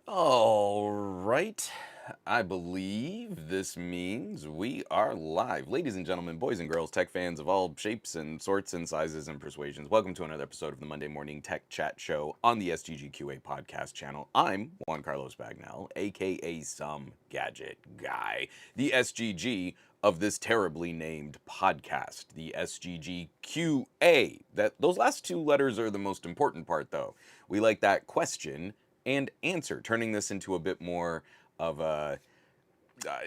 All right. I believe this means we are live. Ladies and gentlemen, boys and girls, tech fans of all shapes and sorts and sizes and persuasions, welcome to another episode of the Monday Morning Tech Chat Show on the SGGQA podcast channel. I'm Juan Carlos Bagnell, aka Some Gadget Guy, the SGG of this terribly named podcast, the SGGQA. Those last two letters are the most important part, though. We like that question and answer, turning this into a bit more of an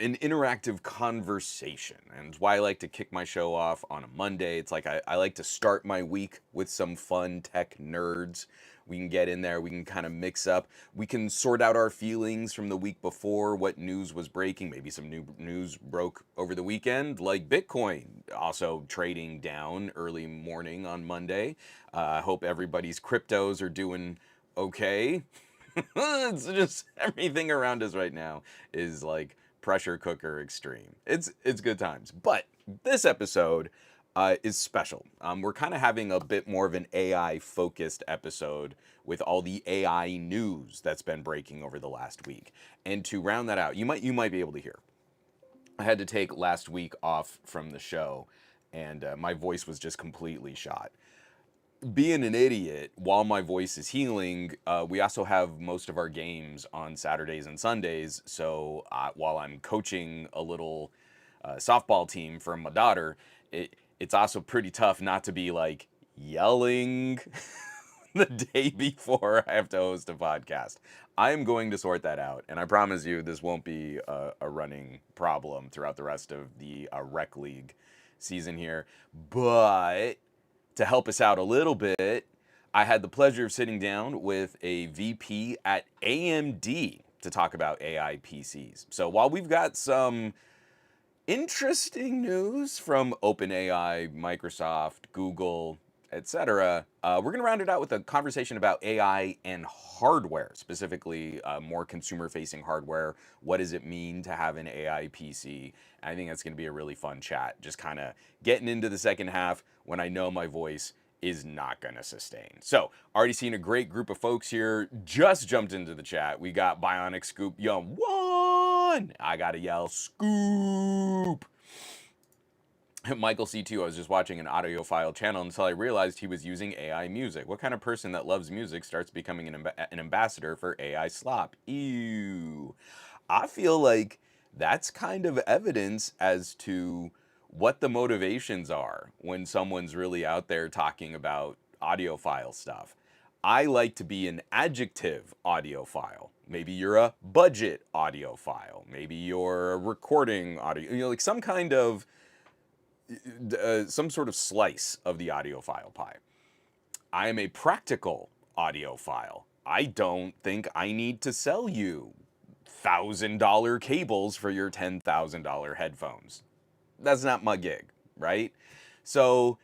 interactive conversation. And why I like to kick my show off on a Monday. It's like I like to start my week with some fun tech nerds. We can get in there, we can kind of mix up, we can sort out our feelings from the week before, what news was breaking. Maybe some new news broke over the weekend, like Bitcoin also trading down early morning on Monday. I hope everybody's cryptos are doing okay. It's just everything around us right now is like pressure cooker extreme. It's good times. But this episode is special. We're kind of having a bit more of an AI focused episode with all the AI news that's been breaking over the last week. And to round that out, you might be able to hear. I had to take last week off from the show, and my voice was just completely shot. Being an idiot, while my voice is healing, we also have most of our games on Saturdays and Sundays. So while I'm coaching a little softball team for my daughter, it's also pretty tough not to be like yelling the day before I have to host a podcast. I am going to sort that out, and I promise you this won't be a running problem throughout the rest of the Rec League season here. But to help us out a little bit, I had the pleasure of sitting down with a VP at AMD to talk about AI PCs. So while we've got some interesting news from OpenAI, Microsoft, Google, etc., we're going to round it out with a conversation about AI and hardware, specifically more consumer-facing hardware. What does it mean to have an AI PC? I think that's going to be a really fun chat. Just kind of getting into the second half when I know my voice is not going to sustain. So, already seen a great group of folks here. Just jumped into the chat. We got Bionic Scoop Young One. I got to yell Scoop. Michael C2, I was just watching an audiophile channel until I realized he was using AI music. What kind of person that loves music starts becoming an ambassador for AI slop? Ew. I feel like that's kind of evidence as to what the motivations are when someone's really out there talking about audiophile stuff. I like to be an adjective audiophile. Maybe you're a budget audiophile. Maybe you're a recording audio, like some sort of slice of the audiophile pie. I am a practical audiophile. I don't think I need to sell you $1,000 cables for your $10,000 headphones. That's not my gig, right? So,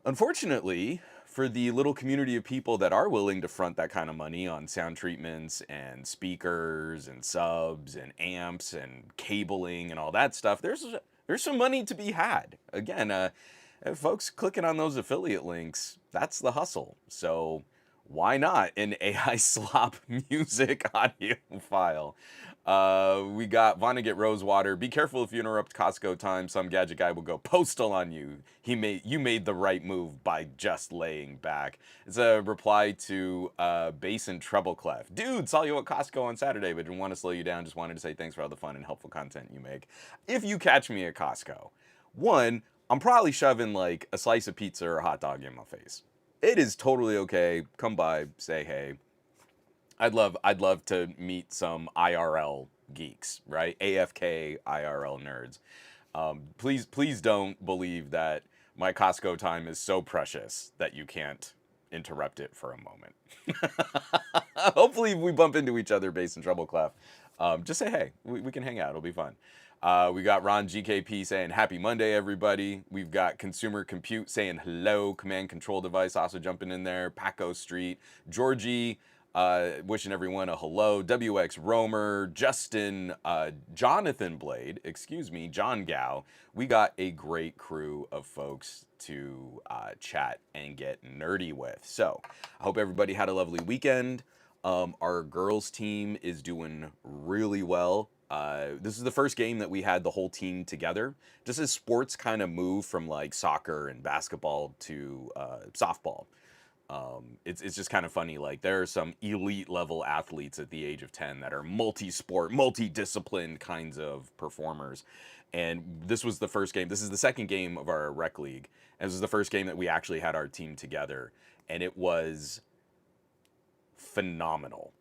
unfortunately, for the little community of people that are willing to front that kind of money on sound treatments and speakers and subs and amps and cabling and all that stuff, there's some money to be had. Again, folks clicking on those affiliate links, that's the hustle. So why not an AI slop music audio file? We got Vonnegut Rosewater. Be careful if you interrupt Costco time. Some gadget guy will go postal on you. You made the right move by just laying back. It's a reply to bass and treble clef. Dude, saw you at Costco on Saturday, but didn't want to slow you down. Just wanted to say thanks for all the fun and helpful content you make. If you catch me at Costco, one, I'm probably shoving like a slice of pizza or a hot dog in my face. It is totally okay. Come by, say hey. I'd love to meet some IRL geeks, right? AFK IRL nerds. Please don't believe that my Costco time is so precious that you can't interrupt it for a moment. Hopefully, if we bump into each other, bass and treble clef, just say hey. We can hang out. It'll be fun. We got Ron GKP saying happy Monday, everybody. We've got Consumer Compute saying hello. Command Control Device also jumping in there. Paco Street. Georgie wishing everyone a hello. WX Romer. Justin. Jonathan Blade. Excuse me. John Gao. We got a great crew of folks to chat and get nerdy with. So I hope everybody had a lovely weekend. Our girls team is doing really well. This is the first game that we had the whole team together. Just as sports kind of move from like soccer and basketball to softball. It's just kind of funny. Like there are some elite level athletes at the age of 10 that are multi-sport, multi-disciplined kinds of performers. And this was the first game. This is the second game of our rec league. And this is the first game that we actually had our team together. And it was phenomenal.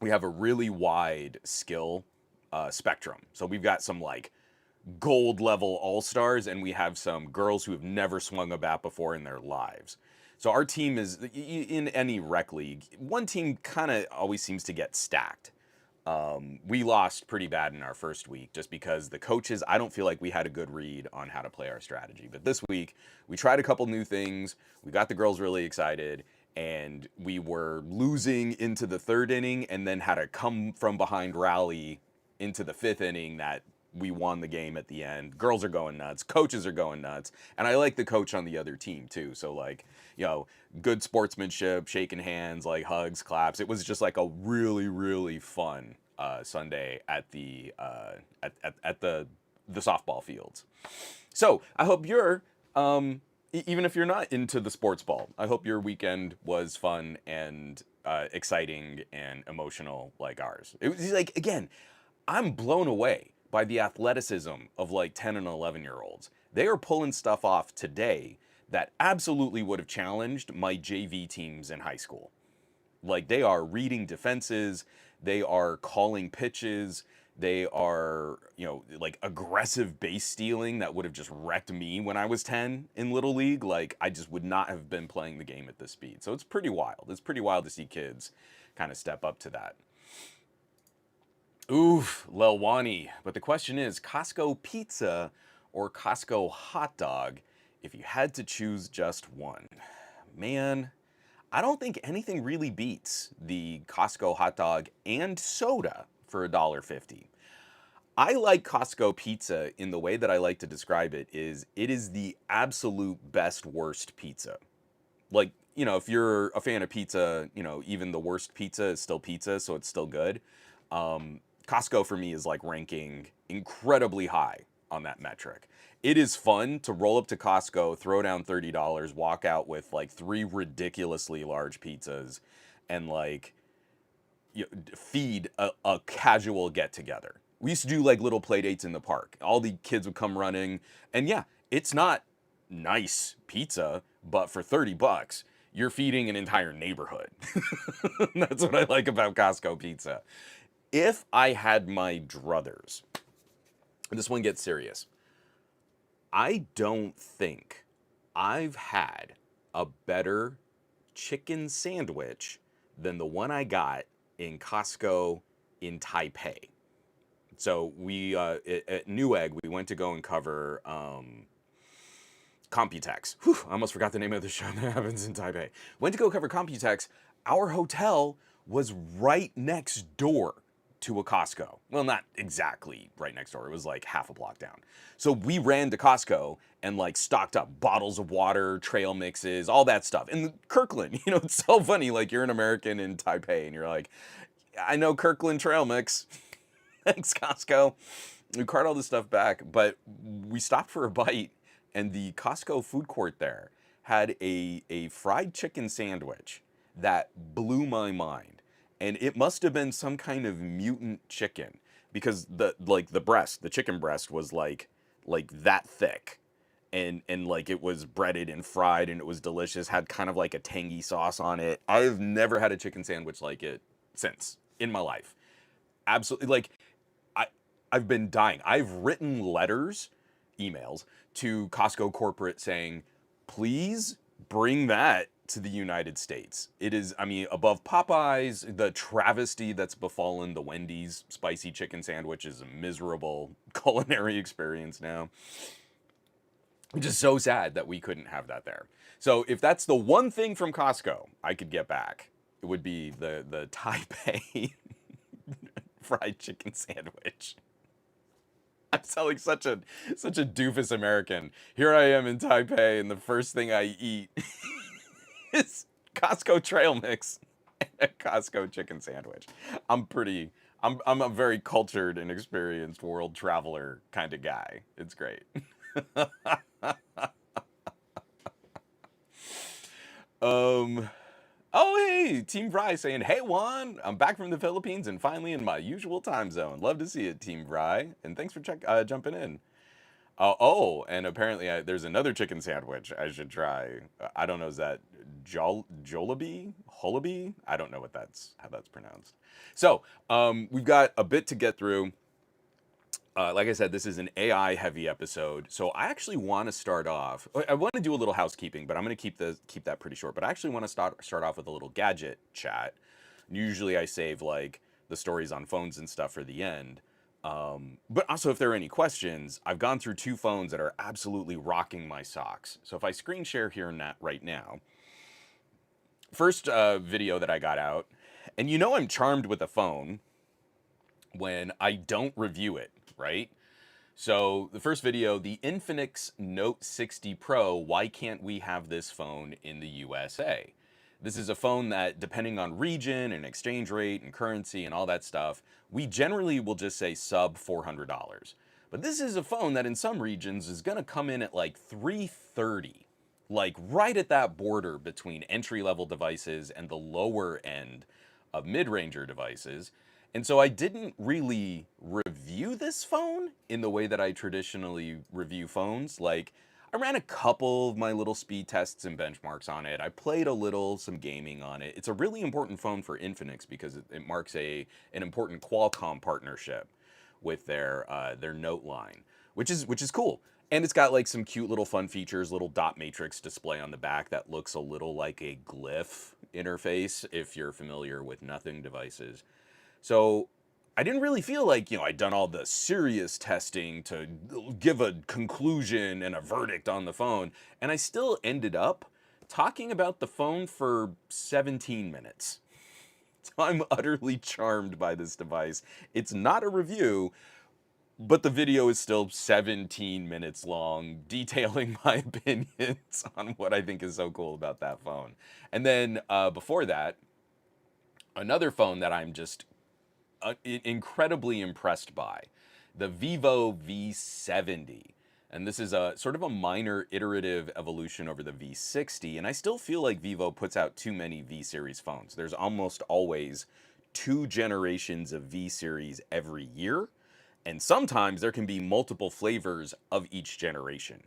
We have a really wide skill spectrum. So we've got some like gold level all stars, and we have some girls who have never swung a bat before in their lives. So our team is in any rec league. One team kind of always seems to get stacked. We lost pretty bad in our first week just because the coaches, I don't feel like we had a good read on how to play our strategy. But this week, we tried a couple new things. We got the girls really excited, and we were losing into the third inning and then had a come from behind rally into the fifth inning that we won the game at the end. Girls are going nuts. Coaches are going nuts. And I like the coach on the other team too. So like, you know, good sportsmanship, shaking hands, like hugs, claps. It was just like a really, really fun Sunday at the at the softball fields. So I hope you're even if you're not into the sports ball, I hope your weekend was fun and exciting and emotional like ours. It was like, again, I'm blown away by the athleticism of like 10 and 11-year-olds. They are pulling stuff off today that absolutely would have challenged my JV teams in high school. Like they are reading defenses, they are calling pitches, they are, you know, like aggressive base stealing that would have just wrecked me when I was 10 in Little League. Like I just would not have been playing the game at this speed. So it's pretty wild. It's pretty wild to see kids kind of step up to that. Oof, Lelwani. But the question is, Costco pizza or Costco hot dog if you had to choose just one? Man, I don't think anything really beats the Costco hot dog and soda for $1.50. I like Costco pizza in the way that I like to describe it is the absolute best worst pizza. Like, you know, if you're a fan of pizza, you know, even the worst pizza is still pizza, so it's still good. Costco for me is like ranking incredibly high on that metric. It is fun to roll up to Costco, throw down $30, walk out with like 3 ridiculously large pizzas, and like feed a casual get together. We used to do like little play dates in the park. All the kids would come running, and yeah, it's not nice pizza, but for $30, you're feeding an entire neighborhood. That's what I like about Costco pizza. If I had my druthers, this one gets serious. I don't think I've had a better chicken sandwich than the one I got in Costco in Taipei. So we at Newegg, we went to go and cover Computex. Whew, I almost forgot the name of the show that happens in Taipei. Went to go cover Computex. Our hotel was right next door to a Costco. Well, not exactly right next door. It was like half a block down. So we ran to Costco and like stocked up bottles of water, trail mixes, all that stuff. And Kirkland, you know, it's so funny. Like you're an American in Taipei and you're like, I know Kirkland trail mix. Thanks, Costco. We cart all this stuff back, but we stopped for a bite, and the Costco food court there had a fried chicken sandwich that blew my mind. And it must have been some kind of mutant chicken because the chicken breast was like that thick. And like it was breaded and fried and it was delicious, had kind of like a tangy sauce on it. I've never had a chicken sandwich like it since in my life. Absolutely, like I've been dying. I've written letters, emails to Costco corporate saying, please bring that to the United States. It is, I mean, above Popeyes, the travesty that's befallen the Wendy's spicy chicken sandwich is a miserable culinary experience now. It's just so sad that we couldn't have that there. So if that's the one thing from Costco I could get back, it would be the Taipei fried chicken sandwich. I'm sounding such a doofus American. Here I am in Taipei, and the first thing I eat is Costco trail mix a Costco chicken sandwich. I'm pretty. I'm a very cultured and experienced world traveler kind of guy. It's great. um. Oh, hey, Team Fry saying, "Hey, Juan, I'm back from the Philippines and finally in my usual time zone. Love to see it, Team Fry, and thanks for jumping in." And apparently there's another chicken sandwich I should try. I don't know, is that Jollibee? Holaby? I don't know how that's pronounced. So we've got a bit to get through. Like I said, this is an AI heavy episode, so I actually want to start off. I want to do a little housekeeping, but I'm going to keep that pretty short. But I actually want to start off with a little gadget chat. Usually, I save like the stories on phones and stuff for the end. But also, if there are any questions, I've gone through two phones that are absolutely rocking my socks. So if I screen share here and that right now, first video that I got out, and you know I'm charmed with a phone when I don't review it, right? So the first video, the Infinix Note 60 Pro, why can't we have this phone in the USA? This is a phone that, depending on region and exchange rate and currency and all that stuff, we generally will just say sub $400. But this is a phone that in some regions is gonna come in at like $330, like right at that border between entry-level devices and the lower end of mid-ranger devices. And so I didn't really review this phone in the way that I traditionally review phones. Like, I ran a couple of my little speed tests and benchmarks on it. I played some gaming on it. It's a really important phone for Infinix because it marks an important Qualcomm partnership with their Note line, which is cool. And it's got like some cute little fun features, little dot matrix display on the back that looks a little like a glyph interface if you're familiar with nothing devices. So I didn't really feel like, I'd done all the serious testing to give a conclusion and a verdict on the phone. And I still ended up talking about the phone for 17 minutes. So I'm utterly charmed by this device. It's not a review, but the video is still 17 minutes long, detailing my opinions on what I think is so cool about that phone. And then before that, another phone that I'm just incredibly impressed by, the Vivo V70. And this is a sort of a minor iterative evolution over the V60. And I still feel like Vivo puts out too many V series phones. There's almost always 2 generations of V series every year. And sometimes there can be multiple flavors of each generation.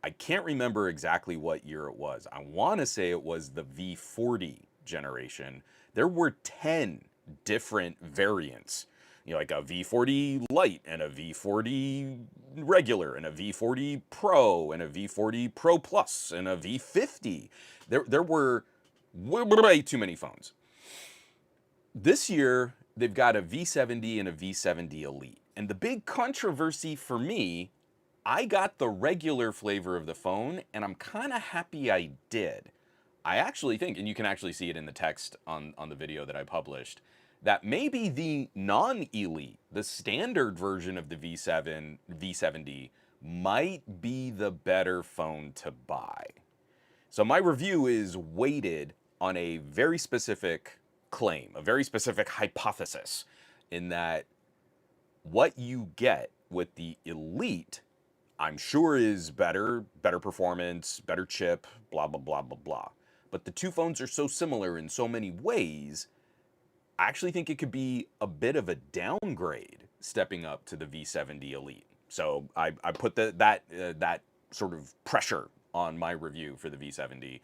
I can't remember exactly what year it was. I want to say it was the V40 generation. There were 10 different variants, like a V40 Lite and a V40 regular and a V40 Pro and a V40 Pro Plus and a V50. There were way too many phones. This year, they've got a V70 and a V70 Elite. And the big controversy for me, I got the regular flavor of the phone, and I'm kind of happy I did. I actually think, and you can actually see it in the text on the video that I published, that maybe the non-Elite, the standard version of the V70, might be the better phone to buy. So my review is weighted on a very specific claim, a very specific hypothesis, in that what you get with the Elite, I'm sure is better performance, better chip, blah, blah, blah, blah, blah. But the two phones are so similar in so many ways, I actually think it could be a bit of a downgrade stepping up to the V70 Elite. So I put that sort of pressure on my review for the V70.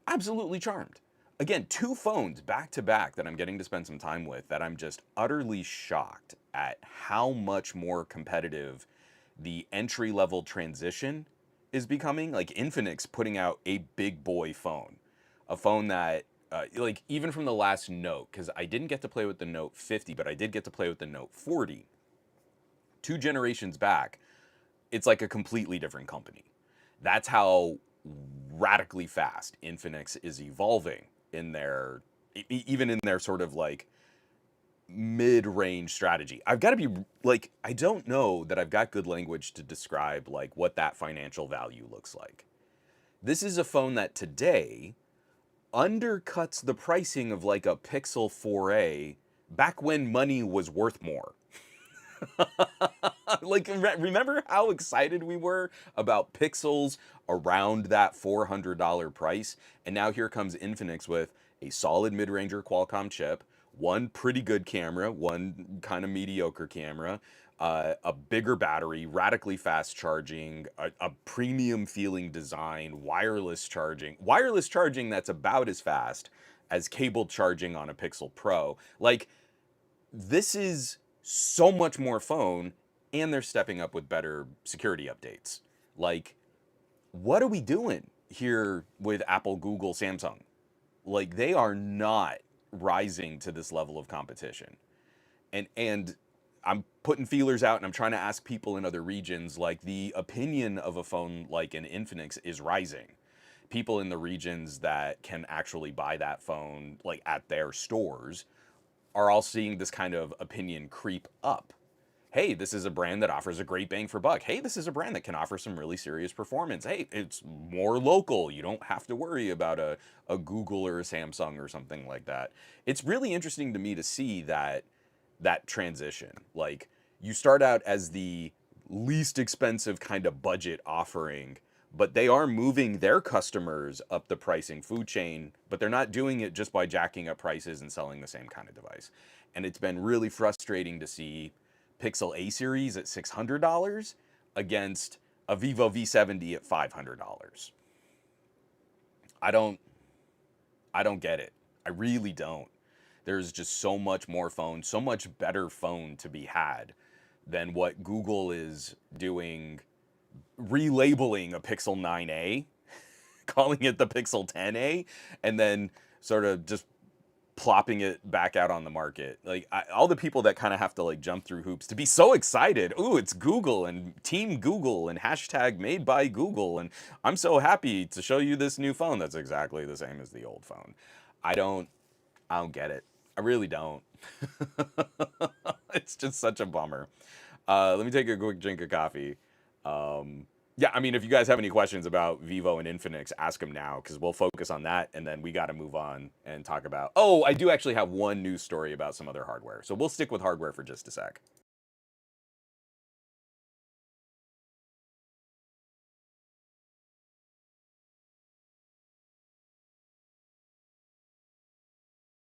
Absolutely charmed. Again, 2 phones back to back that I'm getting to spend some time with that I'm just utterly shocked at how much more competitive the entry-level transition is becoming. Like Infinix putting out a big boy phone. A phone that, like even from the last Note, because I didn't get to play with the Note 50, but I did get to play with the Note 40. 2 generations back, it's like a completely different company. That's how radically fast Infinix is evolving in their, even in their sort of like mid-range strategy. I've got to be like, I don't know that I've got good language to describe like what that financial value looks like. This is a phone that today undercuts the pricing of like a Pixel 4a back when money was worth more. Like, remember how excited we were about Pixels around that $400 price? And now here comes Infinix with a solid mid-ranger Qualcomm chip, one pretty good camera, one kind of mediocre camera, a bigger battery, radically fast charging, a premium feeling design, wireless charging that's about as fast as cable charging on a Pixel Pro. Like, this is so much more phone, and they're stepping up with better security updates. Like, what are we doing here with Apple, Google, Samsung? Like, they are not rising to this level of competition. And I'm putting feelers out and I'm trying to ask people in other regions, like, the opinion of a phone like an Infinix is rising. People in the regions that can actually buy that phone like at their stores are all seeing this kind of opinion creep up. Hey, this is a brand that offers a great bang for buck. Hey, this is a brand that can offer some really serious performance. Hey, it's more local. You don't have to worry about a Google or a Samsung or something like that. It's really interesting to me to see that transition. Like, you start out as the least expensive kind of budget offering, but they are moving their customers up the pricing food chain, but they're not doing it just by jacking up prices and selling the same kind of device. And it's been really frustrating to see Pixel A series at $600 against a Vivo V70 at $500. I don't I don't get it. I really don't. There's just so much more phone, so much better phone to be had than what Google is doing, relabeling a Pixel 9a, calling it the Pixel 10a, and then sort of just plopping it back out on the market. Like, all the people that kind of have to like jump through hoops to be so excited. Ooh, it's Google and Team Google and hashtag made by Google. And I'm so happy to show you this new phone that's exactly the same as the old phone. I don't, I don't get it. I really don't. It's just such a bummer. Let me take a quick drink of coffee. Yeah, I mean, if you guys have any questions about Vivo and Infinix, ask them now, because we'll focus on that, and then we got to move on and talk about... Oh, I do actually have one news story about some other hardware, so we'll stick with hardware for just a sec.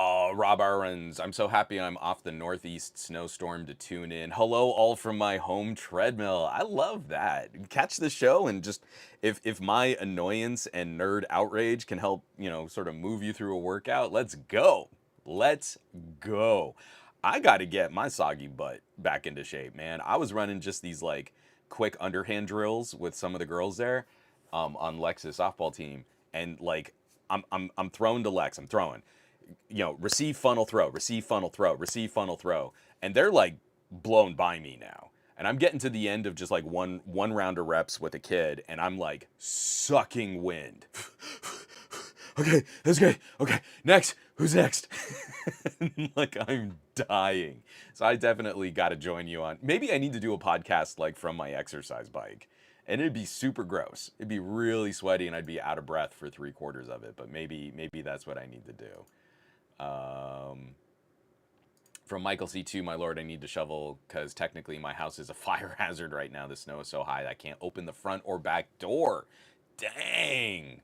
Oh, Rob Arons, I'm so happy I'm off the Northeast snowstorm to tune in. Hello, all from my home treadmill. I love that. Catch the show, and just, if my annoyance and nerd outrage can help, sort of move you through a workout, let's go. Let's go. I got to get my soggy butt back into shape, man. I was running just these like quick underhand drills with some of the girls there, on Lex's softball team, and like I'm throwing to Lex. I'm throwing, receive funnel throw, receive funnel throw, receive funnel throw. And they're like blown by me now. And I'm getting to the end of just like one round of reps with a kid, and I'm like sucking wind. Okay, that's good. Okay, next. Who's next? Like, I'm dying. So I definitely got to join you on. Maybe I need to do a podcast like from my exercise bike. And it'd be super gross. It'd be really sweaty, and I'd be out of breath for 3/4 of it. But maybe that's what I need to do. Um, from Michael C2, my lord, I need to shovel because technically my house is a fire hazard right now. The snow is so high that I can't open the front or back door. Dang.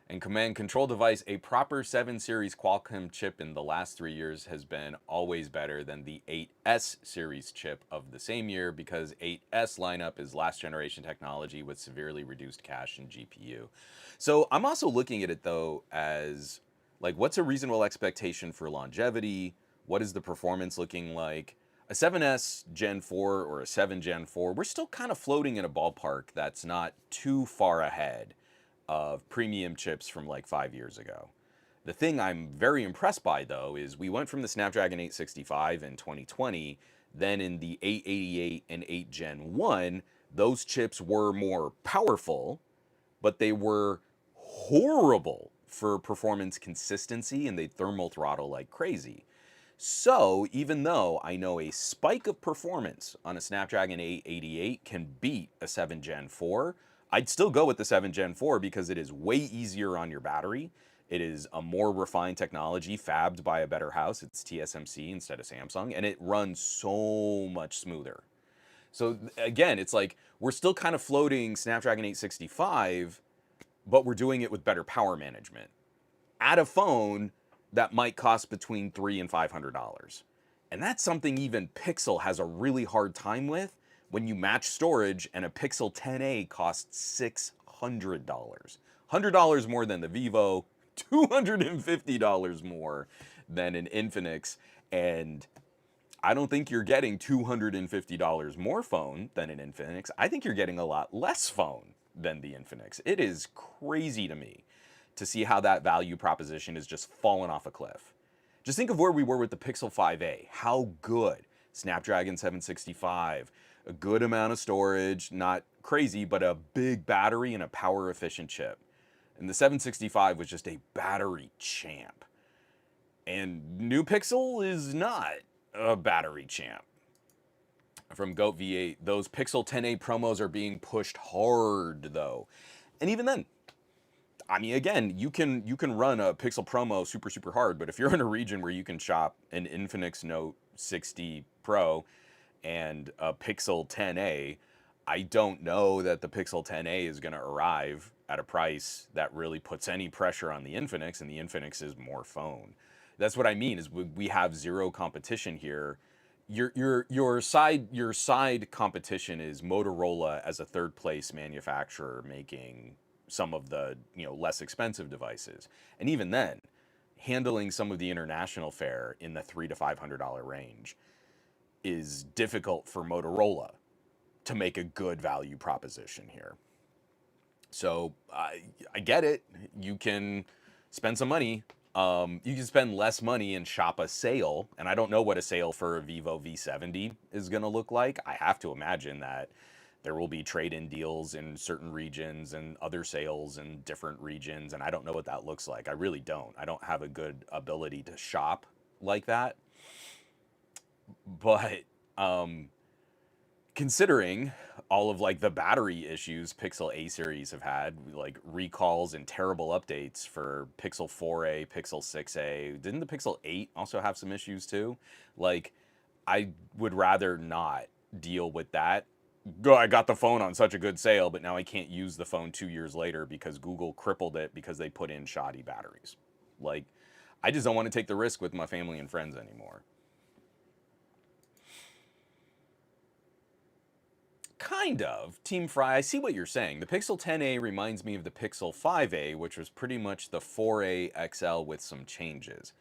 And command control device, a proper 7 series Qualcomm chip in the last 3 years has been always better than the 8S series chip of the same year, because 8S lineup is last generation technology with severely reduced cache and GPU. So I'm also looking at it though as like, what's a reasonable expectation for longevity? What is the performance looking like? A 7S Gen 4 or a 7 Gen 4, we're still kind of floating in a ballpark that's not too far ahead of premium chips from like 5 years ago. The thing I'm very impressed by though is we went from the Snapdragon 865 in 2020, then in the 888 and 8 Gen 1, those chips were more powerful, but they were horrible for performance consistency, and they thermal throttle like crazy. So even though I know a spike of performance on a Snapdragon 888 can beat a 7 Gen 4, I'd still go with the 7 Gen 4 because it is way easier on your battery. It is a more refined technology, fabbed by a better house. It's TSMC instead of Samsung, and it runs so much smoother. So again, it's like we're still kind of floating Snapdragon 865, but we're doing it with better power management at a phone that might cost between $300 and $500. And that's something even Pixel has a really hard time with when you match storage, and a Pixel 10a costs $600. $100 more than the Vivo, $250 more than an Infinix, and I don't think you're getting $250 more phone than an Infinix. I think you're getting a lot less phone than the Infinix. It is crazy to me to see how that value proposition is just fallen off a cliff. Just think of where we were with the Pixel 5a. How good. Snapdragon 765, a good amount of storage, not crazy, but a big battery and a power efficient chip. And the 765 was just a battery champ. And new Pixel is not a battery champ. From Goat V8, those Pixel 10a promos are being pushed hard though. And even then, I mean, again, you can run a Pixel promo super hard, but if you're in a region where you can shop an Infinix Note 60 Pro and a Pixel 10a, I don't know that the Pixel 10a is going to arrive at a price that really puts any pressure on the Infinix, and the Infinix is more phone. That's what I mean, is we have zero competition here. Your side competition is Motorola as a third place manufacturer making some of the less expensive devices, and even then, handling some of the international fare in the $300 to $500 range is difficult for Motorola to make a good value proposition here. So I get it. You can spend some money. You can spend less money and shop a sale. And I don't know what a sale for a Vivo V70 is going to look like. I have to imagine that there will be trade-in deals in certain regions and other sales in different regions. And I don't know what that looks like. I really don't. I don't have a good ability to shop like that. But considering all of like the battery issues Pixel A series have had, like recalls and terrible updates for Pixel 4a, Pixel 6a, didn't the Pixel 8 also have some issues too? Like, I would rather not deal with that. I got the phone on such a good sale, but now I can't use the phone 2 years later because Google crippled it because they put in shoddy batteries. Like, I just don't want to take the risk with my family and friends anymore. Kind of. Team Fry, I see what you're saying. The Pixel 10a reminds me of the Pixel 5a, which was pretty much the 4a XL with some changes.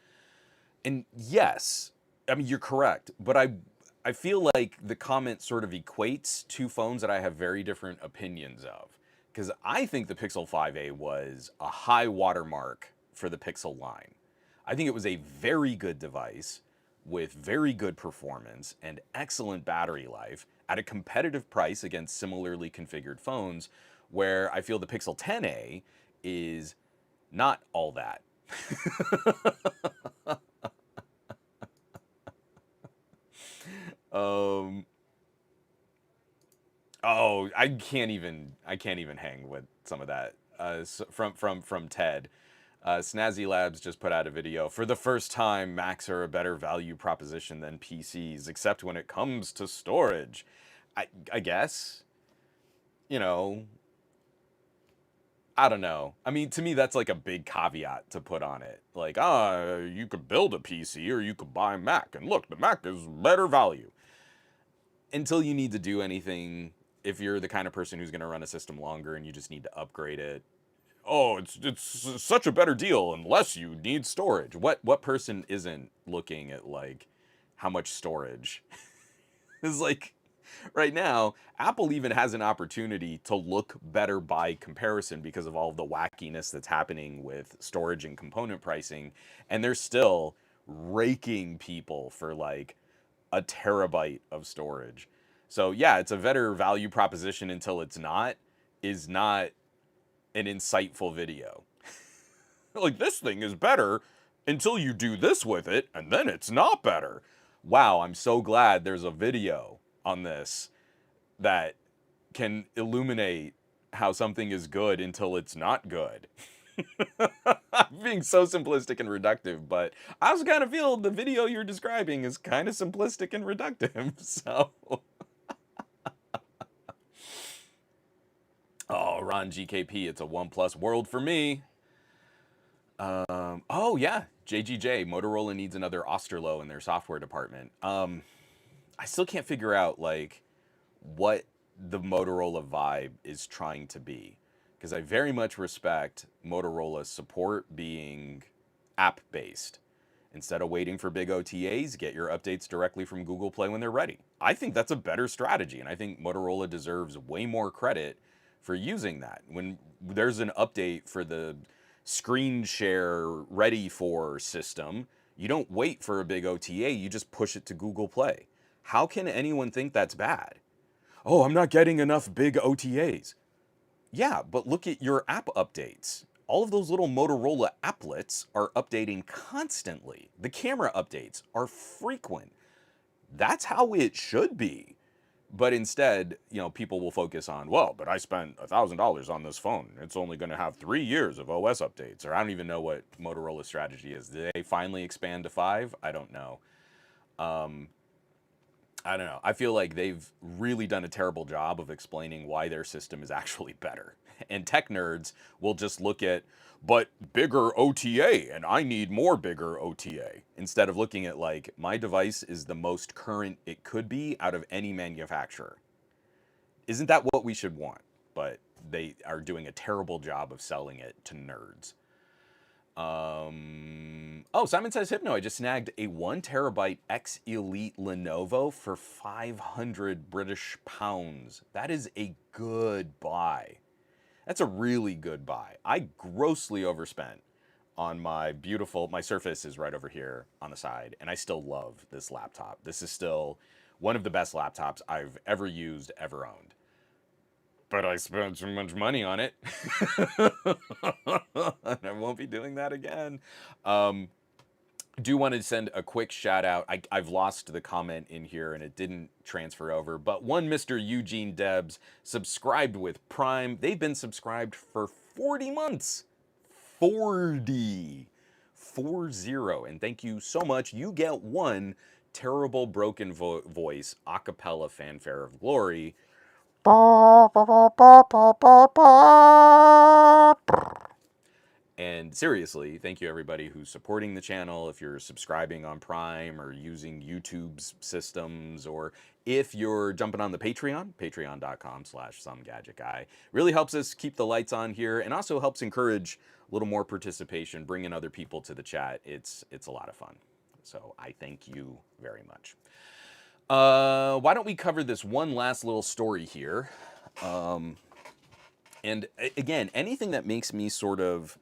And yes, I mean, you're correct, but I feel like the comment sort of equates two phones that I have very different opinions of. Because I think the Pixel 5a was a high watermark for the Pixel line. I think it was a very good device with very good performance and excellent battery life at a competitive price against similarly configured phones, where I feel the Pixel 10a is not all that. Oh, I can't even hang with some of that. From Ted. Snazzy Labs just put out a video. For the first time, Macs are a better value proposition than PCs, except when it comes to storage. I guess, you know, I don't know. I mean, to me, that's like a big caveat to put on it. Like, you could build a PC or you could buy a Mac, and look, the Mac is better value. Until you need to do anything, if you're the kind of person who's going to run a system longer and you just need to upgrade it, oh, it's such a better deal unless you need storage. What person isn't looking at like how much storage? It's like right now, Apple even has an opportunity to look better by comparison because of all the wackiness that's happening with storage and component pricing, and they're still raking people for like a terabyte of storage. So yeah, it's a better value proposition until it's not, is not an insightful video. Like, this thing is better until you do this with it, and then it's not better. Wow, I'm so glad there's a video on this that can illuminate how something is good until it's not good. I'm being so simplistic and reductive, but I also kind of feel the video you're describing is kind of simplistic and reductive. So, oh, Ron GKP, it's a OnePlus world for me. Oh yeah, JGJ, Motorola needs another Osterlo in their software department. I still can't figure out like what the Motorola vibe is trying to be, because I very much respect Motorola's support being app based. Instead of waiting for big OTAs, get your updates directly from Google Play when they're ready. I think that's a better strategy, and I think Motorola deserves way more credit for using that. When there's an update for the screen share ready for system, you don't wait for a big OTA, you just push it to Google Play. How can anyone think that's bad? Oh, I'm not getting enough big OTAs. Yeah, but look at your app updates. All of those little Motorola applets are updating constantly. The camera updates are frequent. That's how it should be. But instead, people will focus on, well, but I spent $1,000 on this phone. It's only going to have 3 years of OS updates. Or I don't even know what Motorola's strategy is. Did they finally expand to 5? I don't know. I don't know. I feel like they've really done a terrible job of explaining why their system is actually better. And tech nerds will just look at, but bigger OTA, and I need more bigger OTA, instead of looking at, like, my device is the most current it could be out of any manufacturer. Isn't that what we should want? But they are doing a terrible job of selling it to nerds. Oh, Simon says, Hypno, I just snagged a 1 terabyte X Elite Lenovo for 500 British pounds. That is a good buy. That's a really good buy. I grossly overspent on my Surface is right over here on the side, and I still love this laptop. This is still one of the best laptops I've ever used, ever owned. But I spent too much money on it. And I won't be doing that again. Do want to send a quick shout out. I've lost the comment in here and it didn't transfer over, but one Mr. Eugene Debs subscribed with Prime. They've been subscribed for 40 months. 40. 40. And thank you so much. You get one terrible broken voice a cappella fanfare of glory. And seriously, thank you everybody who's supporting the channel. If you're subscribing on Prime or using YouTube's systems, or if you're jumping on the Patreon, patreon.com/somegadgetguy. Really helps us keep the lights on here and also helps encourage a little more participation, bringing other people to the chat. It's a lot of fun. So I thank you very much. Why don't we cover this one last little story here? And again, anything that makes me sort of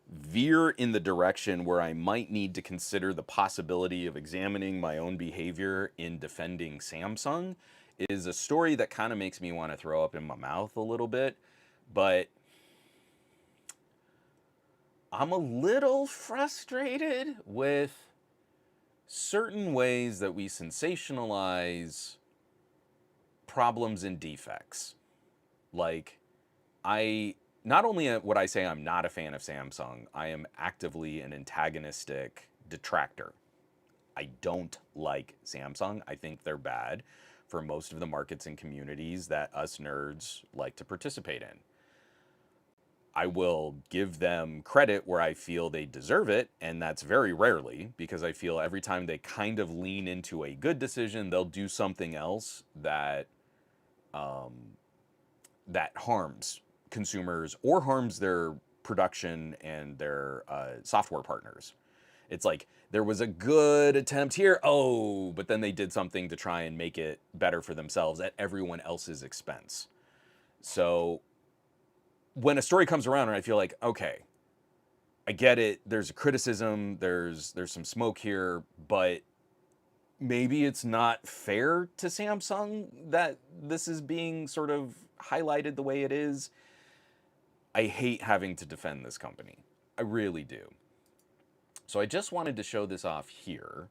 veer in the direction where I might need to consider the possibility of examining my own behavior in defending Samsung is a story that kind of makes me want to throw up in my mouth a little bit. But I'm a little frustrated with certain ways that we sensationalize problems and defects. Like, not only would I say I'm not a fan of Samsung, I am actively an antagonistic detractor. I don't like Samsung. I think they're bad for most of the markets and communities that us nerds like to participate in. I will give them credit where I feel they deserve it, and that's very rarely, because I feel every time they kind of lean into a good decision, they'll do something else that harms consumers or harms their production and their software partners. It's like there was a good attempt here, but then they did something to try and make it better for themselves at everyone else's expense. So when a story comes around and I feel like, okay, I get it, there's a criticism, there's some smoke here, but maybe it's not fair to Samsung that this is being sort of highlighted the way it is. I hate having to defend this company. I really do. So I just wanted to show this off here,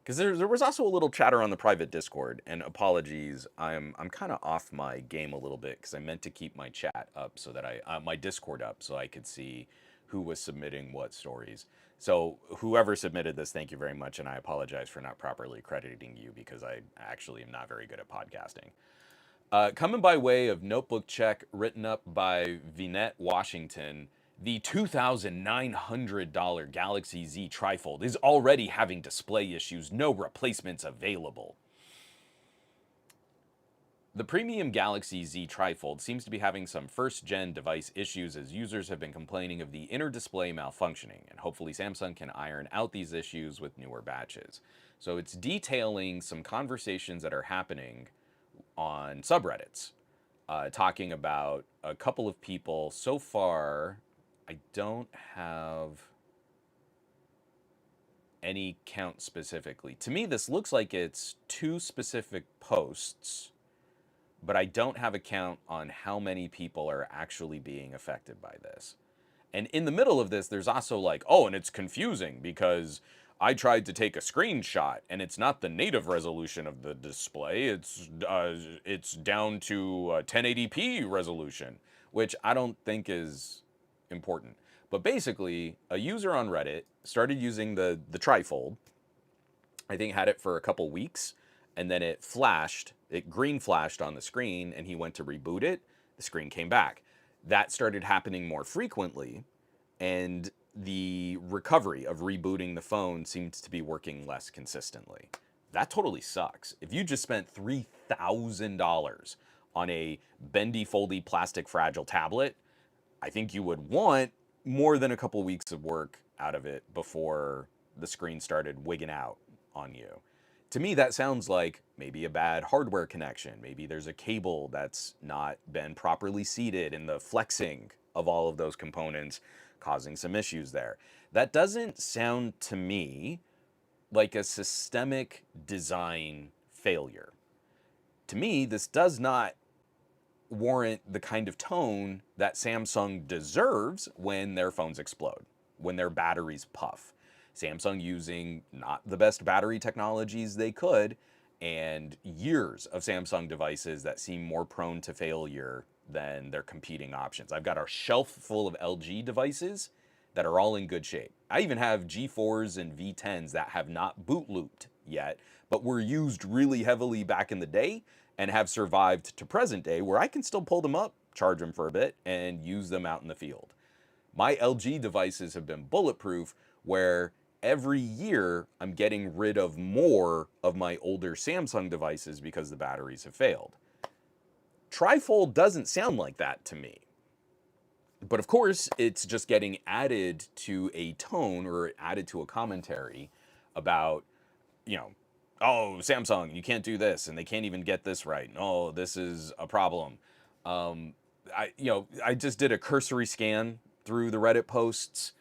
because there was also a little chatter on the private Discord, and apologies, I'm kind of off my game a little bit, because I meant to keep my chat up so that my Discord up so I could see who was submitting what stories. So whoever submitted this, thank you very much, and I apologize for not properly crediting you because I actually am not very good at podcasting. Coming by way of notebook check written up by Vinette Washington, the $2,900 Galaxy Z trifold is already having display issues, no replacements available. The premium Galaxy Z trifold seems to be having some first-gen device issues as users have been complaining of the inner display malfunctioning, and hopefully Samsung can iron out these issues with newer batches. So it's detailing some conversations that are happening on subreddits, talking about a couple of people. So far, I don't have any count specifically. To me, this looks like it's 2 specific posts, but I don't have a count on how many people are actually being affected by this. And in the middle of this, there's also like, oh, and it's confusing because I tried to take a screenshot and it's not the native resolution of the display. It's down to 1080p resolution, which I don't think is important. But basically, a user on Reddit started using the trifold. I think had it for a couple weeks, and then it green flashed on the screen, and he went to reboot it. The screen came back. That started happening more frequently, and the recovery of rebooting the phone seems to be working less consistently. That totally sucks. If you just spent $3,000 on a bendy, foldy, plastic, fragile tablet, I think you would want more than a couple weeks of work out of it before the screen started wigging out on you. To me, that sounds like maybe a bad hardware connection. Maybe there's a cable that's not been properly seated in the flexing of all of those components, causing some issues there. That doesn't sound to me like a systemic design failure. To me, this does not warrant the kind of tone that Samsung deserves when their phones explode, when their batteries puff. Samsung using not the best battery technologies they could, and years of Samsung devices that seem more prone to failure than their competing options. I've got a shelf full of LG devices that are all in good shape. I even have G4s and V10s that have not boot looped yet, but were used really heavily back in the day and have survived to present day where I can still pull them up, charge them for a bit, and use them out in the field. My LG devices have been bulletproof, where every year I'm getting rid of more of my older Samsung devices because the batteries have failed. Trifold doesn't sound like that to me. But of course, it's just getting added to a tone or added to a commentary about, oh, Samsung, you can't do this, and they can't even get this right. Oh, this is a problem. I just did a cursory scan through the Reddit posts.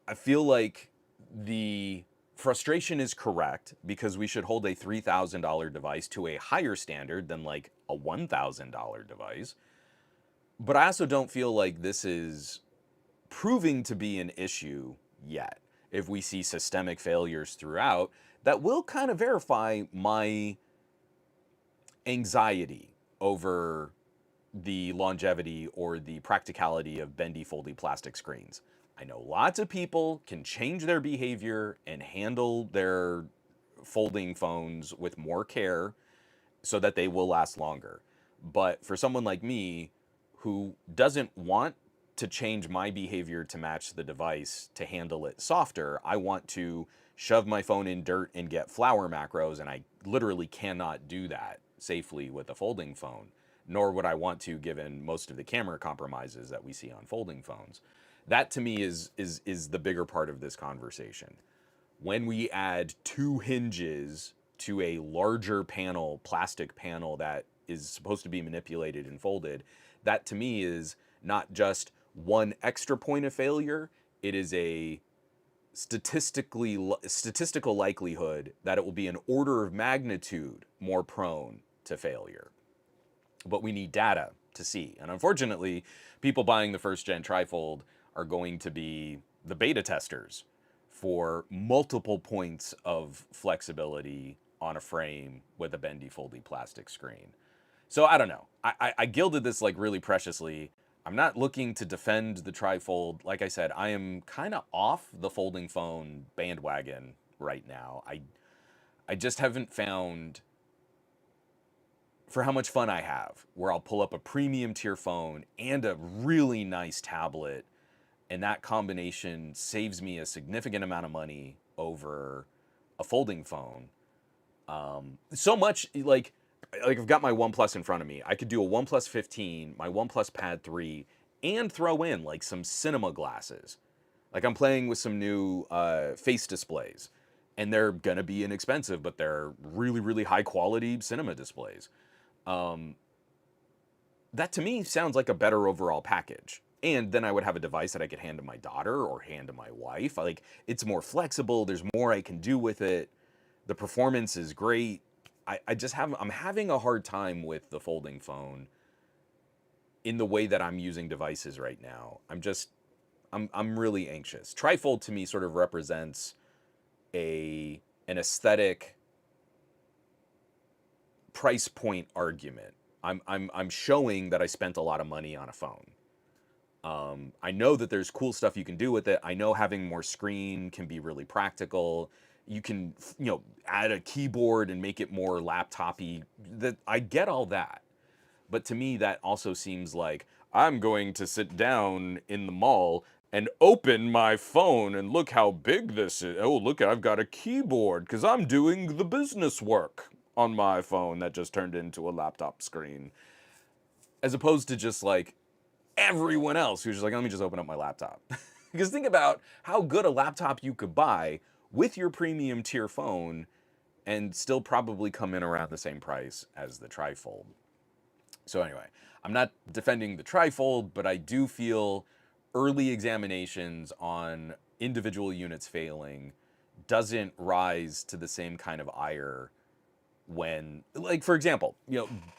I feel like the frustration is correct because we should hold a $3,000 device to a higher standard than like a $1,000 device. But I also don't feel like this is proving to be an issue yet. If we see systemic failures throughout, that will kind of verify my anxiety over the longevity or the practicality of bendy, foldy plastic screens. I know lots of people can change their behavior and handle their folding phones with more care so that they will last longer. But for someone like me who doesn't want to change my behavior to match the device to handle it softer, I want to shove my phone in dirt and get flower macros, and I literally cannot do that safely with a folding phone, nor would I want to given most of the camera compromises that we see on folding phones. That to me is the bigger part of this conversation. When we add 2 hinges to a larger panel, plastic panel that is supposed to be manipulated and folded, that to me is not just one extra point of failure, it is a statistical likelihood that it will be an order of magnitude more prone to failure. But we need data to see. And unfortunately, people buying the first gen trifold are going to be the beta testers for multiple points of flexibility on a frame with a bendy, foldy plastic screen. So I don't know. I gilded this like really preciously. I'm not looking to defend the trifold. Like I said, I am kind of off the folding phone bandwagon right now. I just haven't found, for how much fun I have, where I'll pull up a premium tier phone and a really nice tablet, and that combination saves me a significant amount of money over a folding phone. So much like I've got my OnePlus in front of me. I could do a OnePlus 15, my OnePlus Pad 3, and throw in like some cinema glasses. Like I'm playing with some new face displays, and they're gonna be inexpensive, but they're really, really high quality cinema displays. Um, that to me sounds like a better overall package. And then I would have a device that I could hand to my daughter or hand to my wife. Like it's more flexible. There's more I can do with it. The performance is great. I just I'm having a hard time with the folding phone in the way that I'm using devices right now. I'm really anxious. Trifold to me sort of represents an aesthetic price point argument. I'm showing that I spent a lot of money on a phone. I know that there's cool stuff you can do with it. I know having more screen can be really practical. You can, add a keyboard and make it more laptop-y. That I get all that. But to me, that also seems like I'm going to sit down in the mall and open my phone and look how big this is. Oh, look, I've got a keyboard because I'm doing the business work on my phone that just turned into a laptop screen. As opposed to just like everyone else who's just like, let me just open up my laptop. Because think about how good a laptop you could buy with your premium tier phone and still probably come in around the same price as the trifold. So anyway, I'm not defending the trifold, but I do feel early examinations on individual units failing doesn't rise to the same kind of ire when, like, for example,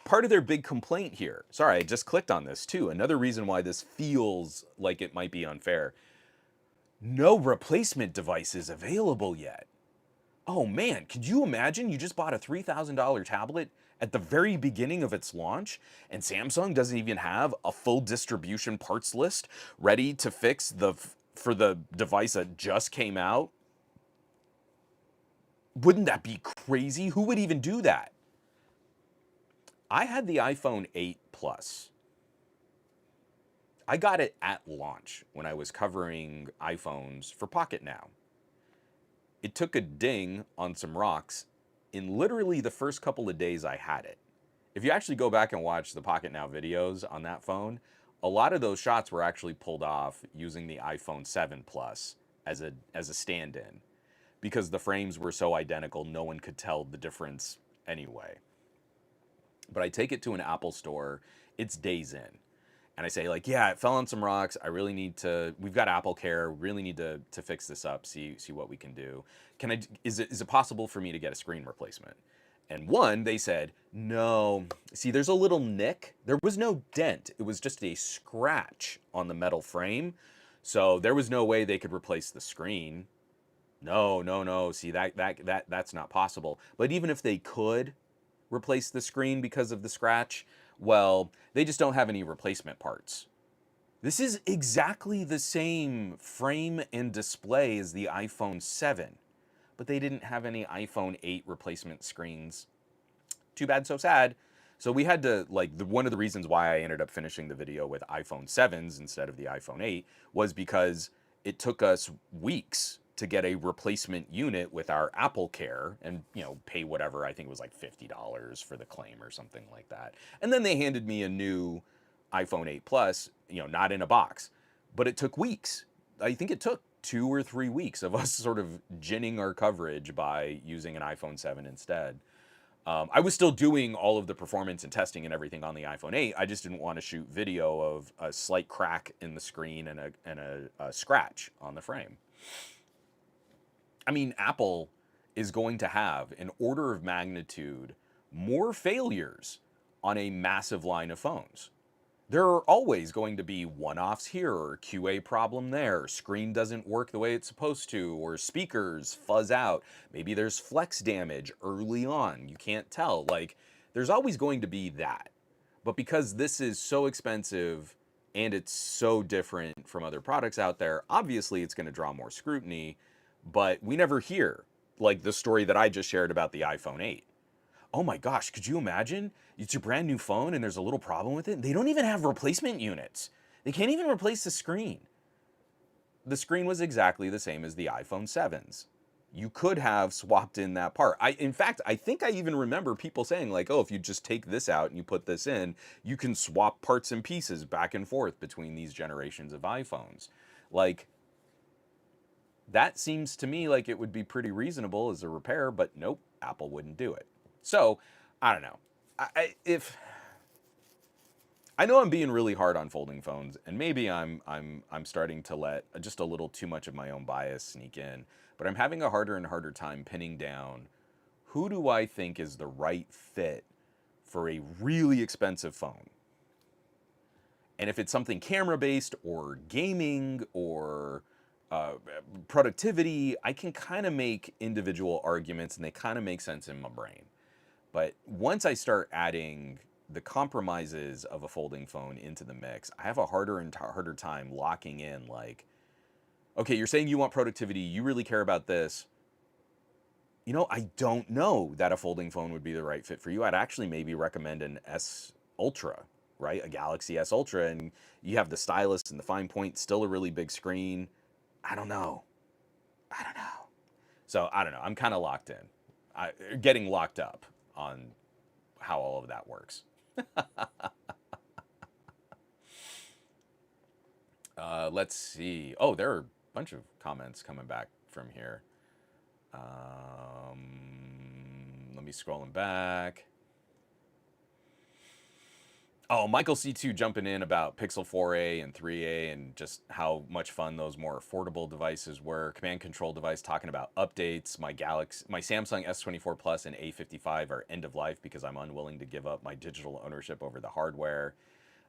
part of their big complaint here, sorry, I just clicked on this too, another reason why this feels like it might be unfair, no replacement devices available yet. Oh man, could you imagine you just bought a $3,000 tablet at the very beginning of its launch, and Samsung doesn't even have a full distribution parts list ready to fix for the device that just came out? Wouldn't that be crazy? Who would even do that? I had the iPhone 8 Plus. I got it at launch when I was covering iPhones for Pocket Now. It took a ding on some rocks in literally the first couple of days I had it. If you actually go back and watch the Pocket Now videos on that phone, a lot of those shots were actually pulled off using the iPhone 7 Plus as a stand-in, because the frames were so identical, no one could tell the difference anyway. But I take it to an Apple store, it's days in, and I say like, yeah, it fell on some rocks. I really need to. We've got Apple Care. Really need to fix this up. See what we can do. Is it possible for me to get a screen replacement? And one, they said no. See, there's a little nick. There was no dent. It was just a scratch on the metal frame. So there was no way they could replace the screen. No, no, no. See, that's not possible. But even if they could replace the screen because of the scratch, well, they just don't have any replacement parts. This is exactly the same frame and display as the iPhone 7, but they didn't have any iPhone 8 replacement screens. Too bad, so sad. So we had to, one of the reasons why I ended up finishing the video with iPhone 7s instead of the iPhone 8 was because it took us weeks to get a replacement unit with our Apple Care and, pay whatever, I think it was like $50 for the claim or something like that. And then they handed me a new iPhone 8 Plus, not in a box. But it took weeks. I think it took 2 or 3 weeks of us sort of ginning our coverage by using an iPhone 7 instead. I was still doing all of the performance and testing and everything on the iPhone 8. I just didn't want to shoot video of a slight crack in the screen and a scratch on the frame. I mean, Apple is going to have an order of magnitude more failures on a massive line of phones. There are always going to be one-offs here, or QA problem there, screen doesn't work the way it's supposed to, or speakers fuzz out. Maybe there's flex damage early on, you can't tell. There's always going to be that. But because this is so expensive and it's so different from other products out there. Obviously, it's going to draw more scrutiny, but we never hear like the story that I just shared about the iPhone 8. Oh my gosh, could you imagine? It's your brand new phone and there's a little problem with it. They don't even have replacement units. They can't even replace the screen. The screen was exactly the same as the iPhone 7s. You could have swapped in that part. In fact, I think I even remember people saying like, "Oh, if you just take this out and you put this in, you can swap parts and pieces back and forth between these generations of iPhones." Like that seems to me like it would be pretty reasonable as a repair, but nope, Apple wouldn't do it. So, I don't know. If I know I'm being really hard on folding phones, and maybe I'm starting to let just a little too much of my own bias sneak in, but I'm having a harder and harder time pinning down who do I think is the right fit for a really expensive phone. And if it's something camera based or gaming or productivity, I can kind of make individual arguments and they kind of make sense in my brain. But once I start adding the compromises of a folding phone into the mix, I have a harder and harder time locking in like, okay, you're saying you want productivity, you really care about this. You know, I don't know that a folding phone would be the right fit for you. I'd actually maybe recommend an S Ultra, right? A Galaxy S Ultra, and you have the stylus and the fine point, still a really big screen. I don't know. I don't know. So I don't know. I'm kind of locked in. Getting locked up on how all of that works. Let's see. Oh, there are a bunch of comments coming back from here. Let me scroll them back. Oh, Michael C2 jumping in about Pixel 4a and 3a and just how much fun those more affordable devices were. Command control device talking about updates. My Samsung S24 Plus and A55 are end of life because I'm unwilling to give up my digital ownership over the hardware.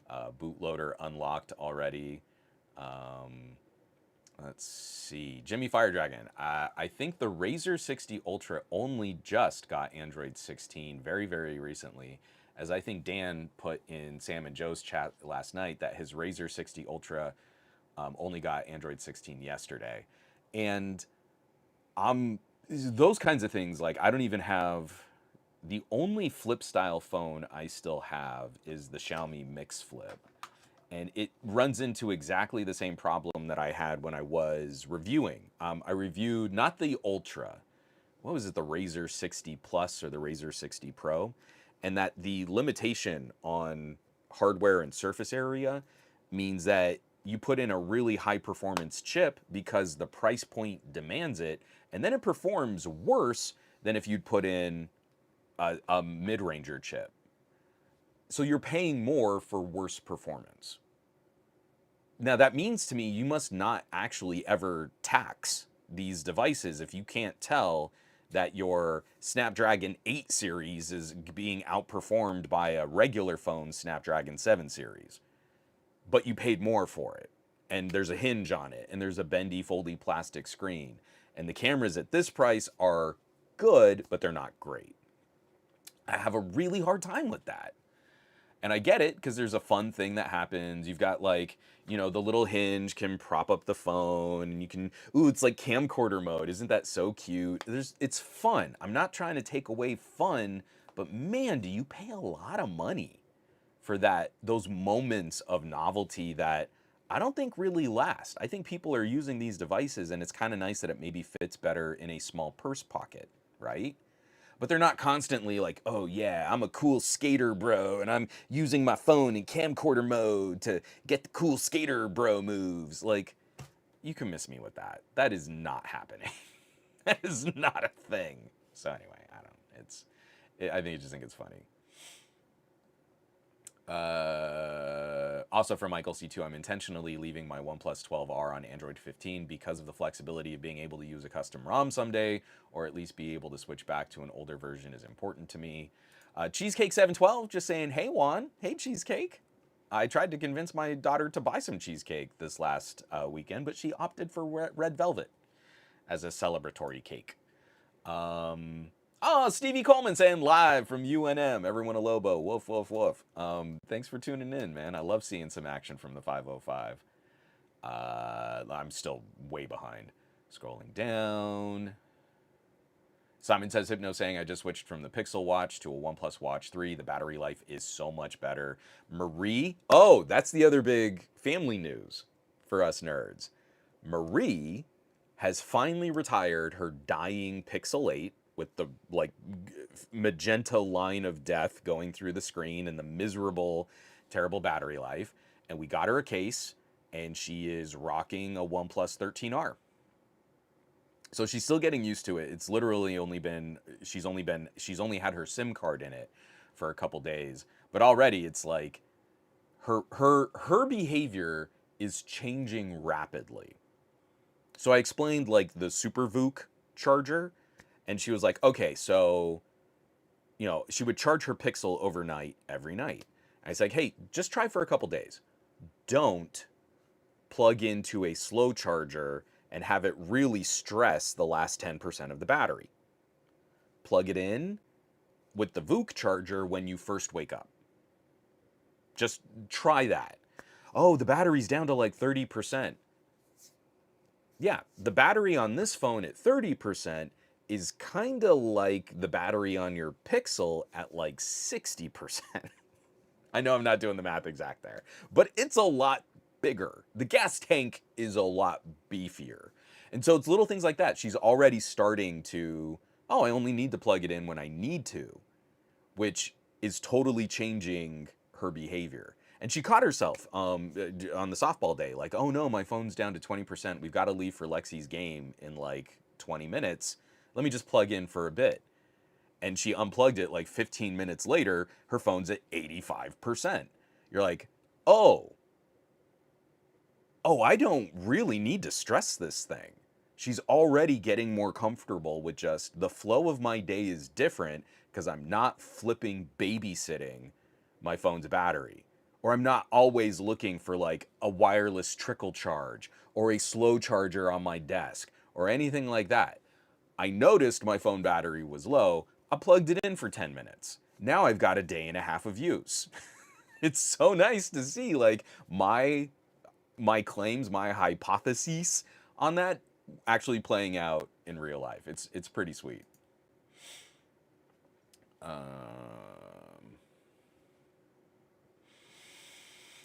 Bootloader unlocked already. Let's see. Jimmy Fire Dragon. I think the Razer 60 Ultra only just got Android 16 very, very recently. As I think Dan put in Sam and Joe's chat last night, that his Razer 60 Ultra only got Android 16 yesterday. And those kinds of things, like I don't even have, the only flip style phone I still have is the Xiaomi Mix Flip. And it runs into exactly the same problem that I had when I was reviewing. I reviewed not the Ultra, what was it, the Razer 60 Plus or the Razer 60 Pro, and that the limitation on hardware and surface area means that you put in a really high performance chip because the price point demands it, and then it performs worse than if you'd put in a mid-ranger chip. So you're paying more for worse performance. Now that means to me you must not actually ever tax these devices if you can't tell that your Snapdragon 8 series is being outperformed by a regular phone Snapdragon 7 series. But you paid more for it. And there's a hinge on it. And there's a bendy, foldy plastic screen. And the cameras at this price are good, but they're not great. I have a really hard time with that. And I get it because there's a fun thing that happens. You've got like, you know, the little hinge can prop up the phone and you can, ooh, it's like camcorder mode. Isn't that so cute? It's fun. I'm not trying to take away fun, but man, do you pay a lot of money for those moments of novelty that I don't think really last. I think people are using these devices and it's kind of nice that it maybe fits better in a small purse pocket, right? But they're not constantly like, oh yeah, I'm a cool skater bro, and I'm using my phone in camcorder mode to get the cool skater bro moves. Like, you can miss me with that. That is not happening. That is not a thing. So anyway, I just think it's funny. Also from Michael C2, I'm intentionally leaving my OnePlus 12R on Android 15 because of the flexibility of being able to use a custom ROM someday, or at least be able to switch back to an older version is important to me. Cheesecake 712 just saying, hey Juan, hey Cheesecake. I tried to convince my daughter to buy some cheesecake this last weekend, but she opted for red velvet as a celebratory cake. Oh, Stevie Coleman saying live from UNM. Everyone a Lobo. Woof, woof, woof. Thanks for tuning in, man. I love seeing some action from the 505. I'm still way behind. Scrolling down. Simon says Hypno saying I just switched from the Pixel Watch to a OnePlus Watch 3. The battery life is so much better. Marie, oh, that's the other big family news for us nerds. Marie has finally retired her dying Pixel 8 with the like magenta line of death going through the screen and the miserable, terrible battery life. And we got her a case, and she is rocking a OnePlus 13R. So she's still getting used to it. It's literally only been she's only had her SIM card in it for a couple days, but already it's like her behavior is changing rapidly. So I explained like the Super VOOC charger, and she was like, "Okay, so she would charge her Pixel overnight every night." And I said, "Hey, just try for a couple days. Don't plug into a slow charger and have it really stress the last 10% of the battery. Plug it in with the VOOC charger when you first wake up. Just try that." "Oh, the battery's down to like 30%. Yeah, the battery on this phone at 30% is kind of like the battery on your Pixel at like 60%. I know I'm not doing the math exact there, but it's a lot bigger. The gas tank is a lot beefier. And so it's little things like that. She's already starting to, oh, I only need to plug it in when I need to, which is totally changing her behavior. And she caught herself on the softball day, like, oh no, my phone's down to 20%. We've got to leave for Lexi's game in like 20 minutes. Let me just plug in for a bit. And she unplugged it like 15 minutes later, her phone's at 85%. You're like, oh, I don't really need to stress this thing. She's already getting more comfortable with just the flow of my day is different because I'm not flipping babysitting my phone's battery. Or I'm not always looking for like a wireless trickle charge or a slow charger on my desk or anything like that. I noticed my phone battery was low. I plugged it in for 10 minutes. Now I've got a day and a half of use. It's so nice to see like my claims, my hypotheses on that actually playing out in real life. It's pretty sweet.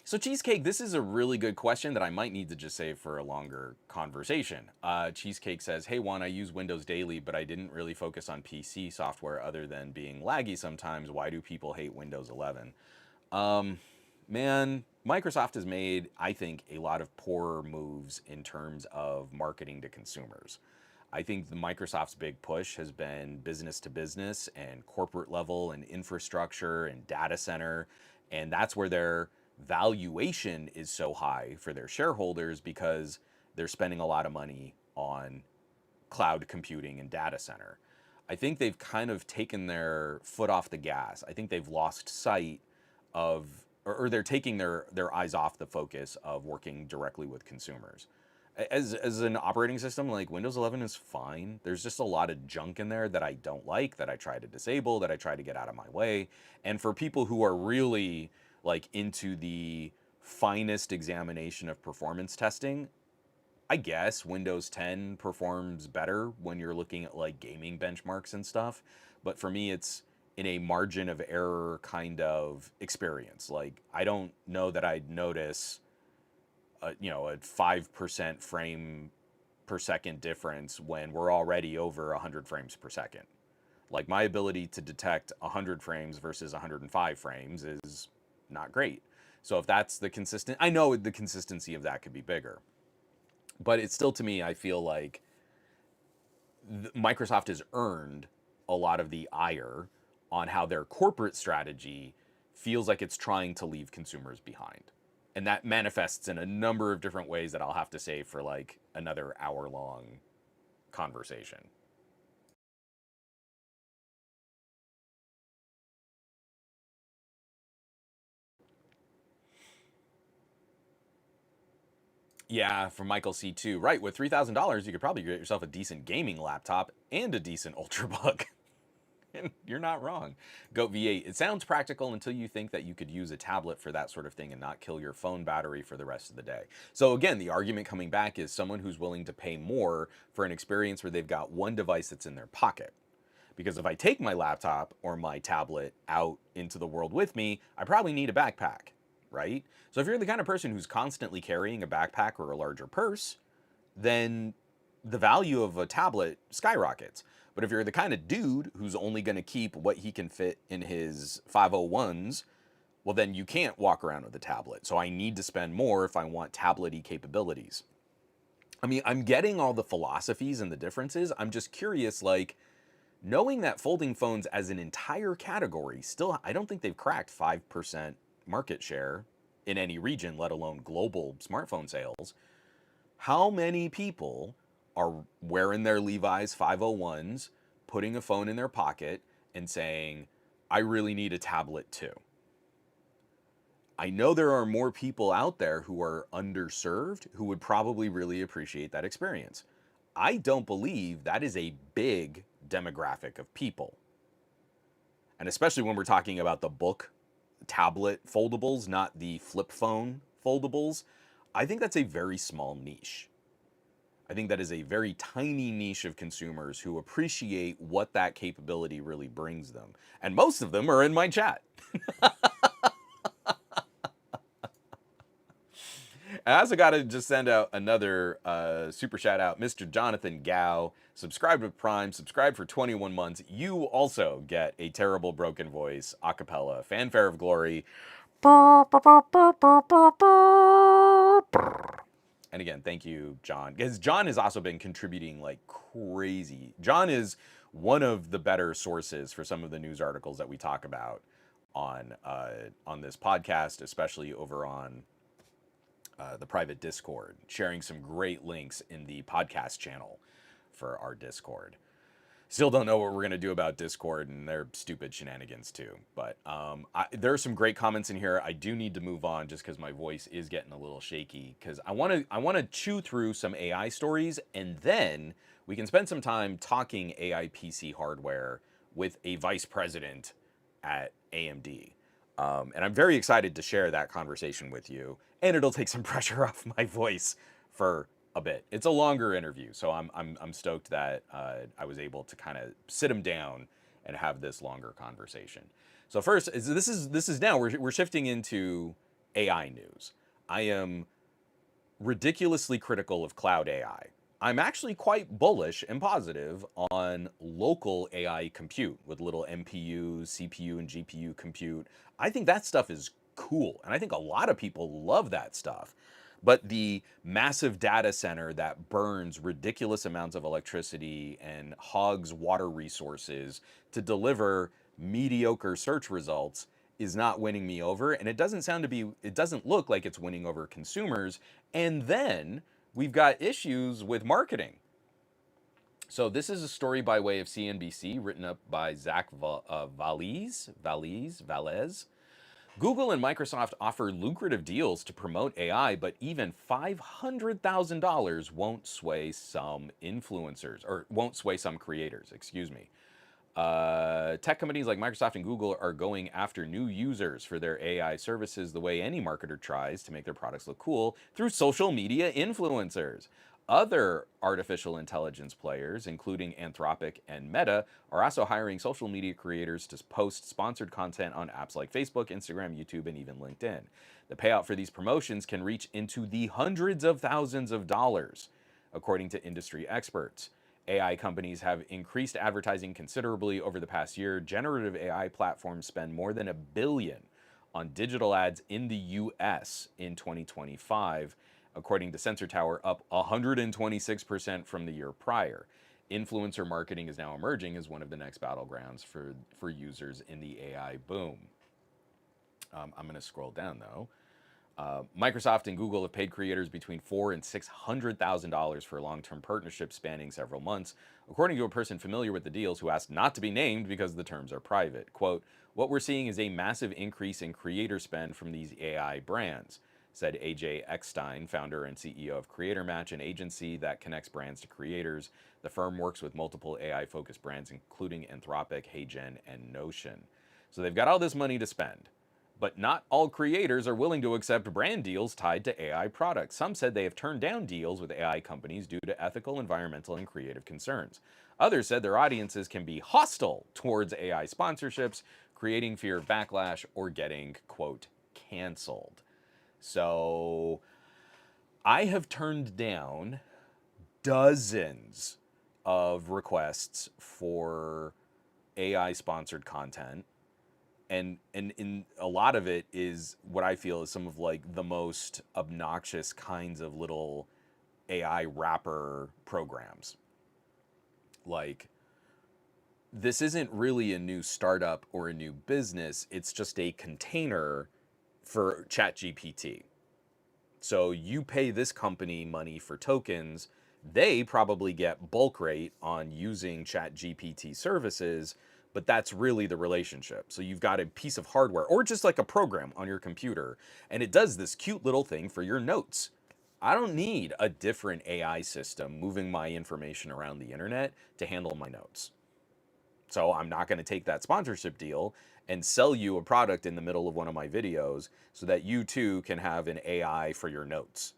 So Cheesecake, this is a really good question that I might need to just save for a longer conversation. Cheesecake says, "Hey Juan, I use Windows daily, but I didn't really focus on PC software other than being laggy sometimes. Why do people hate Windows 11?" Man, Microsoft has made, I think, a lot of poor moves in terms of marketing to consumers. I think the Microsoft's big push has been business to business and corporate level and infrastructure and data center, and that's where their valuation is so high for their shareholders because they're spending a lot of money on cloud computing and data center. I think they've kind of taken their foot off the gas. I think they've lost sight of, or they're taking their eyes off the focus of working directly with consumers. As an operating system, like Windows 11 is fine. There's just a lot of junk in there that I don't like, that I try to disable, that I try to get out of my way. And for people who are really like into the finest examination of performance testing, I guess Windows 10 performs better when you're looking at like gaming benchmarks and stuff. But for me, it's in a margin of error kind of experience. Like, I don't know that I'd notice a 5% frame per second difference when we're already over 100 frames per second. Like, my ability to detect 100 frames versus 105 frames is not great. So if that's the consistent, I know the consistency of that could be bigger. But it's still, to me, I feel like Microsoft has earned a lot of the ire on how their corporate strategy feels like it's trying to leave consumers behind. And that manifests in a number of different ways that I'll have to save for like another hour long conversation. Yeah, from Michael C2. Right, with $3,000, you could probably get yourself a decent gaming laptop and a decent Ultrabook. You're not wrong. Goat V8, it sounds practical until you think that you could use a tablet for that sort of thing and not kill your phone battery for the rest of the day. So again, the argument coming back is someone who's willing to pay more for an experience where they've got one device that's in their pocket. Because if I take my laptop or my tablet out into the world with me, I probably need a backpack, right? So if you're the kind of person who's constantly carrying a backpack or a larger purse, then the value of a tablet skyrockets. But if you're the kind of dude who's only going to keep what he can fit in his 501s, well, then you can't walk around with a tablet. So I need to spend more if I want tablet-y capabilities. I mean, I'm getting all the philosophies and the differences. I'm just curious, like, knowing that folding phones as an entire category, still, I don't think they've cracked 5% market share in any region, let alone global smartphone sales. How many people are wearing their Levi's 501s, putting a phone in their pocket, and saying, I really need a tablet too? I know there are more people out there who are underserved who would probably really appreciate that experience. I don't believe that is a big demographic of people. And especially when we're talking about the book tablet foldables, not the flip phone foldables, I think that's a very small niche. I think that is a very tiny niche of consumers who appreciate what that capability really brings them. And most of them are in my chat. I also got to just send out another super shout out. Mr. Jonathan Gao, subscribed with Prime, subscribed for 21 months. You also get a terrible broken voice, a cappella, fanfare of glory. And again, thank you, John. Because John has also been contributing like crazy. John is one of the better sources for some of the news articles that we talk about on this podcast, especially over on the private Discord, sharing some great links in the podcast channel for our Discord. Still don't know what we're going to do about Discord and their stupid shenanigans too. But there are some great comments in here. I do need to move on just because my voice is getting a little shaky, because I want to chew through some AI stories, and then we can spend some time talking AI PC hardware with a vice president at AMD. And I'm very excited to share that conversation with you, and it'll take some pressure off my voice for a bit. It's a longer interview, so I'm stoked that I was able to kind of sit him down and have this longer conversation. So first, this is now we're shifting into AI news. I am ridiculously critical of cloud AI. I'm actually quite bullish and positive on local AI compute with little MPU, CPU, and GPU compute. I think that stuff is cool, and I think a lot of people love that stuff. But the massive data center that burns ridiculous amounts of electricity and hogs water resources to deliver mediocre search results is not winning me over, and it doesn't look like it's winning over consumers. And then we've got issues with marketing. So this is a story by way of CNBC, written up by Zach Valez. Google and Microsoft offer lucrative deals to promote AI, but even $500,000 won't sway some influencers, or won't sway some creators, excuse me. Tech companies like Microsoft and Google are going after new users for their AI services the way any marketer tries to make their products look cool, through social media influencers. Other artificial intelligence players, including Anthropic and Meta, are also hiring social media creators to post sponsored content on apps like Facebook, Instagram, YouTube, and even LinkedIn. The payout for these promotions can reach into the hundreds of thousands of dollars, according to industry experts. AI companies have increased advertising considerably over the past year. Generative AI platforms spend more than $1 billion on digital ads in the US in 2025, according to Sensor Tower, up 126% from the year prior. Influencer marketing is now emerging as one of the next battlegrounds for users in the AI boom. I'm going to scroll down though. Microsoft and Google have paid creators between $400,000 and $600,000 for long-term partnerships spanning several months, according to a person familiar with the deals who asked not to be named because the terms are private. Quote, "What we're seeing is a massive increase in creator spend from these AI brands. said AJ Eckstein, founder and CEO of Creator Match, an agency that connects brands to creators. The firm works with multiple AI-focused brands, including Anthropic, HeyGen, and Notion. So they've got all this money to spend. But not all creators are willing to accept brand deals tied to AI products. Some said they have turned down deals with AI companies due to ethical, environmental, and creative concerns. Others said their audiences can be hostile towards AI sponsorships, creating fear of backlash or getting, quote, canceled. So I have turned down dozens of requests for AI sponsored content. And in a lot of it is what I feel is some of like the most obnoxious kinds of little AI wrapper programs. Like, this isn't really a new startup or a new business, it's just a container for ChatGPT. So you pay this company money for tokens, they probably get bulk rate on using ChatGPT services, but that's really the relationship. So you've got a piece of hardware or just like a program on your computer, and it does this cute little thing for your notes. I don't need a different AI system moving my information around the internet to handle my notes. So I'm not going to take that sponsorship deal and sell you a product in the middle of one of my videos so that you too can have an AI for your notes.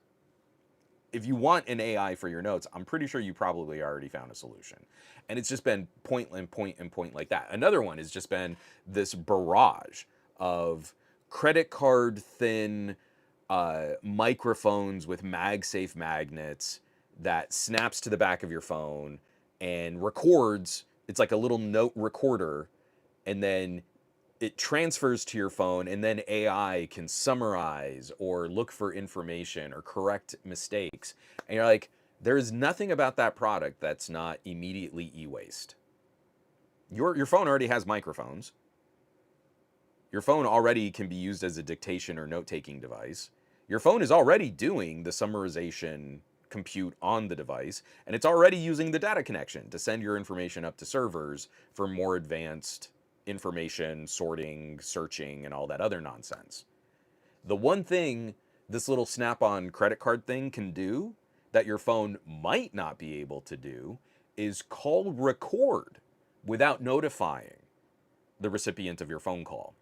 If you want an AI for your notes, I'm pretty sure you probably already found a solution. And it's just been point and point and point like that. Another one has just been this barrage of credit card thin microphones with MagSafe magnets that snaps to the back of your phone and records. It's like a little note recorder, and then it transfers to your phone, and then AI can summarize or look for information or correct mistakes. And you're like, there's nothing about that product that's not immediately e-waste. Your phone already has microphones. Your phone already can be used as a dictation or note-taking device. Your phone is already doing the summarization compute on the device, and it's already using the data connection to send your information up to servers for more advanced information sorting, searching, and all that other nonsense. The one thing this little snap-on credit card thing can do that your phone might not be able to do is call record without notifying the recipient of your phone call.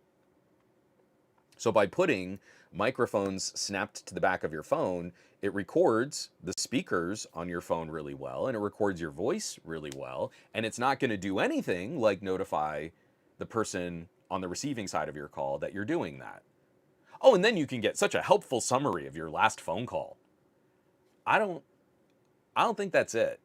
So by putting microphones snapped to the back of your phone, it records the speakers on your phone really well, and it records your voice really well, and it's not going to do anything like notify the person on the receiving side of your call that you're doing that. Oh, and then you can get such a helpful summary of your last phone call. I don't think that's it.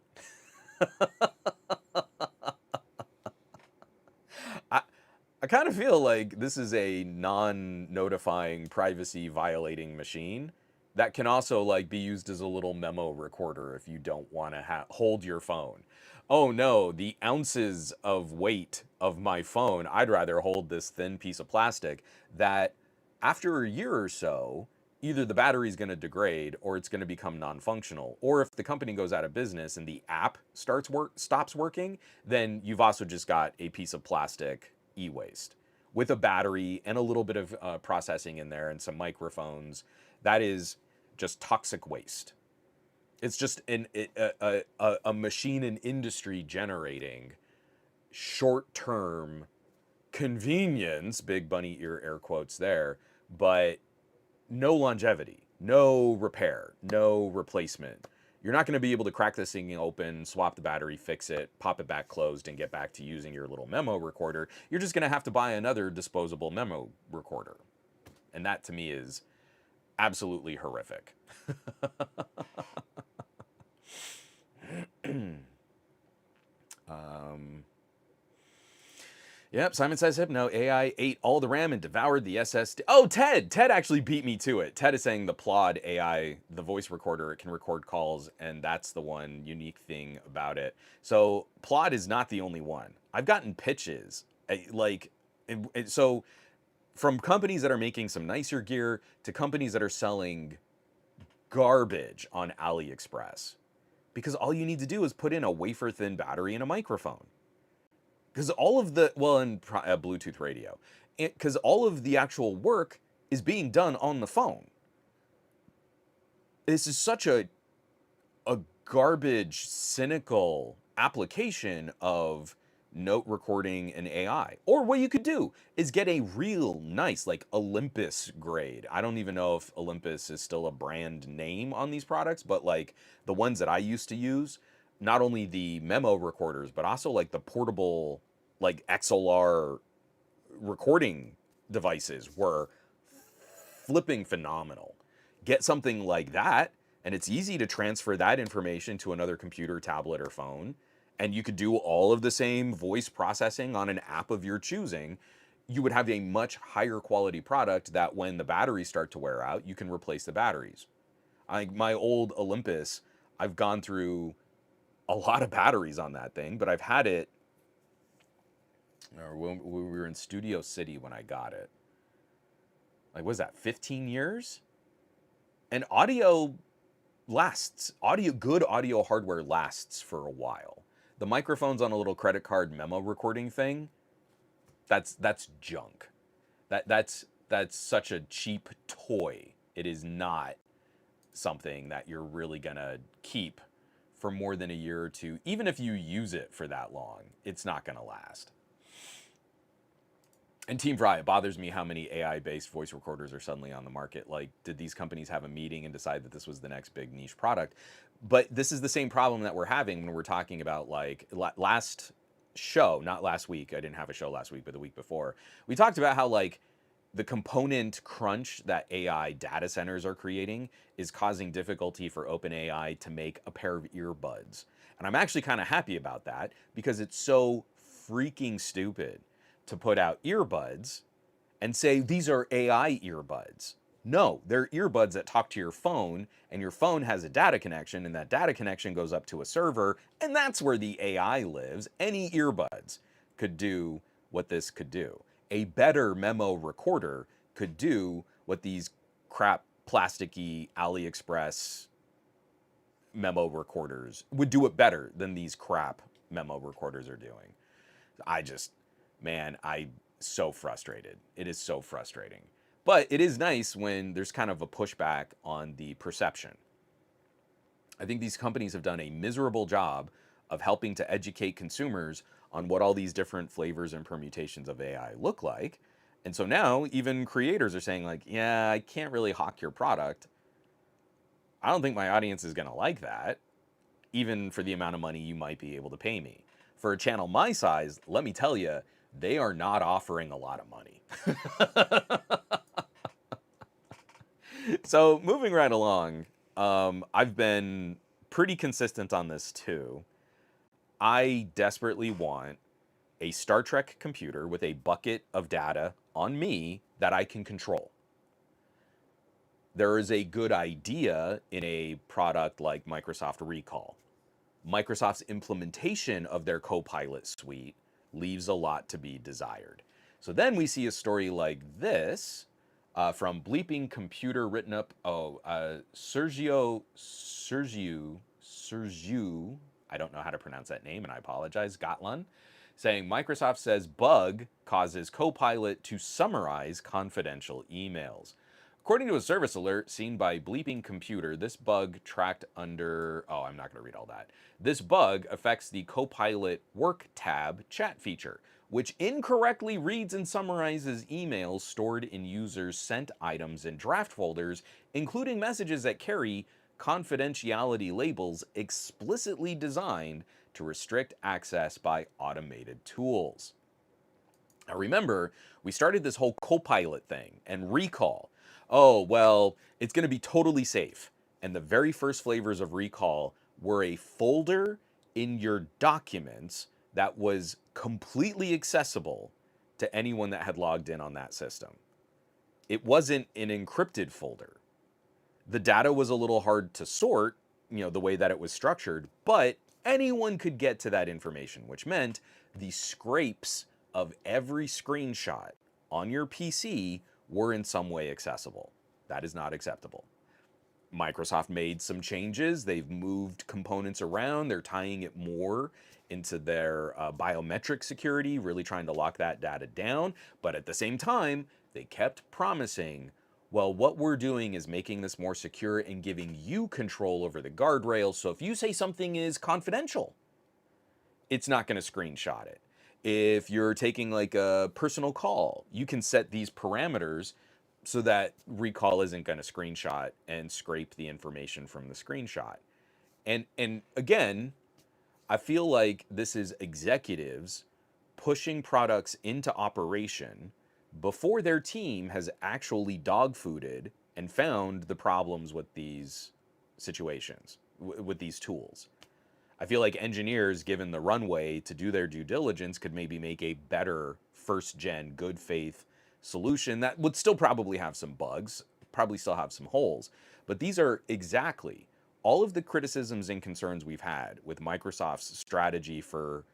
I kind of feel like this is a non-notifying, privacy-violating machine that can also like be used as a little memo recorder if you don't want to hold your phone. Oh no, the ounces of weight of my phone, I'd rather hold this thin piece of plastic that after a year or so, either the battery's going to degrade or it's going to become non-functional. Or if the company goes out of business and the app stops working, then you've also just got a piece of plastic e-waste with a battery and a little bit of processing in there and some microphones. That is just toxic waste. It's just a machine and industry generating short-term convenience, big bunny ear air quotes there, but no longevity, no repair, no replacement. You're not going to be able to crack this thing open, swap the battery, fix it, pop it back closed, and get back to using your little memo recorder. You're just going to have to buy another disposable memo recorder. And that to me is absolutely horrific. Yep, Simon Says Hypno, AI ate all the RAM and devoured the SSD. Oh, Ted! Ted actually beat me to it. Ted is saying the Plod AI, the voice recorder, it can record calls, and that's the one unique thing about it. So Plod is not the only one. I've gotten pitches, so from companies that are making some nicer gear to companies that are selling garbage on AliExpress. Because all you need to do is put in a wafer-thin battery and a microphone. Because all of the, and Bluetooth radio. Because all of the actual work is being done on the phone. this is such a garbage, cynical application of note recording and AI. Or what you could do is get a real nice, like Olympus grade. I don't even know if Olympus is still a brand name on these products, but like the ones that I used to use, not only the memo recorders, but also like the portable, like XLR recording devices were flipping phenomenal. Get something like that, and it's easy to transfer that information to another computer, tablet, or phone. And you could do all of the same voice processing on an app of your choosing. You would have a much higher quality product that when the batteries start to wear out, you can replace the batteries. My old Olympus, I've gone through a lot of batteries on that thing, but I've had it, or when we were in Studio City when I got it. Like, what was that, 15 years? And audio lasts. Good audio hardware lasts for a while. The microphones on a little credit card memo recording thing, that's junk. That's such a cheap toy. It is not something that you're really gonna keep for more than a year or two. Even if you use it for that long, it's not gonna last. And Team Fry, it bothers me how many AI-based voice recorders are suddenly on the market. Like, did these companies have a meeting and decide that this was the next big niche product? But this is the same problem that we're having when we're talking about, like, last show, not last week. I didn't have a show last week, but the week before. We talked about how, like, the component crunch that AI data centers are creating is causing difficulty for OpenAI to make a pair of earbuds. And I'm actually kind of happy about that because it's so freaking stupid to put out earbuds and say these are AI earbuds. No, they're earbuds that talk to your phone, and your phone has a data connection, and that data connection goes up to a server, and that's where the AI lives. Any earbuds could do what this could do. A better memo recorder could do what these crap plasticky AliExpress memo recorders would do it better than these crap memo recorders are doing. I so frustrated. It is so frustrating. But it is nice when there's kind of a pushback on the perception. I think these companies have done a miserable job of helping to educate consumers on what all these different flavors and permutations of AI look like. And so now even creators are saying like, yeah, I can't really hawk your product. I don't think my audience is going to like that, even for the amount of money you might be able to pay me. For a channel my size, let me tell you, they are not offering a lot of money. So moving right along, I've been pretty consistent on this too. I desperately want a Star Trek computer with a bucket of data on me that I can control. There is a good idea in a product like Microsoft Recall. Microsoft's implementation of their CoPilot suite leaves a lot to be desired. So then we see a story like this from Bleeping Computer, written up, Sergio, I don't know how to pronounce that name, and I apologize, Gotland, saying Microsoft says bug causes CoPilot to summarize confidential emails. According to a service alert seen by Bleeping Computer, this bug tracked under, I'm not going to read all that. This bug affects the CoPilot Work tab chat feature, which incorrectly reads and summarizes emails stored in users' sent items and draft folders, including messages that carry confidentiality labels explicitly designed to restrict access by automated tools. Now remember, we started this whole CoPilot thing and Recall. Oh, well, it's going to be totally safe. And the very first flavors of Recall were a folder in your documents that was completely accessible to anyone that had logged in on that system. It wasn't an encrypted folder. The data was a little hard to sort, the way that it was structured, but anyone could get to that information, which meant the scrapes of every screenshot on your PC were in some way accessible. That is not acceptable. Microsoft made some changes. They've moved components around. They're tying it more into their biometric security, really trying to lock that data down. But at the same time, they kept promising Well, what we're doing is making this more secure and giving you control over the guardrails. So if you say something is confidential, it's not going to screenshot it. If you're taking like a personal call, you can set these parameters so that recall isn't going to screenshot and scrape the information from the screenshot. And again, I feel like this is executives pushing products into operation before their team has actually dogfooded and found the problems with these situations, with these tools. I feel like engineers, given the runway to do their due diligence, could maybe make a better first gen, good faith solution that would still probably have some bugs, probably still have some holes. But these are exactly all of the criticisms and concerns we've had with Microsoft's strategy for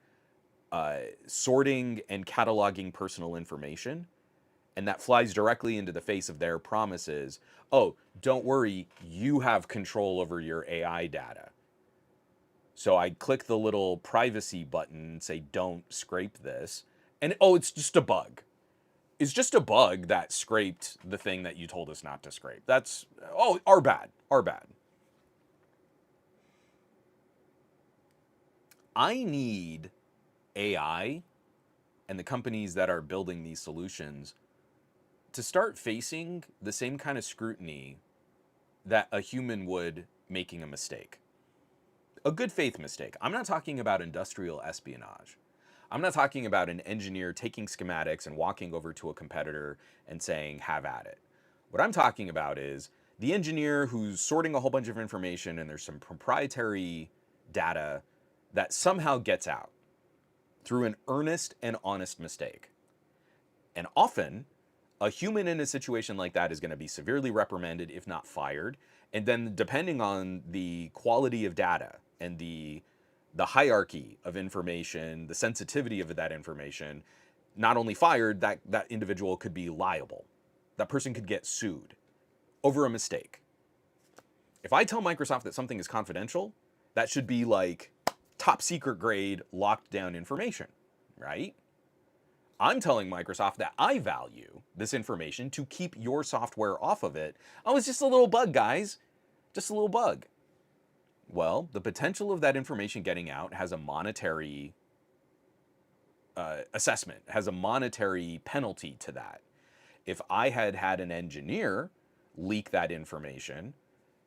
sorting and cataloging personal information. And that flies directly into the face of their promises. Oh, don't worry, you have control over your AI data. So I click the little privacy button and say, don't scrape this. And oh, it's just a bug. It's just a bug that scraped the thing that you told us not to scrape. That's, oh, our bad, our bad. I need AI and the companies that are building these solutions to start facing the same kind of scrutiny that a human would making a mistake. A good faith mistake. I'm not talking about industrial espionage. I'm not talking about an engineer taking schematics and walking over to a competitor and saying, have at it. What I'm talking about is the engineer who's sorting a whole bunch of information and there's some proprietary data that somehow gets out through an earnest and honest mistake. And often, a human in a situation like that is going to be severely reprimanded, if not fired. And then, depending on the quality of data and the hierarchy of information, the sensitivity of that information, not only fired, that individual could be liable. That person could get sued over a mistake. If I tell Microsoft that something is confidential, that should be like top secret grade, locked down information, right? I'm telling Microsoft that I value this information to keep your software off of it. Oh, it's just a little bug, guys. Just a little bug. Well, the potential of that information getting out has a monetary assessment, has a monetary penalty to that. If I had had an engineer leak that information,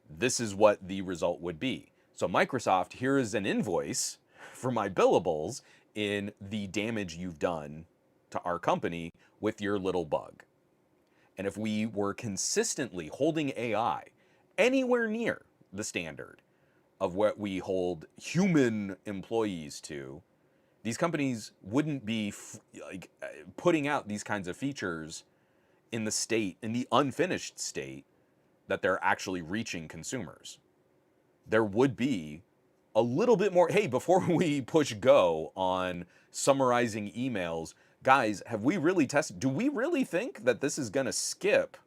this is what the result would be. So Microsoft, here is an invoice for my billables in the damage you've done to our company with your little bug. And if we were consistently holding AI anywhere near the standard of what we hold human employees to, these companies wouldn't be putting out these kinds of features in the state, in the unfinished state that they're actually reaching consumers. There would be a little bit more, hey, before we push go on summarizing emails, guys, have we really tested? Do we really think that this is going to skip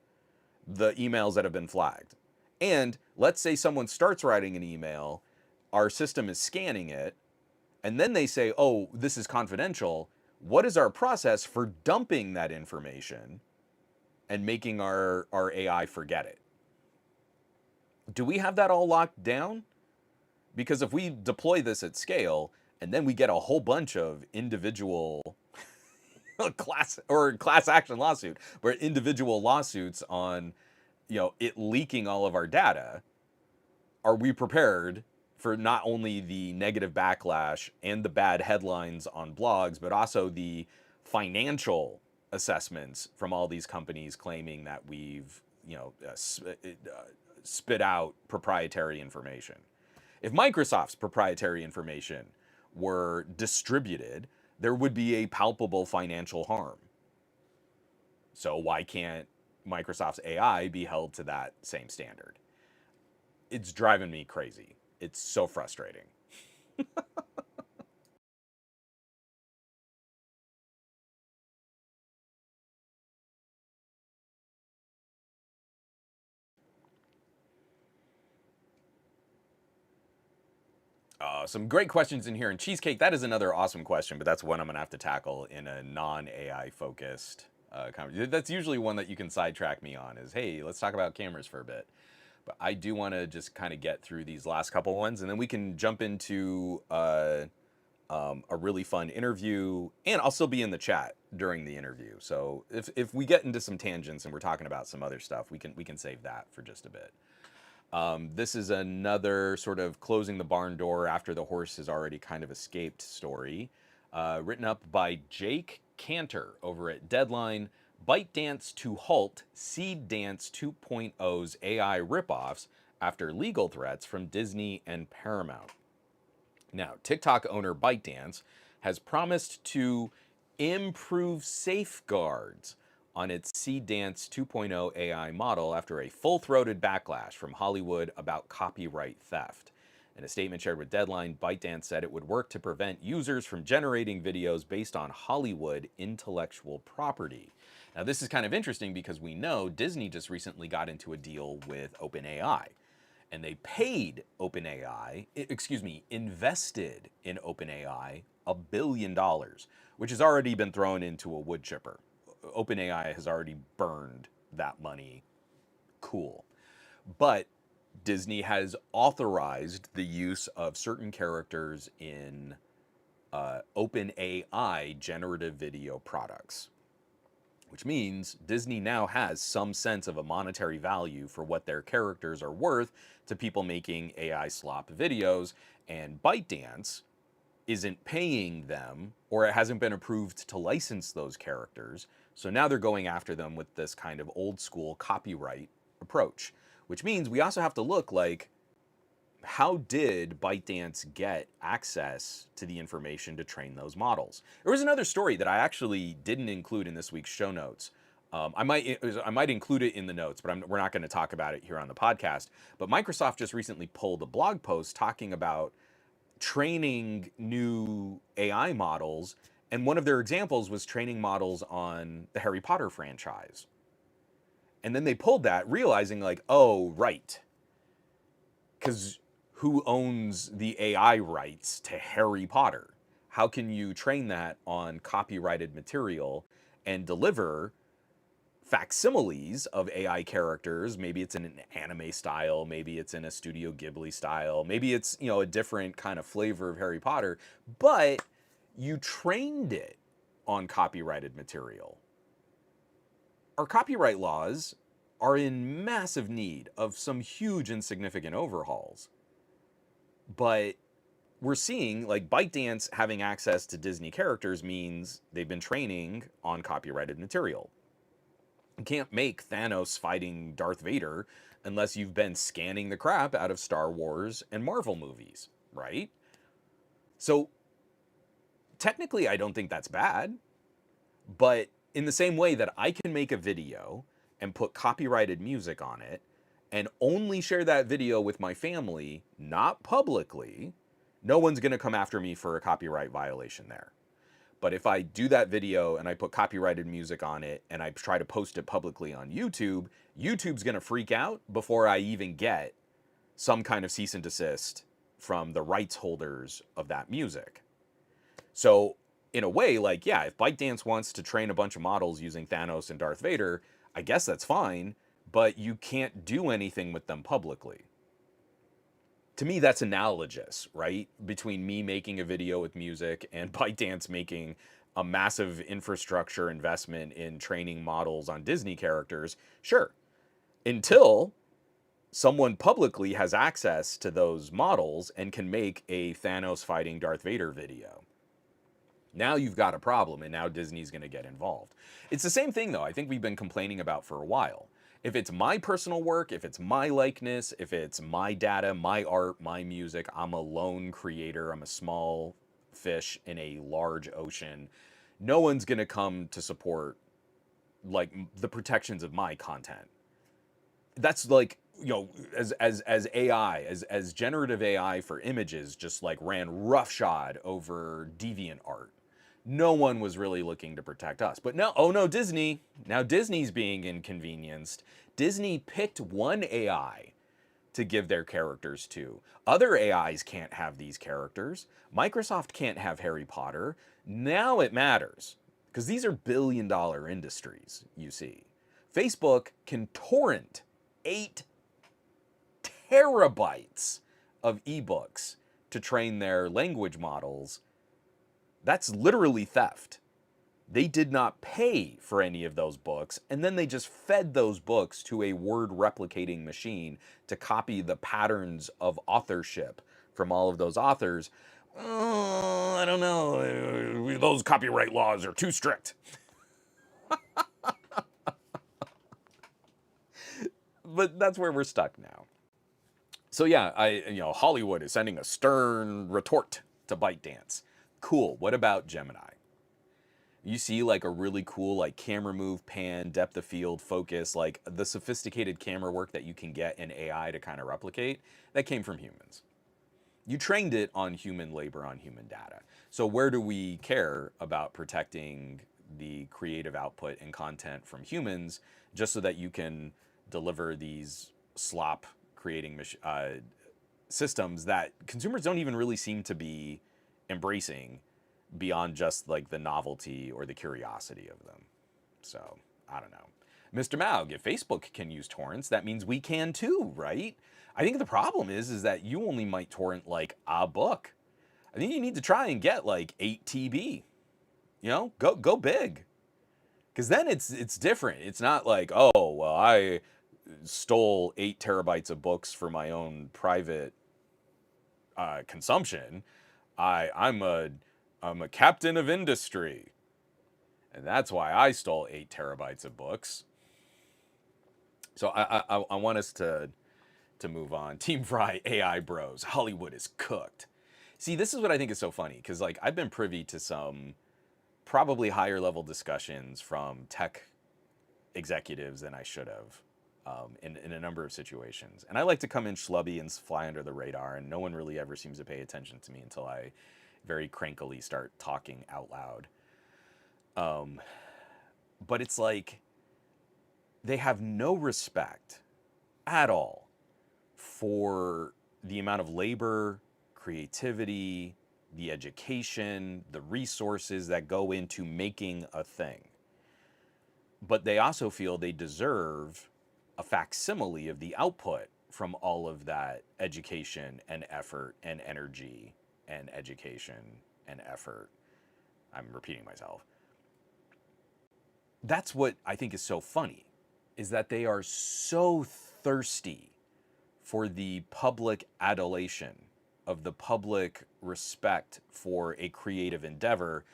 the emails that have been flagged? And let's say someone starts writing an email, our system is scanning it, and then they say, oh, this is confidential. What is our process for dumping that information and making our AI forget it? Do we have that all locked down? Because if we deploy this at scale and then we get a whole bunch of individual class action lawsuit, where individual lawsuits on, it leaking all of our data, are we prepared for not only the negative backlash and the bad headlines on blogs, but also the financial assessments from all these companies claiming that we've, spit out proprietary information? If Microsoft's proprietary information were distributed, there would be a palpable financial harm. So why can't Microsoft's AI be held to that same standard? It's driving me crazy. It's so frustrating. Some great questions in here. And Cheesecake, that is another awesome question, but that's one I'm going to have to tackle in a non-AI focused That's usually one that you can sidetrack me on is, hey, let's talk about cameras for a bit. But I do want to just kind of get through these last couple ones, and then we can jump into a really fun interview, and I'll still be in the chat during the interview. So if we get into some tangents and we're talking about some other stuff, we can save that for just a bit. This is another sort of closing the barn door after the horse has already kind of escaped story, written up by Jake Cantor over at Deadline. ByteDance to halt Seed Dance 2.0's AI ripoffs after legal threats from Disney and Paramount. Now, TikTok owner ByteDance has promised to improve safeguards on its Seed Dance 2.0 AI model after a full-throated backlash from Hollywood about copyright theft. In a statement shared with Deadline, ByteDance said it would work to prevent users from generating videos based on Hollywood intellectual property. Now, this is kind of interesting because we know Disney just recently got into a deal with OpenAI. And they paid OpenAI, invested in OpenAI $1 billion, which has already been thrown into a wood chipper. OpenAI has already burned that money. Cool. But Disney has authorized the use of certain characters in OpenAI generative video products, which means Disney now has some sense of a monetary value for what their characters are worth to people making AI slop videos, and ByteDance isn't paying them, or it hasn't been approved to license those characters. So now they're going after them with this kind of old school copyright approach, which means we also have to look like, how did ByteDance get access to the information to train those models? There was another story that I actually didn't include in this week's show notes. I might include it in the notes, but we're not going to talk about it here on the podcast. But Microsoft just recently pulled a blog post talking about training new AI models, and one of their examples was training models on the Harry Potter franchise. And then they pulled that, realizing like, oh, right. Because who owns the AI rights to Harry Potter? How can you train that on copyrighted material and deliver facsimiles of AI characters? Maybe it's in an anime style, maybe it's in a Studio Ghibli style, maybe it's, a different kind of flavor of Harry Potter, but you trained it on copyrighted material. Our copyright laws are in massive need of some huge and significant overhauls. But we're seeing like ByteDance having access to Disney characters means they've been training on copyrighted material. You can't make Thanos fighting Darth Vader unless you've been scanning the crap out of Star Wars and Marvel movies, right? So technically, I don't think that's bad. But in the same way that I can make a video and put copyrighted music on it and only share that video with my family, not publicly, no one's going to come after me for a copyright violation there. But if I do that video and I put copyrighted music on it and I try to post it publicly on YouTube, YouTube's going to freak out before I even get some kind of cease and desist from the rights holders of that music. So in a way, like, yeah, if ByteDance wants to train a bunch of models using Thanos and Darth Vader, I guess that's fine, but you can't do anything with them publicly. To me, that's analogous, right? Between me making a video with music and ByteDance making a massive infrastructure investment in training models on Disney characters. Sure, until someone publicly has access to those models and can make a Thanos fighting Darth Vader video. Now you've got a problem, and now Disney's going to get involved. It's the same thing, though, I think we've been complaining about for a while. If it's my personal work, if it's my likeness, if it's my data, my art, my music, I'm a lone creator, I'm a small fish in a large ocean, no one's going to come to support like the protections of my content. That's like, as AI, as generative AI for images just like ran roughshod over deviant art. No one was really looking to protect us. But no, oh no, Disney. Now Disney's being inconvenienced. Disney picked one AI to give their characters to. Other AIs can't have these characters. Microsoft can't have Harry Potter. Now it matters. because these are billion-dollar industries, you see. Facebook can torrent 8 terabytes of ebooks to train their language models. That's literally theft. They did not pay for any of those books, and then they just fed those books to a word replicating machine to copy the patterns of authorship from all of those authors. I don't know. Those copyright laws are too strict. But that's where we're stuck now. So yeah, Hollywood is sending a stern retort to ByteDance. Cool. What about Gemini? You see like a really cool like camera move, pan, depth of field, focus, like the sophisticated camera work that you can get in AI to kind of replicate, that came from humans. You trained it on human labor, on human data. So where do we care about protecting the creative output and content from humans just so that you can deliver these slop creating systems that consumers don't even really seem to be embracing beyond just like the novelty or the curiosity of them. So I don't know. Mr. Maug, if Facebook can use torrents, that means we can too, right? I think the problem is that you only might torrent like a book. I think you need to try and get like 8 TB. You know, go big. Because then it's different. It's not like, oh, well, I stole 8 terabytes of books for my own private consumption. I'm a captain of industry. And that's why I stole 8 terabytes of books. So I want us to move on. Team Fry, AI bros, Hollywood is cooked. See, this is what I think is so funny, because like I've been privy to some probably higher level discussions from tech executives than I should have in a number of situations. And I like to come in schlubby and fly under the radar, and no one really ever seems to pay attention to me until I very crankily start talking out loud. But it's like they have no respect at all for the amount of labor, creativity, the education, the resources that go into making a thing. But they also feel they deserve a facsimile of the output from all of that education and effort and energy and education and effort. I'm repeating myself. That's what I think is so funny, is that they are so thirsty for the public adulation of the public respect for a creative endeavor.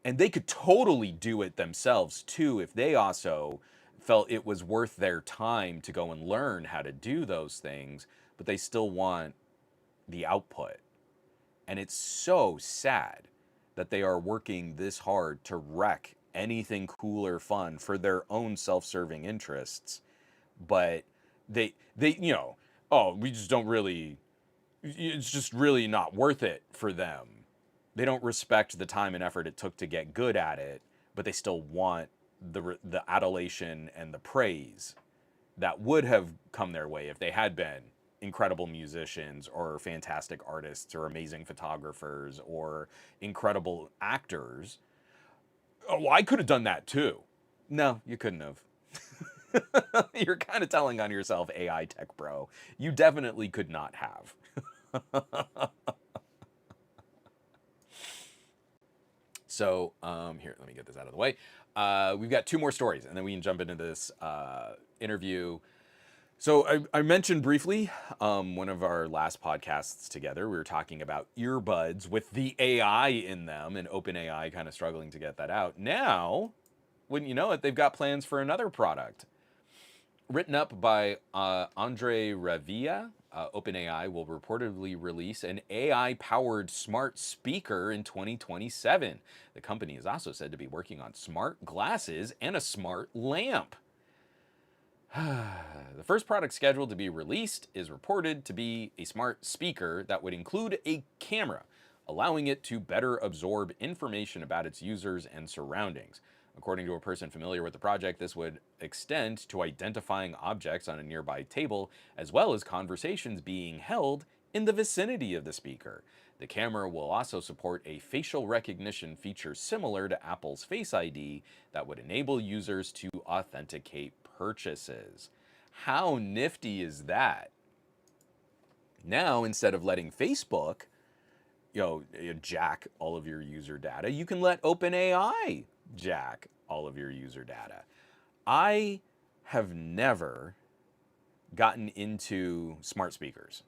And they could totally do it themselves too if they also felt it was worth their time to go and learn how to do those things, but they still want the output. And it's so sad that they are working this hard to wreck anything cool or fun for their own self-serving interests. But they oh, we just don't really, it's just really not worth it for them. They don't respect the time and effort it took to get good at it, but they still want the adulation and the praise that would have come their way if they had been incredible musicians or fantastic artists or amazing photographers or incredible actors. Oh, well, I could have done that too. No, you couldn't have. You're kind of telling on yourself, AI tech bro. You definitely could not have. So here, let me get this out of the way. We've got 2 more stories, and then we can jump into this interview. So I mentioned briefly one of our last podcasts together, we were talking about earbuds with the AI in them, and OpenAI kind of struggling to get that out. Now, wouldn't you know it, they've got plans for another product. Written up by Andre Ravia, OpenAI will reportedly release an AI-powered smart speaker in 2027. The company is also said to be working on smart glasses and a smart lamp. The first product scheduled to be released is reported to be a smart speaker that would include a camera, allowing it to better absorb information about its users and surroundings. According to a person familiar with the project, this would extend to identifying objects on a nearby table, as well as conversations being held in the vicinity of the speaker. The camera will also support a facial recognition feature similar to Apple's Face ID that would enable users to authenticate purchases. How nifty is that? Now, instead of letting Facebook, jack all of your user data, you can let OpenAI jack all of your user data. I have never gotten into smart speakers.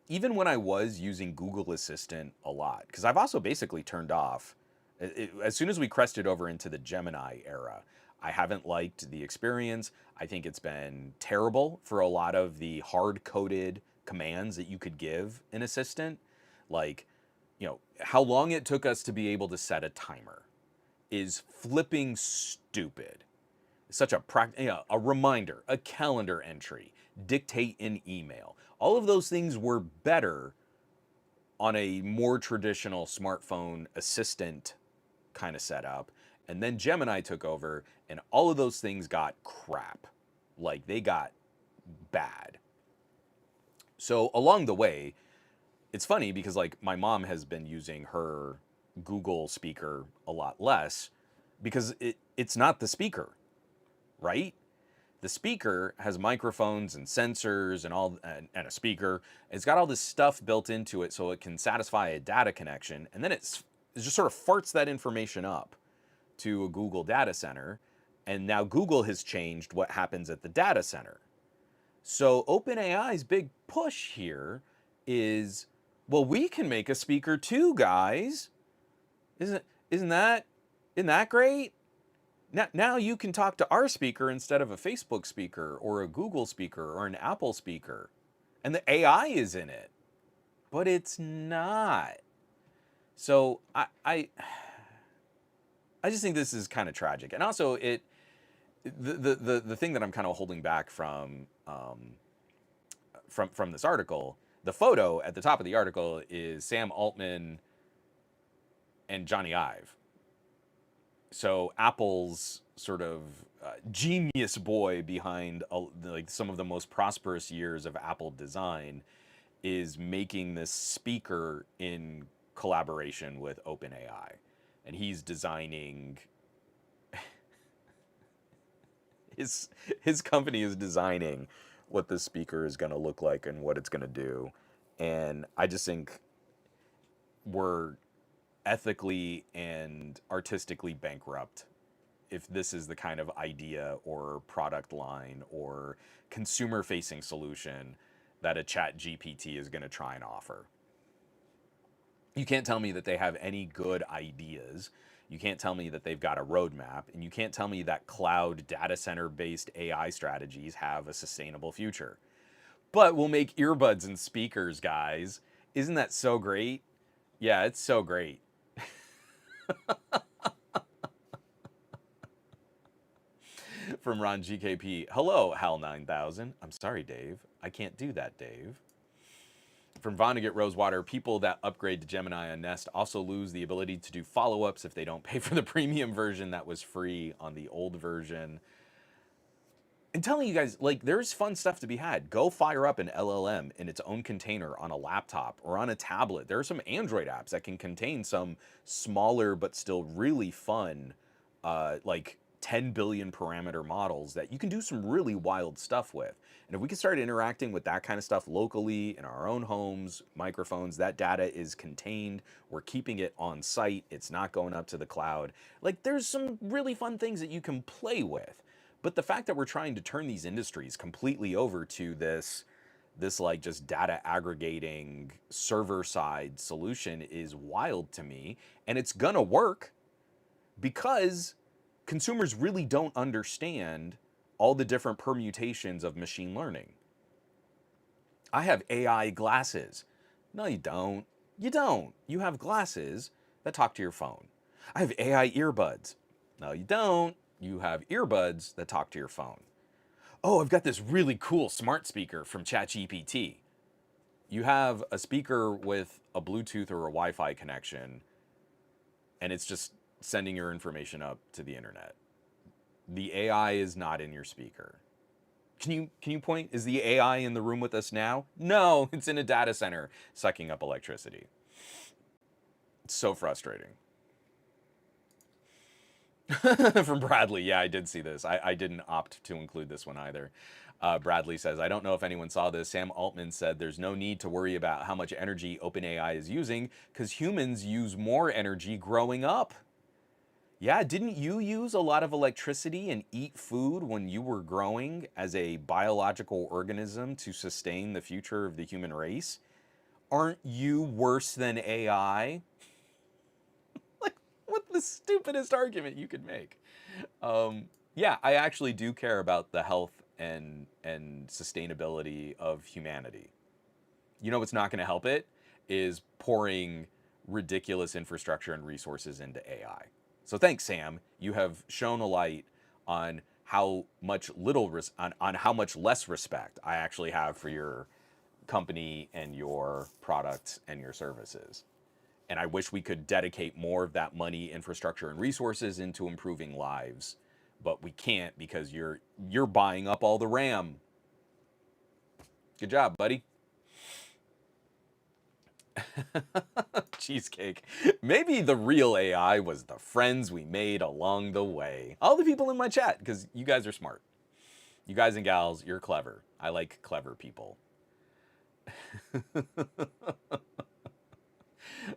Even when I was using Google Assistant a lot, because I've also basically turned off, as soon as we crested over into the Gemini era, I haven't liked the experience. I think it's been terrible for a lot of the hard-coded commands that you could give an assistant. Like, how long it took us to be able to set a timer is flipping stupid. Such a reminder, a calendar entry, dictate an email. All of those things were better on a more traditional smartphone assistant kind of setup. And then Gemini took over and all of those things got crap. Like they got bad. So along the way, it's funny because like my mom has been using her Google speaker a lot less because it's not the speaker, right? The speaker has microphones and sensors and a speaker. It's got all this stuff built into it so it can satisfy a data connection, and then it just sort of farts that information up to a Google data center, and now Google has changed what happens at the data center. So OpenAI's big push here is, well, we can make a speaker too, guys. Isn't that great? Now you can talk to our speaker instead of a Facebook speaker or a Google speaker or an Apple speaker. And the AI is in it. But it's not. So I just think this is kind of tragic. And also the thing that I'm kind of holding back from this article, the photo at the top of the article is Sam Altman and Johnny Ive. So Apple's sort of genius boy behind like some of the most prosperous years of Apple design is making this speaker in collaboration with OpenAI. And he's designing his company is designing what this speaker is going to look like and what it's going to do. And I just think we're ethically and artistically bankrupt if this is the kind of idea or product line or consumer facing solution that a chat GPT is going to try and offer. You can't tell me that they have any good ideas. You can't tell me that they've got a roadmap, and you can't tell me that cloud data center based AI strategies have a sustainable future. But we'll make earbuds and speakers, guys. Isn't that so great? Yeah, it's so great. From Ron GKP. Hello, Hal 9000. I'm sorry, Dave. I can't do that, Dave. From Vonnegut Rosewater, people that upgrade to Gemini on Nest also lose the ability to do follow-ups if they don't pay for the premium version that was free on the old version. I'm telling you guys, like, there's fun stuff to be had. Go fire up an LLM in its own container on a laptop or on a tablet. There are some Android apps that can contain some smaller but still really fun, like 10 billion parameter models that you can do some really wild stuff with. And if we can start interacting with that kind of stuff locally in our own homes, microphones, that data is contained. We're keeping it on site. It's not going up to the cloud. Like, there's some really fun things that you can play with. But the fact that we're trying to turn these industries completely over to this like just data aggregating server side solution is wild to me. And it's gonna work because consumers really don't understand all the different permutations of machine learning. I have AI glasses. No, you don't. You don't. You have glasses that talk to your phone. I have AI earbuds. No, you don't. You have earbuds that talk to your phone. Oh, I've got this really cool smart speaker from ChatGPT. You have a speaker with a Bluetooth or a Wi-Fi connection, and it's just sending your information up to the internet. The AI is not in your speaker. Can you point? Is the AI in the room with us now? No, it's in a data center sucking up electricity. It's so frustrating. From Bradley, yeah, I did see this. I didn't opt to include this one either. Bradley says, I don't know if anyone saw this. Sam Altman said there's no need to worry about how much energy OpenAI is using because humans use more energy growing up. Yeah, didn't you use a lot of electricity and eat food when you were growing as a biological organism to sustain the future of the human race? Aren't you worse than AI? Like, what the stupidest argument you could make? Yeah, I actually do care about the health and sustainability of humanity. You know what's not going to help it is pouring ridiculous infrastructure and resources into AI. So thanks, Sam. You have shown a light on how much on how much less respect I actually have for your company and your products and your services. And I wish we could dedicate more of that money, infrastructure, and resources into improving lives, but we can't because you're buying up all the RAM. Good job, buddy. Cheesecake. Maybe the real AI was the friends we made along the way. All the people in my chat, because you guys are smart. You guys and gals, you're clever. I like clever people.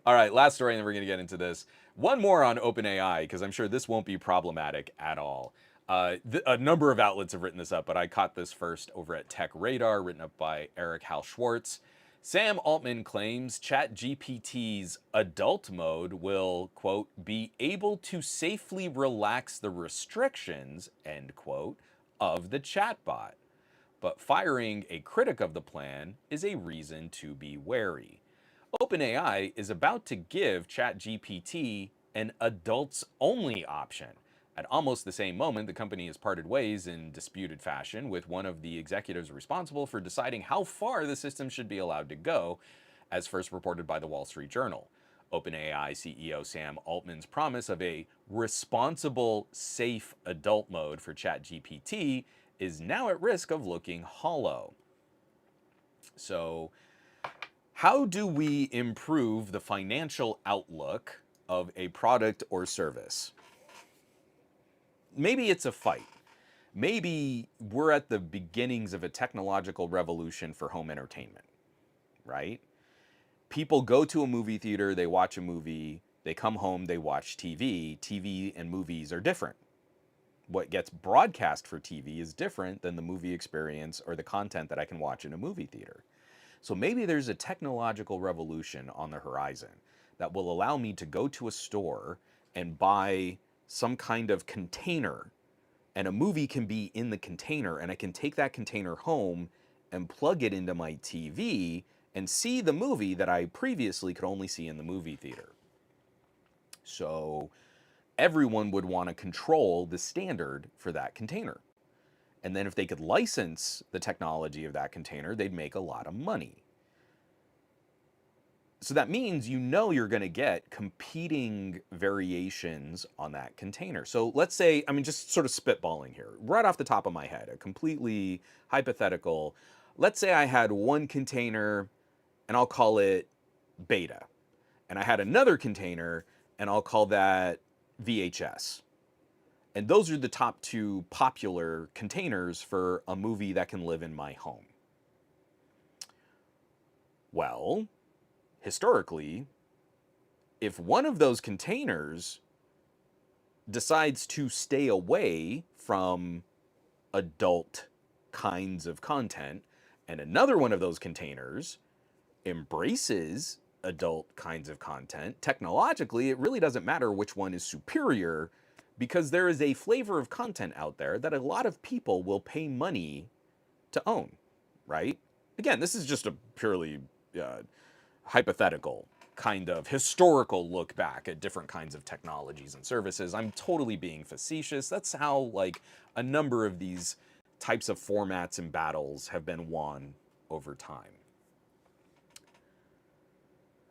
All right, last story, and then we're going to get into this. One more on OpenAI, because I'm sure this won't be problematic at all. A number of outlets have written this up, but I caught this first over at Tech Radar, written up by Eric Hal Schwartz. Sam Altman claims ChatGPT's adult mode will, quote, be able to safely relax the restrictions, end quote, of the chatbot. But firing a critic of the plan is a reason to be wary. OpenAI is about to give ChatGPT an adults only option. At almost the same moment, the company has parted ways in disputed fashion with one of the executives responsible for deciding how far the system should be allowed to go, as first reported by the Wall Street Journal. OpenAI CEO Sam Altman's promise of a responsible, safe adult mode for ChatGPT is now at risk of looking hollow. So, how do we improve the financial outlook of a product or service? Maybe it's a fight. Maybe we're at the beginnings of a technological revolution for home entertainment, right? People go to a movie theater, they watch a movie, they come home, they watch TV. TV and movies are different. What gets broadcast for TV is different than the movie experience or the content that I can watch in a movie theater. So maybe there's a technological revolution on the horizon that will allow me to go to a store and buy some kind of container, and a movie can be in the container, and I can take that container home and plug it into my TV and see the movie that I previously could only see in the movie theater. So everyone would want to control the standard for that container. And then if they could license the technology of that container, they'd make a lot of money. So that means you're going to get competing variations on that container. So let's say, just sort of spitballing here, right off the top of my head, a completely hypothetical. Let's say I had one container and I'll call it beta. And I had another container and I'll call that VHS. And those are the top two popular containers for a movie that can live in my home. Well, historically, if one of those containers decides to stay away from adult kinds of content, and another one of those containers embraces adult kinds of content, technologically, it really doesn't matter which one is superior, because there is a flavor of content out there that a lot of people will pay money to own, right? Again, this is just a purely hypothetical kind of historical look back at different kinds of technologies and services. I'm totally being facetious. That's how a number of these types of formats and battles have been won over time.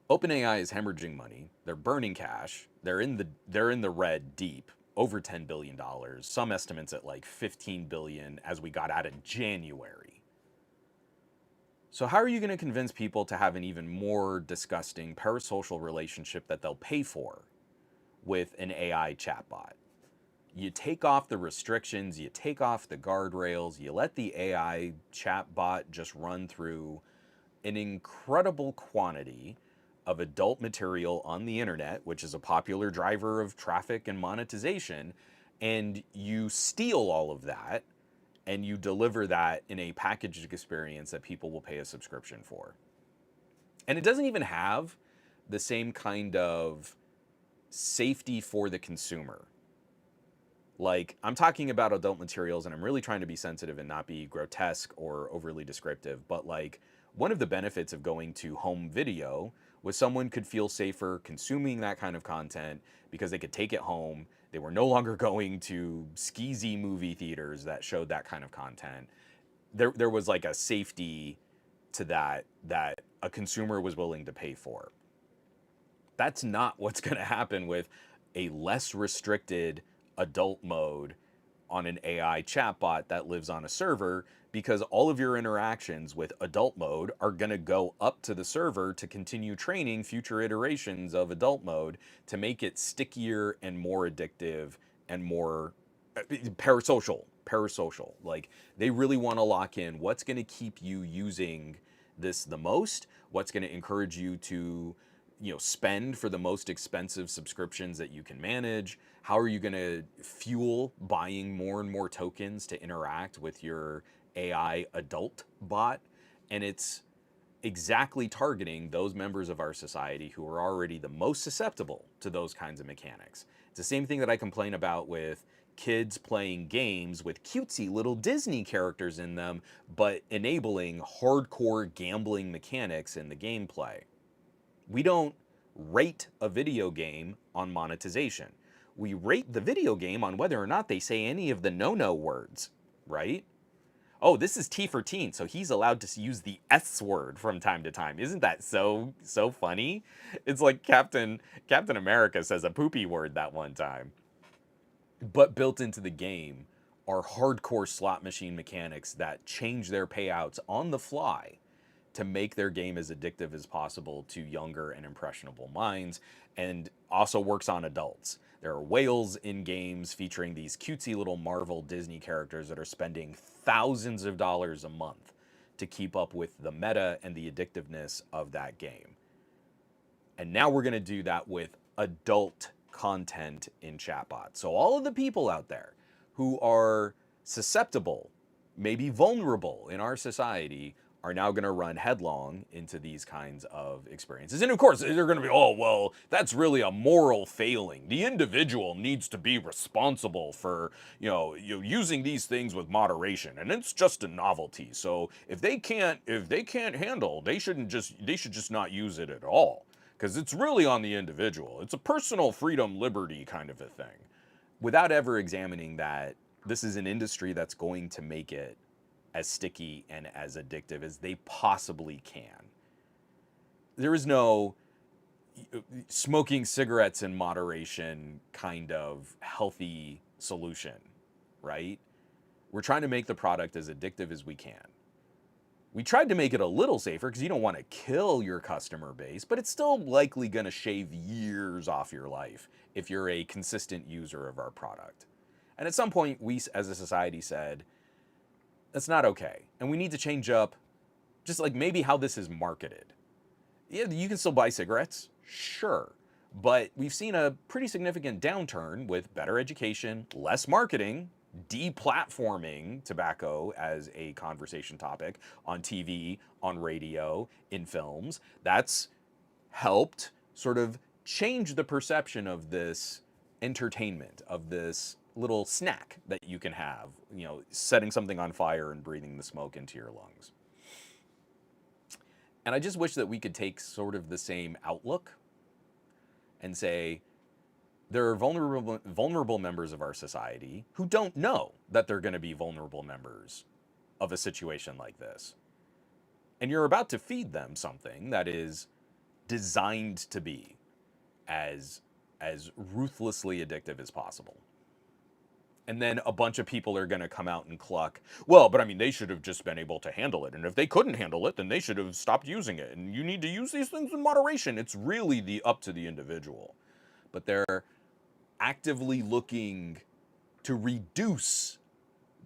OpenAI is hemorrhaging money. They're burning cash. They're in the red deep. over $10 billion, some estimates at like 15 billion as we got out of January. So how are you going to convince people to have an even more disgusting parasocial relationship that they'll pay for with an AI chatbot? You take off the restrictions, you take off the guardrails, you let the AI chatbot just run through an incredible quantity of adult material on the internet, which is a popular driver of traffic and monetization, and you steal all of that and you deliver that in a packaged experience that people will pay a subscription for. And it doesn't even have the same kind of safety for the consumer. Like, I'm talking about adult materials and I'm really trying to be sensitive and not be grotesque or overly descriptive, but like, one of the benefits of going to home video was someone could feel safer consuming that kind of content because they could take it home. They were no longer going to skeezy movie theaters that showed that kind of content. There was like a safety to that a consumer was willing to pay for. That's not what's going to happen with a less restricted adult mode on an AI chatbot that lives on a server, because all of your interactions with adult mode are going to go up to the server to continue training future iterations of adult mode to make it stickier and more addictive and more parasocial. Like, they really want to lock in what's going to keep you using this the most, what's going to encourage you to spend for the most expensive subscriptions that you can manage. How are you going to fuel buying more and more tokens to interact with your AI adult bot? And it's exactly targeting those members of our society who are already the most susceptible to those kinds of mechanics. It's the same thing that I complain about with kids playing games with cutesy little Disney characters in them, but enabling hardcore gambling mechanics in the gameplay. We don't rate a video game on monetization. We rate the video game on whether or not they say any of the no-no words, right? Oh, this is T for teen, so he's allowed to use the S word from time to time. Isn't that so funny? It's like Captain America says a poopy word that one time. But built into the game are hardcore slot machine mechanics that change their payouts on the fly to make their game as addictive as possible to younger and impressionable minds, and also works on adults. There are whales in games featuring these cutesy little Marvel Disney characters that are spending thousands of dollars a month to keep up with the meta and the addictiveness of that game. And now we're going to do that with adult content in chatbots. So all of the people out there who are susceptible, maybe vulnerable in our society, are now going to run headlong into these kinds of experiences. And of course, they're going to be, oh, well, that's really a moral failing. The individual needs to be responsible for, using these things with moderation, and it's just a novelty. So if they can't handle, they should just not use it at all, because it's really on the individual. It's a personal freedom, liberty kind of a thing, without ever examining that this is an industry that's going to make it as sticky and as addictive as they possibly can. There is no smoking cigarettes in moderation kind of healthy solution, right? We're trying to make the product as addictive as we can. We tried to make it a little safer because you don't want to kill your customer base, but it's still likely going to shave years off your life if you're a consistent user of our product. And at some point, we as a society said, that's not okay. And we need to change up just like maybe how this is marketed. Yeah, you can still buy cigarettes, sure. But we've seen a pretty significant downturn with better education, less marketing, deplatforming tobacco as a conversation topic on TV, on radio, in films. That's helped sort of change the perception of this entertainment, of this little snack that you can have, setting something on fire and breathing the smoke into your lungs. And I just wish that we could take sort of the same outlook and say, there are vulnerable members of our society who don't know that they're going to be vulnerable members of a situation like this. And you're about to feed them something that is designed to be as ruthlessly addictive as possible. And then a bunch of people are going to come out and cluck, well, but I mean, they should have just been able to handle it. And if they couldn't handle it, then they should have stopped using it. And you need to use these things in moderation. It's really up to the individual. But they're actively looking to reduce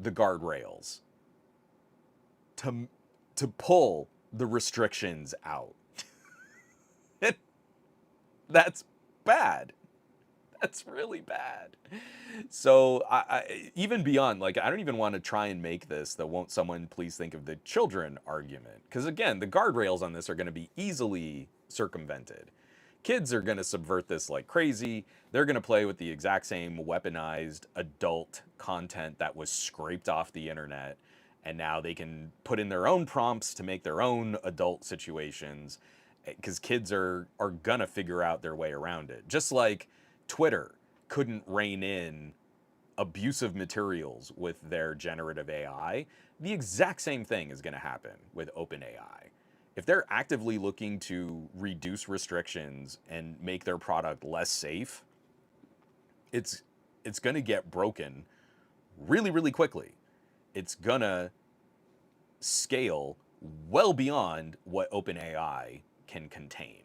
the guardrails, to pull the restrictions out. That's bad. That's really bad. So I even beyond, like, I don't even want to try and make this the won't someone please think of the children argument. Because again, the guardrails on this are going to be easily circumvented. Kids are going to subvert this like crazy. They're going to play with the exact same weaponized adult content that was scraped off the internet. And now they can put in their own prompts to make their own adult situations. Because kids are going to figure out their way around it. Just like Twitter couldn't rein in abusive materials with their generative AI, the exact same thing is going to happen with OpenAI. If they're actively looking to reduce restrictions and make their product less safe, it's going to get broken really, really quickly. It's going to scale well beyond what OpenAI can contain.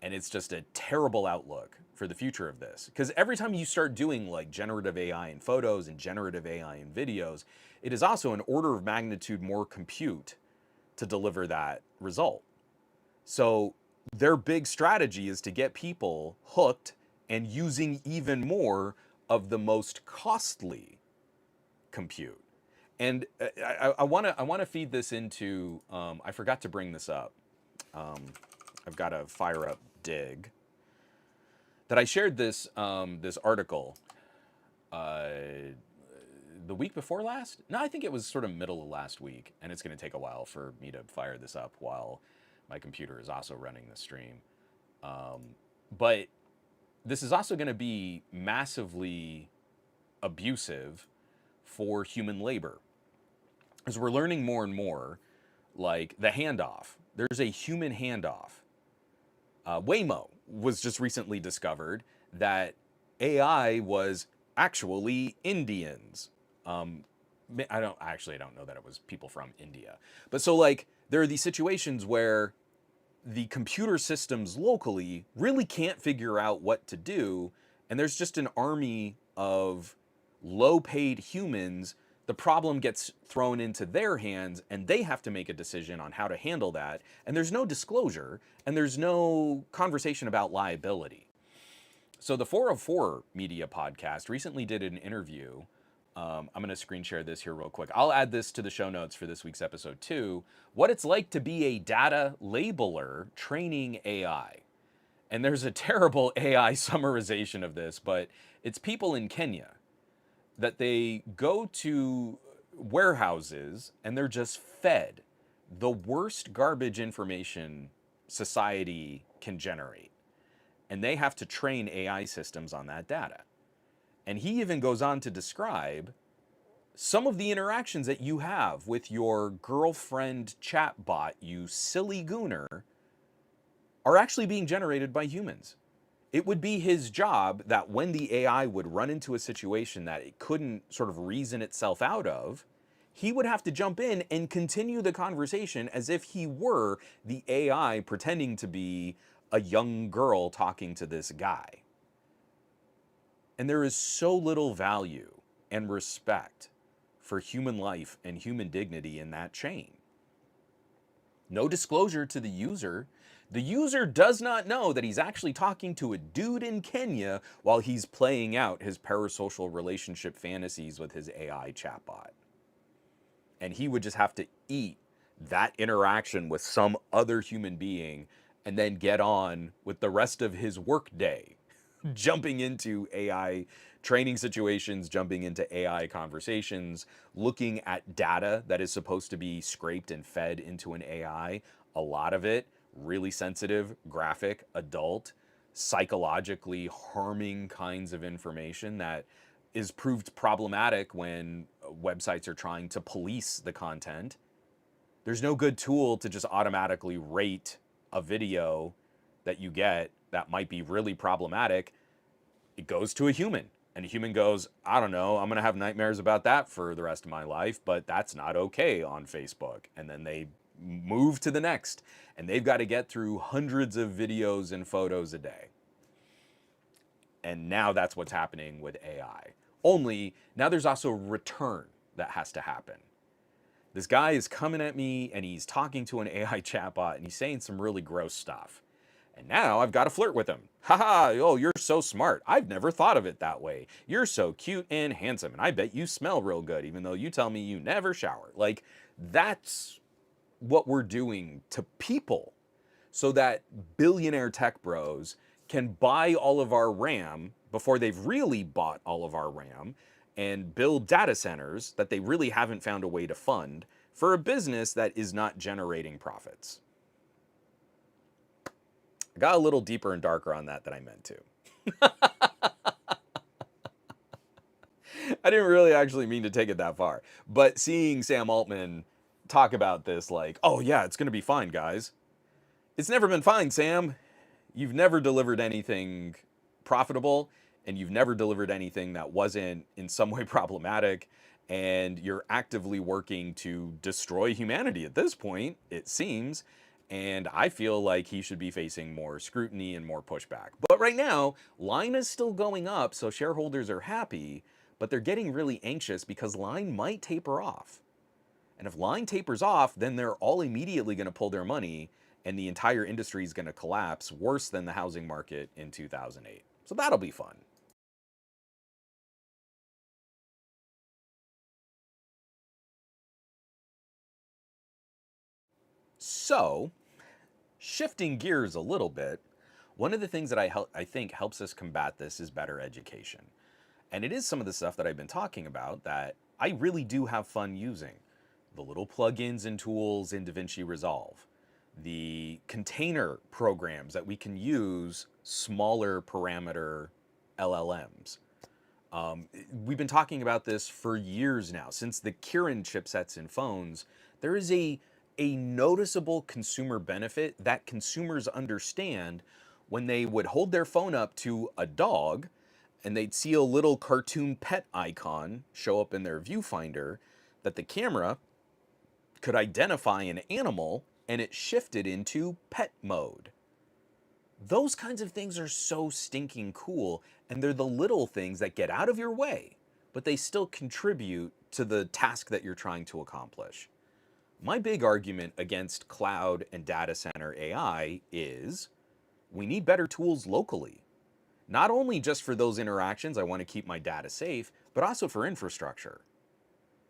And it's just a terrible outlook for the future of this. Because every time you start doing like generative AI in photos and generative AI in videos, it is also an order of magnitude more compute to deliver that result. So their big strategy is to get people hooked and using even more of the most costly compute. And I want to feed this into, I forgot to bring this up. I've got to fire up Dig. That I shared this this article the week before last. No, I think it was sort of middle of last week, and it's going to take a while for me to fire this up while my computer is also running the stream. But this is also going to be massively abusive for human labor, as we're learning more and more, like the handoff. There's a human handoff. Waymo was just recently discovered that AI was actually Indians. I don't know that it was people from India. But so like there are these situations where the computer systems locally really can't figure out what to do, and there's just an army of low-paid humans. The problem gets thrown into their hands, and they have to make a decision on how to handle that. And there's no disclosure, and there's no conversation about liability. So the 404 Media podcast recently did an interview. I'm going to screen share this here real quick. I'll add this to the show notes for this week's episode too. What it's like to be a data labeler training AI. And there's a terrible AI summarization of this, but it's people in Kenya that they go to warehouses and they're just fed the worst garbage information society can generate. And they have to train AI systems on that data. And he even goes on to describe some of the interactions that you have with your girlfriend chatbot, you silly gooner, are actually being generated by humans. It would be his job that when the AI would run into a situation that it couldn't sort of reason itself out of, he would have to jump in and continue the conversation as if he were the AI pretending to be a young girl talking to this guy. And there is so little value and respect for human life and human dignity in that chain. No disclosure to the user. The user does not know that he's actually talking to a dude in Kenya while he's playing out his parasocial relationship fantasies with his AI chatbot. And he would just have to eat that interaction with some other human being and then get on with the rest of his workday, jumping into AI training situations, jumping into AI conversations, looking at data that is supposed to be scraped and fed into an AI. A lot of it really sensitive, graphic, adult, psychologically harming kinds of information that is proved problematic when websites are trying to police the content. There's no good tool to just automatically rate a video that you get that might be really problematic. It goes to a human And a human goes, I don't know, I'm going to have nightmares about that for the rest of my life, but that's not okay on Facebook. And then they move to the next, and they've got to get through hundreds of videos and photos a day. And now that's what's happening with AI. Only now there's also return that has to happen. This guy is coming at me and he's talking to an AI chatbot and he's saying some really gross stuff. And now I've got to flirt with him. Haha, oh, you're so smart. I've never thought of it that way. You're so cute and handsome, and I bet you smell real good, even though you tell me you never shower. Like, that's what we're doing to people so that billionaire tech bros can buy all of our RAM before they've really bought all of our RAM and build data centers that they really haven't found a way to fund for a business that is not generating profits. I got a little deeper and darker on that than I meant to. I didn't really actually mean to take it that far. But seeing Sam Altman talk about this like, oh yeah, it's going to be fine, guys. It's never been fine, Sam. You've never delivered anything profitable, and you've never delivered anything that wasn't in some way problematic, and you're actively working to destroy humanity at this point, it seems. And I feel like he should be facing more scrutiny and more pushback. But right now, line is still going up, so shareholders are happy, but they're getting really anxious because line might taper off. And if line tapers off, then they're all immediately going to pull their money, and the entire industry is going to collapse worse than the housing market in 2008. So that'll be fun. So, shifting gears a little bit, one of the things that I think helps us combat this is better education. And it is some of the stuff that I've been talking about that I really do have fun using. The little plugins and tools in DaVinci Resolve, the container programs that we can use smaller parameter LLMs. We've been talking about this for years now. Since the Kirin chipsets in phones, there is a noticeable consumer benefit that consumers understand when they would hold their phone up to a dog and they'd see a little cartoon pet icon show up in their viewfinder, that the camera could identify an animal and it shifted into pet mode. Those kinds of things are so stinking cool, and they're the little things that get out of your way, but they still contribute to the task that you're trying to accomplish. My big argument against cloud and data center AI is we need better tools locally. Not only just for those interactions, I want to keep my data safe, but also for infrastructure.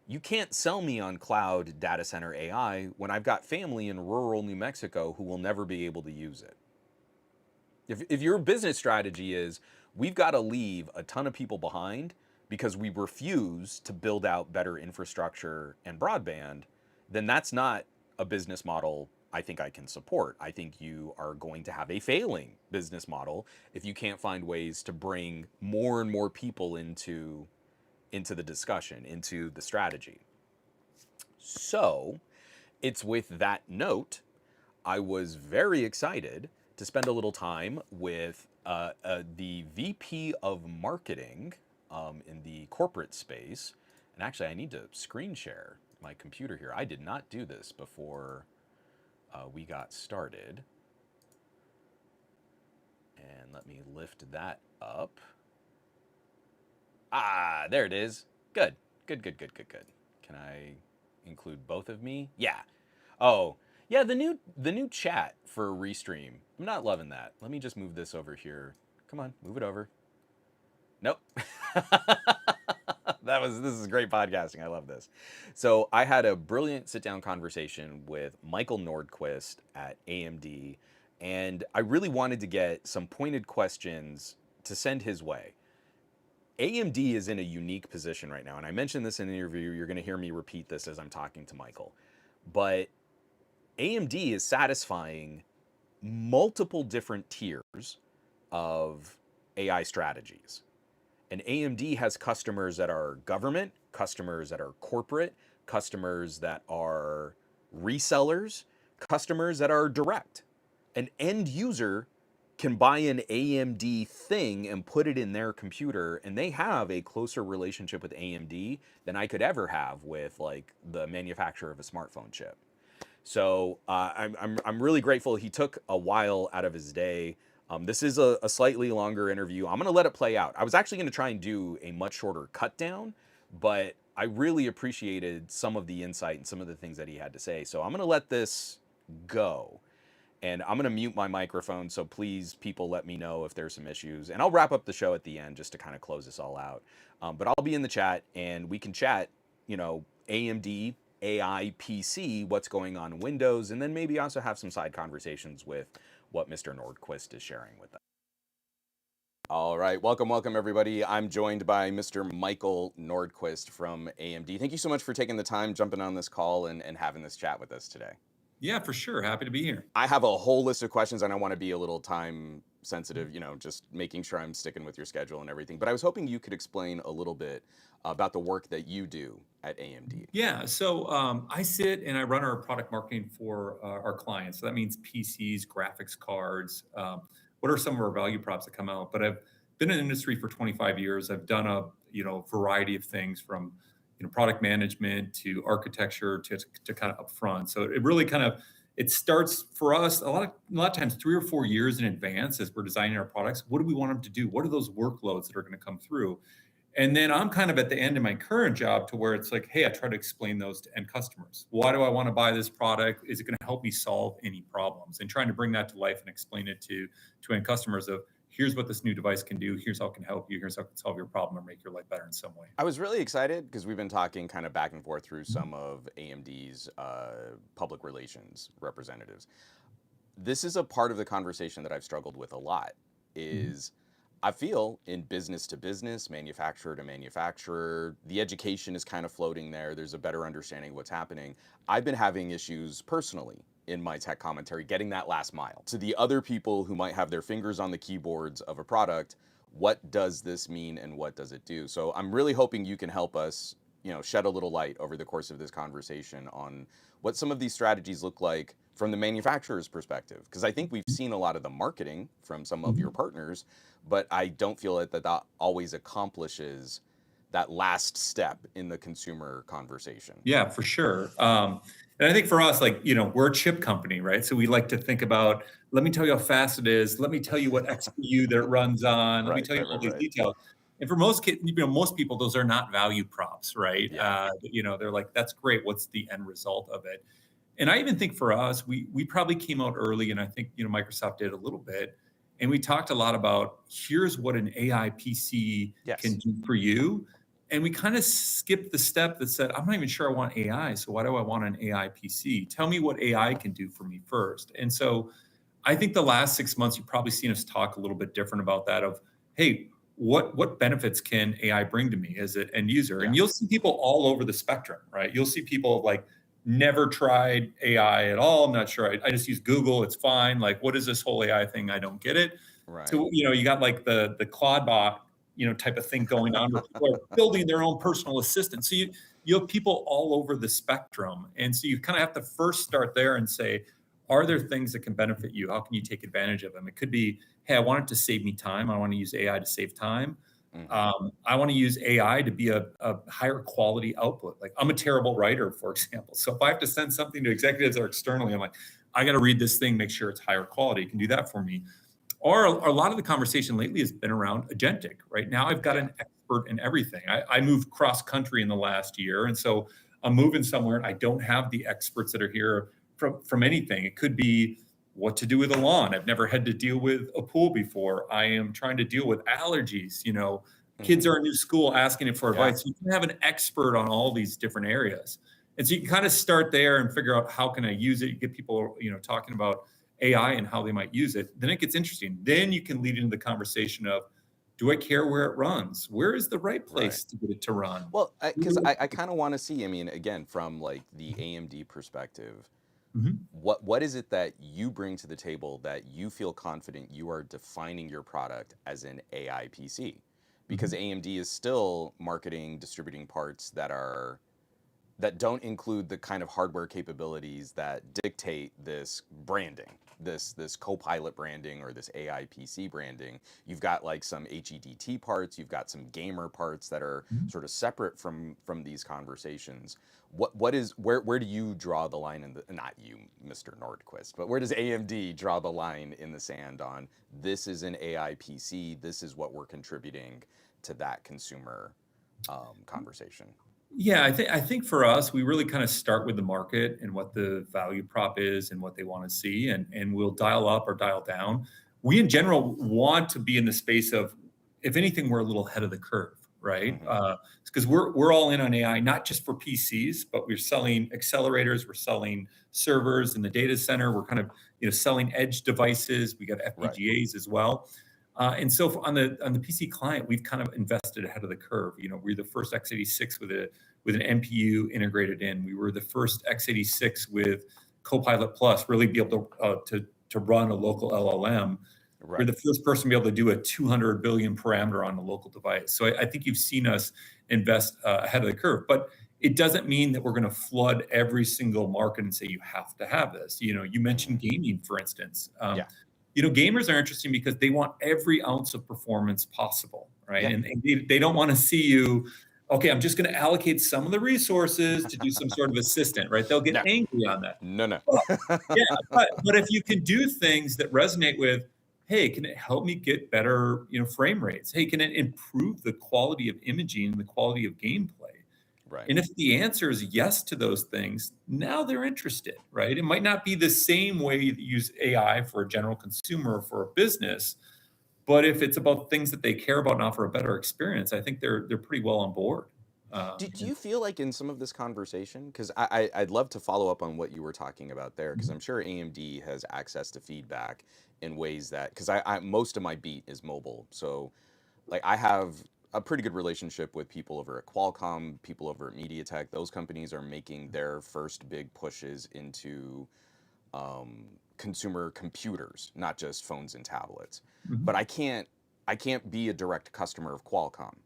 You can't sell me on cloud data center AI when I've got family in rural New Mexico who will never be able to use it. If your business strategy is we've got to leave a ton of people behind because we refuse to build out better infrastructure and broadband, then that's not a business model I think I can support. I think you are going to have a failing business model if you can't find ways to bring more and more people into the discussion, into the strategy. So, it's with that note, I was very excited to spend a little time with the VP of marketing in the corporate space. And actually, I need to screen share my computer here. I did not do this before we got started. And let me lift that up. Ah, there it is. Good. Good, good, good, good, good. Can I include both of me? Yeah. Oh, yeah, the new chat for Restream. I'm not loving that. Let me just move this over here. Come on, move it over. Nope. This is great podcasting. I love this. So I had a brilliant sit-down conversation with Michael Nordquist at AMD, and I really wanted to get some pointed questions to send his way. AMD is in a unique position right now, and I mentioned this in the interview. You're going to hear me repeat this as I'm talking to Michael. But AMD is satisfying multiple different tiers of AI strategies. And AMD has customers that are government, customers that are corporate, customers that are resellers, customers that are direct. An end user can buy an AMD thing and put it in their computer, and they have a closer relationship with AMD than I could ever have with like the manufacturer of a smartphone chip. So I'm really grateful. He took a while out of his day. This is a slightly longer interview. I'm gonna let it play out. I was actually gonna try and do a much shorter cut down, but I really appreciated some of the insight and some of the things that he had to say. So I'm gonna let this go. And I'm gonna mute my microphone, so please, people, let me know if there's some issues. And I'll wrap up the show at the end just to kind of close this all out. But I'll be in the chat, and we can chat, AMD, AI, PC, what's going on in Windows, and then maybe also have some side conversations with what Mr. Nordquist is sharing with us. All right, welcome everybody. I'm joined by Mr. Michael Nordquist from AMD. Thank you so much for taking the time, jumping on this call, and having this chat with us today. Yeah, for sure. Happy to be here. I have a whole list of questions, and I want to be a little time sensitive, just making sure I'm sticking with your schedule and everything. But I was hoping you could explain a little bit about the work that you do at AMD. Yeah, so I sit and I run our product marketing for our clients. So that means PCs, graphics cards. What are some of our value props that come out? But I've been in the industry for 25 years. I've done a variety of things from product management to architecture to kind of upfront. So it really it starts for us a lot of times 3 or 4 years in advance as we're designing our products. What do we want them to do? What are those workloads that are going to come through? And then I'm kind of at the end of my current job to where it's like, hey, I try to explain those to end customers. Why do I want to buy this product? Is it going to help me solve any problems? And trying to bring that to life and explain it to end customers of here's what this new device can do. Here's how it can help you. Here's how it can solve your problem or make your life better in some way. I was really excited because we've been talking kind of back and forth through some of AMD's public relations representatives. This is a part of the conversation that I've struggled with a lot is I feel in business to business, manufacturer to manufacturer, the education is kind of floating there. There's a better understanding of what's happening. I've been having issues personally in my tech commentary getting that last mile. To the other people who might have their fingers on the keyboards of a product, what does this mean and what does it do? So I'm really hoping you can help us, shed a little light over the course of this conversation on what some of these strategies look like from the manufacturer's perspective. Because I think we've seen a lot of the marketing from some of your partners, but I don't feel that always accomplishes that last step in the consumer conversation. Yeah, for sure. And I think for us, we're a chip company, right? So we like to think about, let me tell you how fast it is. Let me tell you what XPU that it runs on. Let me tell you all these details. And for most kids, most people, those are not value props, right? Yeah. They're like, that's great. What's the end result of it? And I even think for us, we probably came out early, and I think Microsoft did a little bit. And we talked a lot about here's what an AI PC can do for you. And we kind of skipped the step that said, I'm not even sure I want AI. So why do I want an AI PC? Tell me what AI can do for me first. And so I think the last 6 months, you've probably seen us talk a little bit different about that of, hey, what benefits can AI bring to me as an end user? Yeah. And you'll see people all over the spectrum, right? You'll see people like, never tried AI at all. I'm not sure. I just use Google. It's fine. Like, what is this whole AI thing? I don't get it. Right. So, you got like the Claude bot, type of thing going on where people are building their own personal assistant. So you have people all over the spectrum. And so you kind of have to first start there and say, are there things that can benefit you? How can you take advantage of them? It could be, hey, I want it to save me time. I want to use AI to save time. I want to use AI to be a higher quality output. Like I'm a terrible writer, for example. So if I have to send something to executives or externally, I'm like, I got to read this thing, make sure it's higher quality. It can do that for me. Or a lot of the conversation lately has been around agentic. Right now, I've got an expert in everything. I moved cross country in the last year. And so I'm moving somewhere and I don't have the experts that are here from anything. It could be what to do with a lawn. I've never had to deal with a pool before. I am trying to deal with allergies. Kids are in new school asking it for advice. You can have an expert on all these different areas. And so you can kind of start there and figure out how can I use it. You get people, talking about AI and how they might use it. Then it gets interesting. Then you can lead into the conversation of, do I care where it runs? Where is the right place to get it to run? Well, because I kind of want to see, again, from like the AMD perspective, what is it that you bring to the table that you feel confident you are defining your product as an AI PC? Because AMD is still marketing, distributing parts that are that don't include the kind of hardware capabilities that dictate this branding, this CoPilot branding or this AI PC branding. You've got like some HEDT parts, you've got some gamer parts that are Mhm. sort of separate from these conversations. What is where do you draw the line in the, not you, Mr. Nordquist, but where does AMD draw the line in the sand on this is an AI PC, this is what we're contributing to that consumer conversation? Yeah, I think for us, we really kind of start with the market and what the value prop is and what they want to see, and we'll dial up or dial down. We in general want to be in the space of, if anything, we're a little ahead of the curve, right? Hmm. Because we're all in on AI, not just for PCs, but we're selling accelerators, we're selling servers in the data center, we're kind of selling edge devices. We got Right. FPGAs as well. And so on the PC client, we've kind of invested ahead of the curve. We're the first x86 with an NPU integrated in. We were the first x86 with CoPilot Plus, really be able to run a local LLM. We're Right. the first person to be able to do a 200 billion parameter on a local device. So I think you've seen us invest ahead of the curve, but it doesn't mean that we're going to flood every single market and say you have to have this. You mentioned Hmm. gaming, for instance. Yeah. Gamers are interesting because they want every ounce of performance possible, right? Yeah. And they don't want to see you, okay, I'm just going to allocate some of the resources to do some sort of assistant, right? They'll get No. angry on that. No. No. Well, yeah, but if you can do things that resonate with, hey, can it help me get better, frame rates? Hey, can it improve the quality of imaging and the quality of gameplay? Right. And if the answer is yes to those things, now they're interested, right? It might not be the same way you use AI for a general consumer or for a business, but if it's about things that they care about and offer a better experience, I think they're pretty well on board. Do you feel like in some of this conversation, because I'd love to follow up on what you were talking about there, because I'm sure AMD has access to feedback in ways that, because I most of my beat is mobile, so like I have a pretty good relationship with people over at Qualcomm, people over at MediaTek. Those companies are making their first big pushes into consumer computers, not just phones and tablets. But Mhm, I can't be a direct customer of Qualcomm.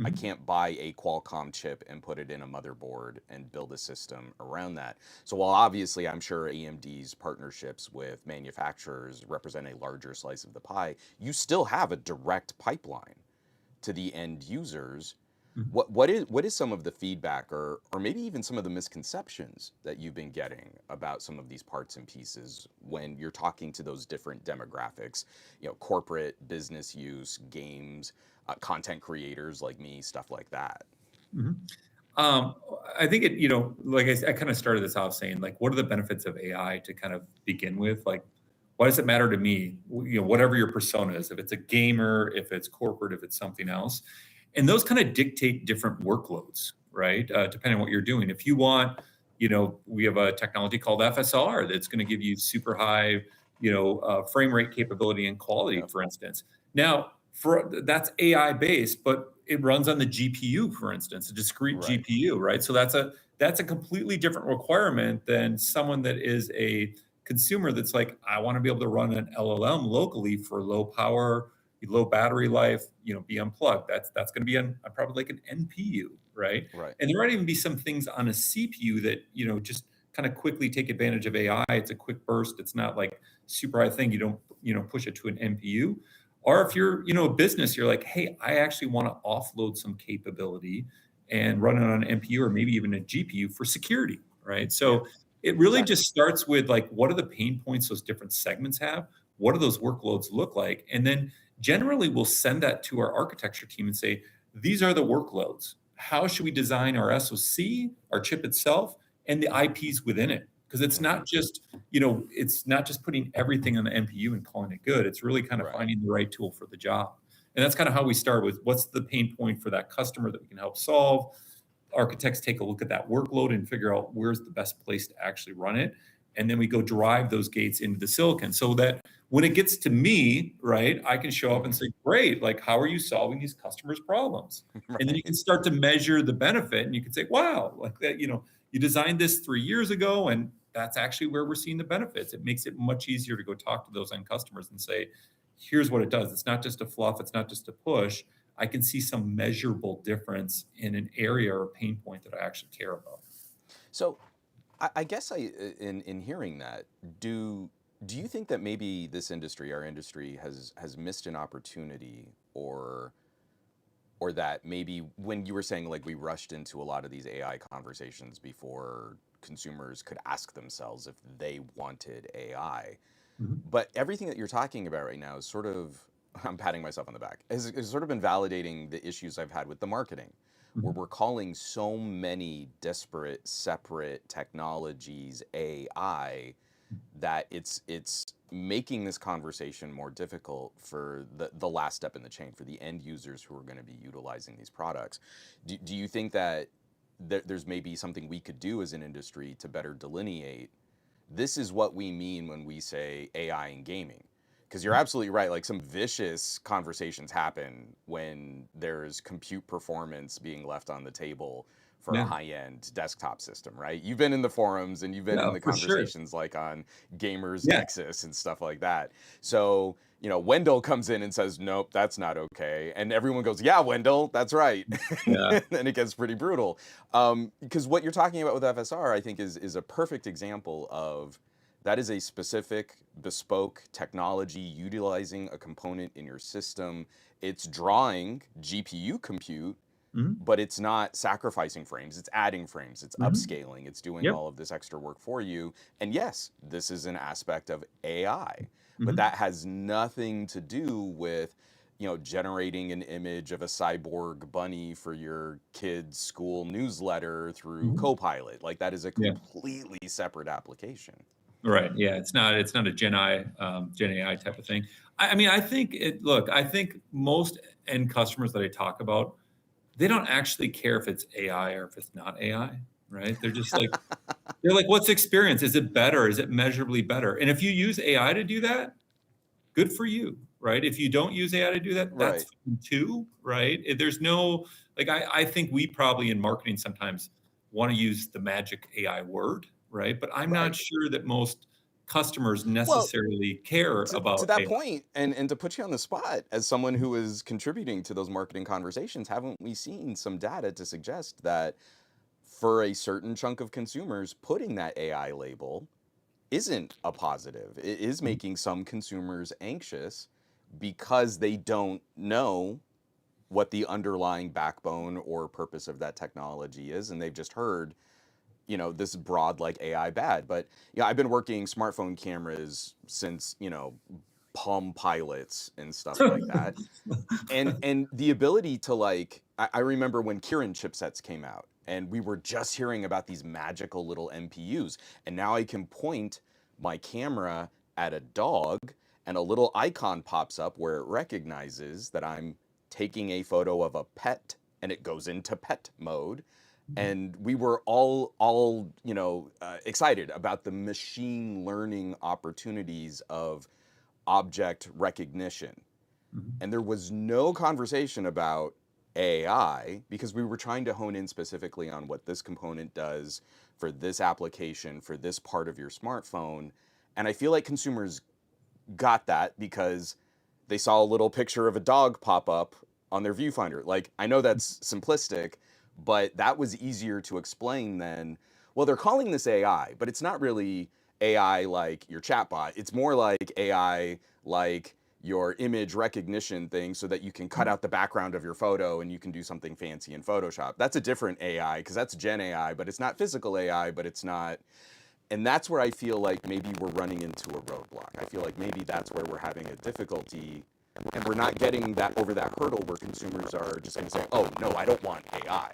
I mhm, can't buy a Qualcomm chip and put it in a motherboard and build a system around that. So while obviously I'm sure AMD's partnerships with manufacturers represent a larger slice of the pie, you still have a direct pipeline to the end users. mhm. What is some of the feedback or maybe even some of the misconceptions that you've been getting about some of these parts and pieces when you're talking to those different demographics, corporate, business use, games, content creators like me, stuff like that? Mhm. Um, I think like I kind of started this off saying, like, what are the benefits of AI to kind of begin with? Like, why does it matter to me? Whatever your persona is, if it's a gamer, if it's corporate, if it's something else, and those kind of dictate different workloads, right? Depending on what you're doing. If you want, we have a technology called FSR that's going to give you super high, frame rate capability and quality, Yep. for instance. Now, that's AI based, but it runs on the GPU, for instance, a discrete Right. GPU, right? So that's a completely different requirement than someone that is a consumer that's like, I want to be able to run an LLM locally for low power, low battery life, be unplugged. That's going to be on probably like an NPU, right? Right. And there might even be some things on a CPU that just kind of quickly take advantage of AI. It's a quick burst. It's not like super high thing. You don't push it to an NPU. Or if you're a business, you're like, hey, I actually want to offload some capability and run it on an NPU or maybe even a GPU for security, right? Yeah. So it really Exactly. just starts with, like, what are the pain points those different segments have? What do those workloads look like? And then generally we'll send that to our architecture team and say, these are the workloads. How should we design our SoC, our chip itself, and the IPs within it? Because Hmm. it's not just putting everything on the NPU and calling it good. It's really kind of Right. finding the right tool for the job. And that's kind of how we start with, what's the pain point for that customer that we can help solve. Architects take a look at that workload and figure out where's the best place to actually run it. And then we go drive those gates into the silicon so that when it gets to me, right, I can show up and Hmm. say, great, like, how are you solving these customers' problems? And then you Right. can start to measure the benefit and you can say, wow, like that, you designed this 3 years ago, and that's actually where we're seeing the benefits. It makes it much easier to go talk to those end customers and say, here's what it does. It's not just a fluff, it's not just a push. I can see some measurable difference in an area or pain point that I actually care about. So I guess in hearing that, do do you think that maybe this industry, our industry, has missed an opportunity, or that maybe when you were saying like we rushed into a lot of these AI conversations before consumers could ask themselves if they wanted AI, Mhm. but everything that you're talking about right now is sort of, I'm patting myself on the back, has sort of been validating the issues I've had with the marketing, where Mhm. we're calling so many disparate, separate technologies AI that it's making this conversation more difficult for the last step in the chain, for the end users who are going to be utilizing these products. Do you think that there's maybe something we could do as an industry to better delineate this is what we mean when we say AI in gaming? Because you're absolutely right. Like some vicious conversations happen when there's compute performance being left on the table for a Yeah. high-end desktop system, right? You've been in the forums and you've been in Yeah, the for sure. conversations like on Gamers Yeah. Nexus and stuff like that. So, Wendell comes in and says, nope, that's not okay. And everyone goes, yeah, Wendell, that's right. Yeah. And it gets pretty brutal. Because what you're talking about with FSR, I think, is a perfect example of that is a specific bespoke technology utilizing a component in your system. It's drawing GPU compute, Mhm. but it's not sacrificing frames, it's adding frames, it's Mhm. upscaling, it's doing Yep. all of this extra work for you. And yes, this is an aspect of AI, but Mhm. that has nothing to do with generating an image of a cyborg bunny for your kid's school newsletter through Mhm. CoPilot. Like that is a Yeah. completely separate application. Right. Yeah. It's not a Gen AI type of thing. I mean, I think look, I think most end customers that I talk about, they don't actually care if it's AI or if it's not AI, right? They're like, what's the experience? Is it better? Is it measurably better? And if you use AI to do that, good for you, right? If you don't use AI to do that, that's Right. fine too, right? There's no, like, I think we probably in marketing sometimes want to use the magic AI word, right? But I'm not Right. sure that most customers Well, necessarily care to about that AI. point, and to put you on the spot, as someone who is contributing to those marketing conversations, haven't we seen some data to suggest that for a certain chunk of consumers, putting that AI label isn't a positive? It is making some consumers anxious because they don't know what the underlying backbone or purpose of that technology is, and they've just heard this broad like AI bad. But yeah, I've been working smartphone cameras since Palm Pilots and stuff like that. And the ability to like I remember when Kirin chipsets came out and we were just hearing about these magical little MPUs, and now I can point my camera at a dog and a little icon pops up where it recognizes that I'm taking a photo of a pet and it goes into pet mode. And we were all excited about the machine learning opportunities of object recognition. Mhm. And there was no conversation about AI because we were trying to hone in specifically on what this component does for this application, for this part of your smartphone. And I feel like consumers got that because they saw a little picture of a dog pop up on their viewfinder. Like, I know that's simplistic, but that was easier to explain than, well, they're calling this AI, but it's not really AI like your chatbot. It's more like AI like your image recognition thing so that you can cut out the background of your photo and you can do something fancy in Photoshop. That's a different AI because that's Gen AI, but it's not physical AI, but it's not. And that's where I feel like maybe we're running into a roadblock. I feel like maybe that's where we're having a difficulty and we're not getting that over that hurdle where consumers are just going to say, oh, no, I don't want AI.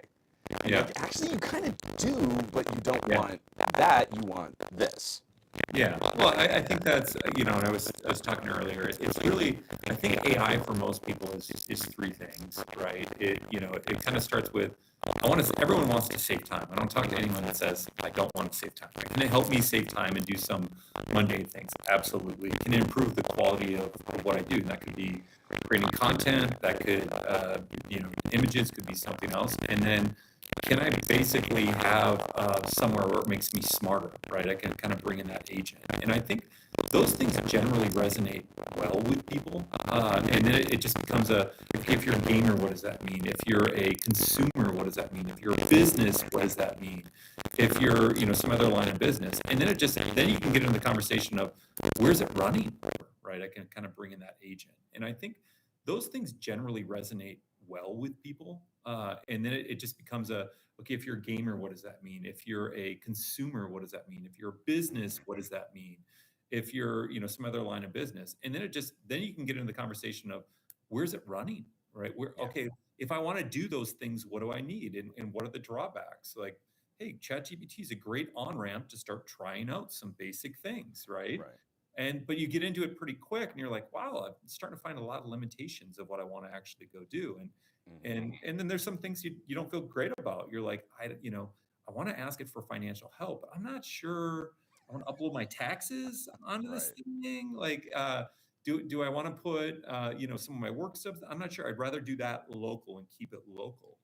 And Yeah. like, actually, you kind of do, but you don't Yeah. want that. You want this. Yeah. Well, I think that's, and I was talking earlier, it's really, I think AI for most people is three things, right? It kind of starts with, everyone wants to save time. I don't talk to anyone that says, I don't want to save time. Can it help me save time and do some mundane things? Absolutely. Can it improve the quality of what I do? And that could be creating content, that could, images, could be something else. And then can I basically have somewhere where it makes me smarter, right? I can kind of bring in that agent. And I think those things generally resonate well with people. And then it just becomes if you're a gamer, what does that mean? If you're a consumer, what does that mean? If you're a business, what does that mean? If you're, some other line of business. And then then you can get into the conversation of where's it running, right? I can kind of bring in that agent. And I think those things generally resonate well with people. And then it just becomes okay, if you're a gamer, what does that mean? If you're a consumer, what does that mean? If you're a business, what does that mean? If you're, some other line of business. And then you can get into the conversation of where's it running, right? Yeah. Okay, if I want to do those things, what do I need? And what are the drawbacks? Like, hey, ChatGPT is a great on-ramp to start trying out some basic things, right? But you get into it pretty quick and you're like, wow, I'm starting to find a lot of limitations of what I want to actually go do. And then there's some things you don't feel great about. You're like, I want to ask it for financial help, but I'm not sure I want to upload my taxes onto this thing. Like, do I want to put, some of my work stuff? I'm not sure. I'd rather do that local and keep it local.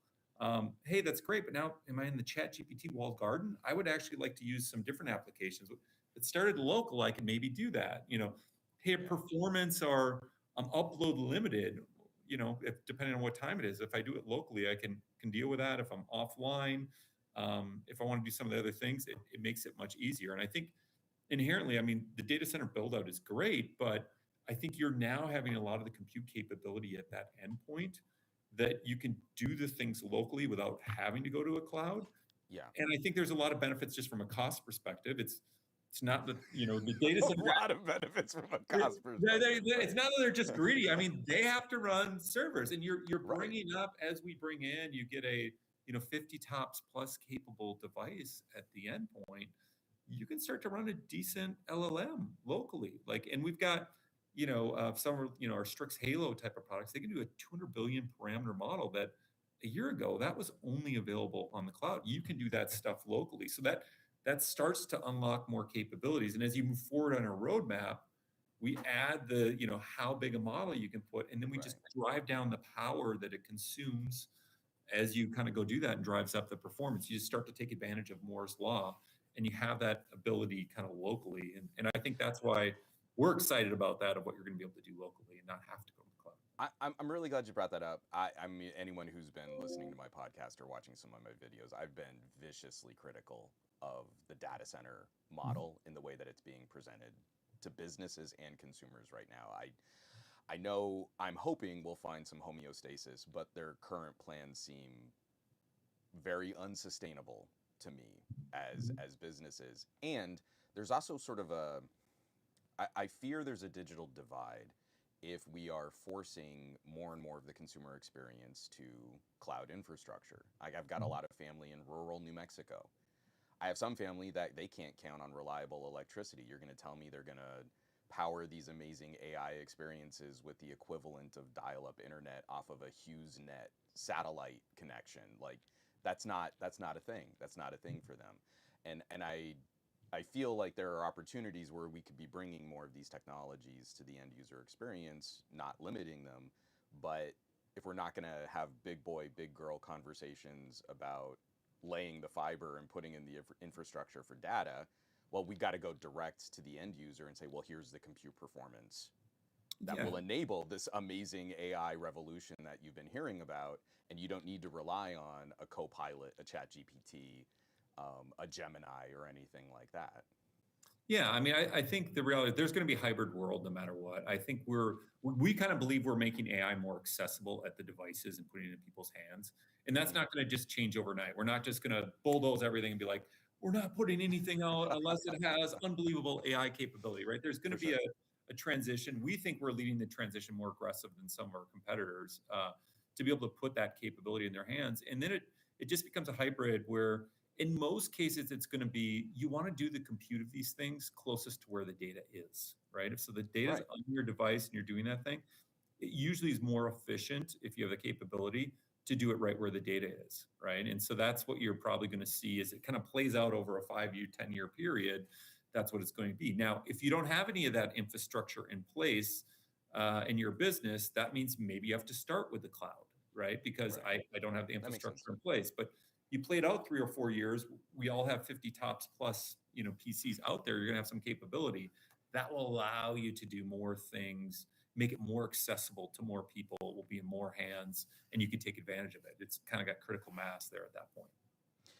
Hey, that's great. But now am I in the Chat GPT walled garden? I would actually like to use some different applications. It started local, I can maybe do that. Hey, performance or upload limited. If depending on what time it is, if I do it locally, I can deal with that. If I'm offline, if I want to do some of the other things, it makes it much easier. And I think inherently, I mean, the data center build out is great, but I think you're now having a lot of the compute capability at that endpoint that you can do the things locally without having to go to a cloud. Yeah. And I think there's a lot of benefits just from a cost perspective. It's not that the data center. A lot of benefits from a cost perspective. It's not that they're just greedy. I mean, they have to run servers, and you're bringing up as we bring in, you get a 50 tops plus capable device at the endpoint. You can start to run a decent LLM locally. Like, and we've got some of our Strix Halo type of products. They can do a 200 billion parameter model that a year ago that was only available on the cloud. You can do that stuff locally, so that starts to unlock more capabilities. And as you move forward on a roadmap, we add the how big a model you can put, and then we just drive down the power that it consumes as you kind of go do that, and drives up the performance. You just start to take advantage of Moore's law, and you have that ability kind of locally. And I think that's why we're excited about that, of what you're going to be able to do locally and not have to go to the cloud. I'm really glad you brought that up. I mean, anyone who's been listening to my podcast or watching some of my videos, I've been viciously critical of the data center model in the way that it's being presented to businesses and consumers right now. I know I'm hoping we'll find some homeostasis, but their current plans seem very unsustainable to me as businesses. And there's also sort of I fear there's a digital divide if we are forcing more and more of the consumer experience to cloud infrastructure. I've got a lot of family in rural New Mexico. I have some family that they can't count on reliable electricity. You're going to tell me they're going to power these amazing AI experiences with the equivalent of dial-up internet off of a HughesNet satellite connection. Like, that's not a thing. That's not a thing for them. And I feel like there are opportunities where we could be bringing more of these technologies to the end user experience, not limiting them. But if we're not going to have big boy, big girl conversations about laying the fiber and putting in the infrastructure for data, well, we got to go direct to the end user and say, well, here's the compute performance that will enable this amazing AI revolution that you've been hearing about, and you don't need to rely on a CoPilot, a ChatGPT, a Gemini, or anything like that. Yeah, I mean, I think the reality, there's going to be a hybrid world no matter what. I think we kind of believe we're making AI more accessible at the devices and putting it in people's hands. And that's not going to just change overnight. We're not just going to bulldoze everything and be like, we're not putting anything out unless it has unbelievable AI capability, right? There's going to be a transition. We think we're leading the transition more aggressive than some of our competitors to be able to put that capability in their hands. And then it just becomes a hybrid where in most cases, it's going to be, you want to do the compute of these things closest to where the data is, right? If so the data is on your device and you're doing that thing, it usually is more efficient if you have the capability to do it right where the data is, right? And so that's what you're probably going to see as it kind of plays out over a 5-year, 10-year period. That's what it's going to be. Now, if you don't have any of that infrastructure in place in your business, that means maybe you have to start with the cloud, right? Because I don't have the infrastructure in place. But You play it out 3 or 4 years, we all have 50 tops plus, PCs out there. You're going to have some capability that will allow you to do more things, make it more accessible to more people. It will be in more hands, and you can take advantage of it. It's kind of got critical mass there at that point.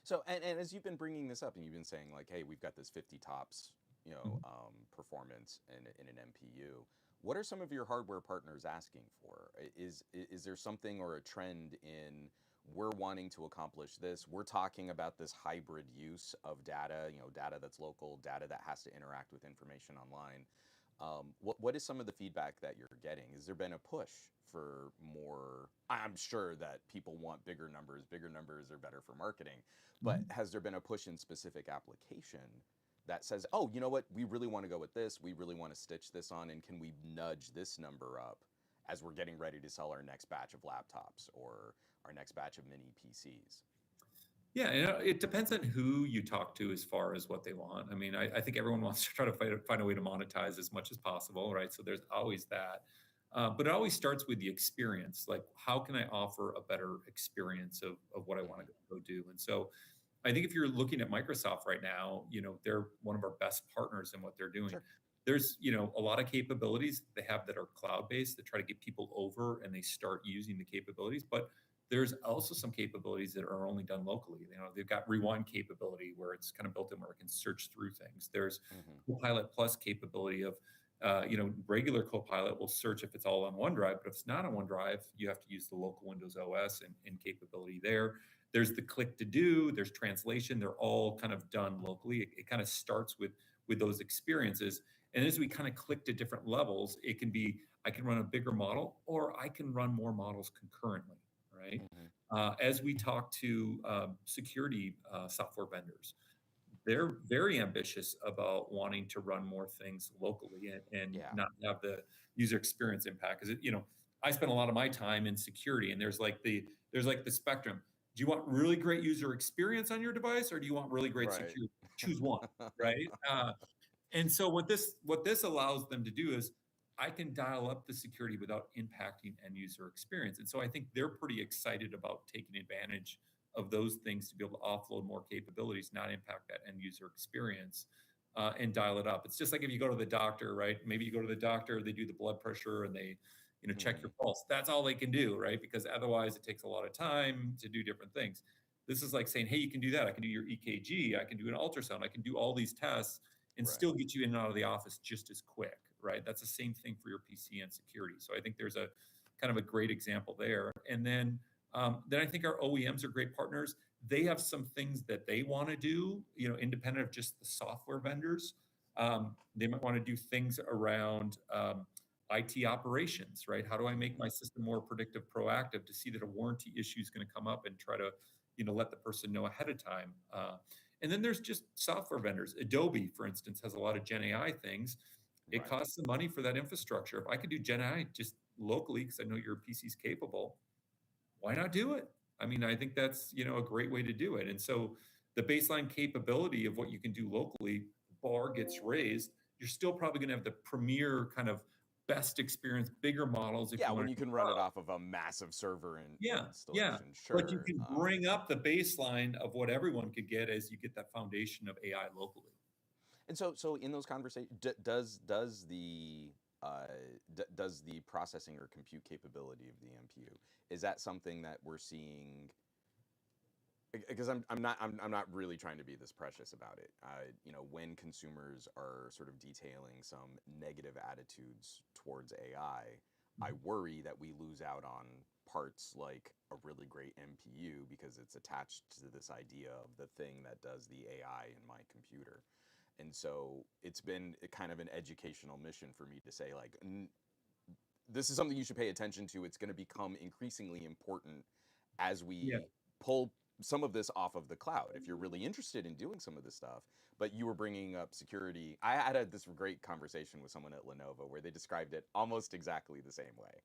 So, and as you've been bringing this up, and you've been saying like, hey, we've got this 50 tops, Mhm. performance in an MPU. What are some of your hardware partners asking for? Is there something or a trend in we're wanting to accomplish this? We're talking about this hybrid use of data, data that's local, data that has to interact with information online. What is some of the feedback that you're getting? Has there been a push for more? I'm sure that people want bigger numbers. Bigger numbers are better for marketing. But Mhm. has there been a push in specific application that says, oh, you know what, we really want to go with this. We really want to stitch this on, and can we nudge this number up as we're getting ready to sell our next batch of laptops or our next batch of mini PCs? Yeah, it depends on who you talk to as far as what they want. I mean, I think everyone wants to try to find a way to monetize as much as possible, right? So there's always that. But it always starts with the experience. Like, how can I offer a better experience of what I want Hmm. to go do? And so I think if you're looking at Microsoft right now, they're one of our best partners in what they're doing. Sure. There's, a lot of capabilities they have that are cloud-based that try to get people over and they start using the capabilities. But there's also some capabilities that are only done locally. They've got rewind capability where it's kind of built in where it can search through things. There's Hmm. Copilot Plus capability of, regular Copilot will search if it's all on OneDrive, but if it's not on OneDrive, you have to use the local Windows OS and capability there. There's the click to do, there's translation. They're all kind of done locally. It kind of starts with those experiences. And as we kind of click to different levels, it can be, I can run a bigger model or I can run more models concurrently, right? Hmm. As we talk to security software vendors, they're very ambitious about wanting to run more things locally and Yeah. not have the user experience impact. Because I spend a lot of my time in security, and there's like the spectrum. Do you want really great user experience on your device, or do you want really great Right. security? Choose one, right? And so what this allows them to do is I can dial up the security without impacting end user experience. And so I think they're pretty excited about taking advantage of those things to be able to offload more capabilities, not impact that end user experience, and dial it up. It's just like if you go to the doctor, right? Maybe you go to the doctor, they do the blood pressure and they, check Hmm. your pulse. That's all they can do, right? Because otherwise it takes a lot of time to do different things. This is like saying, hey, you can do that. I can do your EKG. I can do an ultrasound. I can do all these tests and still Right. get you in and out of the office just as quick, right? That's the same thing for your PC and security. So I think there's a kind of a great example there. And then I think our OEMs are great partners. They have some things that they want to do, independent of just the software vendors. They might want to do things around IT operations, right? How do I make my Hmm. system more predictive, proactive to see that a warranty issue is going to come up and try to, let the person know ahead of time. And then there's just software vendors. Adobe, for instance, has a lot of Gen AI things. It Right. costs some money for that infrastructure. If I could do Gen AI just locally, because I know your PC is capable, why not do it? I mean, I think that's, a great way to do it. And so the baseline capability of what you can do locally, bar gets raised. You're still probably going to have the premier kind of best experience, bigger models if Yeah, you when want you to. can run it off of a massive server Yeah, yeah. installation, But you sure. can bring up the baseline of what everyone could get as you get that foundation of AI locally. And so in those conversations, uh, does the processing or compute capability of the MPU, is that something that we're seeing? Because I'm not really trying to be this precious about it. When consumers are sort of detailing some negative attitudes towards AI, I Mhm. worry that we lose out on parts like a really great MPU because it's attached to this idea of the thing that does the AI in my computer. And so it's been kind of an educational mission for me to say, like, this is something you should pay attention to. It's going to become increasingly important as Yeah. we pull some of this off of the cloud. If you're really interested in doing some of this stuff, but you were bringing up security, I had this great conversation with someone at Lenovo where they described it almost exactly the same way.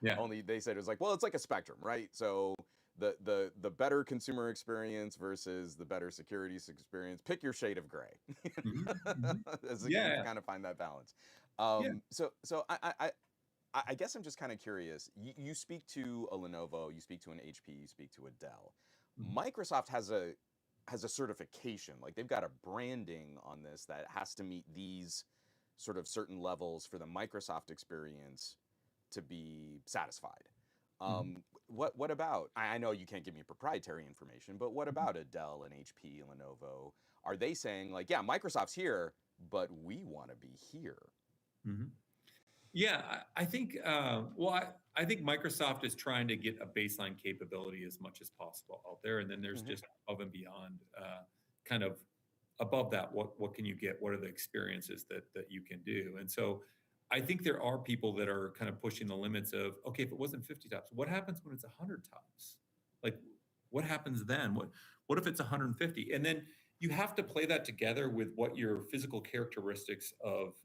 Yeah. Only they said it was like, well, it's like a spectrum, right? So the better consumer experience versus the better security experience. Pick your shade of gray, Mhm. Mhm. as you Yeah. kind of find that balance. Yeah. So I guess I'm just kind of curious. You speak to a Lenovo, you speak to an HP, you speak to a Dell. Mhm. Microsoft has a certification, like they've got a branding on this that has to meet these sort of certain levels for the Microsoft experience to be satisfied. Mhm. What about? I know you can't give me proprietary information, but what Mhm. about a Dell and HP, Lenovo? Are they saying like, yeah, Microsoft's here, but we want to be here? Mhm. Yeah, I think, well, I think Microsoft is trying to get a baseline capability as much as possible out there, and then there's Hmm. just above and beyond, kind of above that, what can you get? What are the experiences that you can do? And so I think there are people that are kind of pushing the limits of, okay, if it wasn't 50 tops, what happens when it's 100 tops? Like, what happens then? What if it's 150? And then you have to play that together with what your physical characteristics of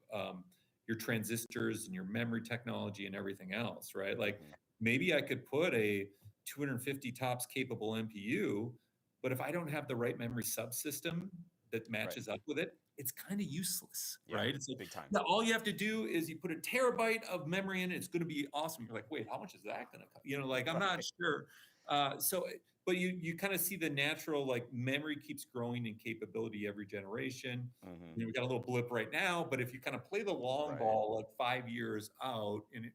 your transistors and your memory technology and everything else, right? Like Hmm. maybe I could put a 250 tops capable NPU, but if I don't have the right memory subsystem that Right. matches up with it, it's kind of useless, Yeah. right? It's like, Big time. yeah, all you have to do is you put a terabyte of memory in, it's going to be awesome. You're like, wait, how much is that going to cost? Like I'm not Right. sure. But you kind of see the natural like memory keeps growing in capability every generation. Hmm. We got a little blip right now, but if you kind of play the long Right. ball, like 5 years out, and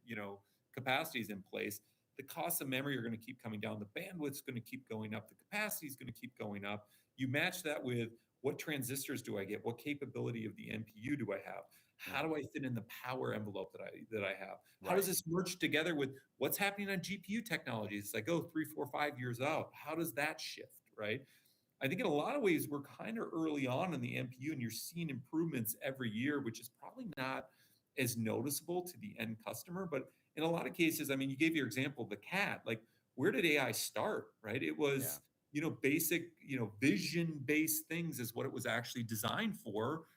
capacity is in place, the costs of memory are going to keep coming down. The bandwidth's going to keep going up. The capacity is going to keep going up. You match that with what transistors do I get? What capability of the NPU do I have? How do Hmm. I fit in the power envelope that I have? How does Right. this merge together with what's happening on GPU technologies? As I go 3, 4, 5 years out, how does that shift? Right. I think in a lot of ways we're kind of early on in the NPU, and you're seeing improvements every year, which is probably not as noticeable to the end customer. But in a lot of cases, I mean, you gave your example of the cat. Like, where did AI start? Right? It Yeah. was basic vision based things is what it was actually designed for.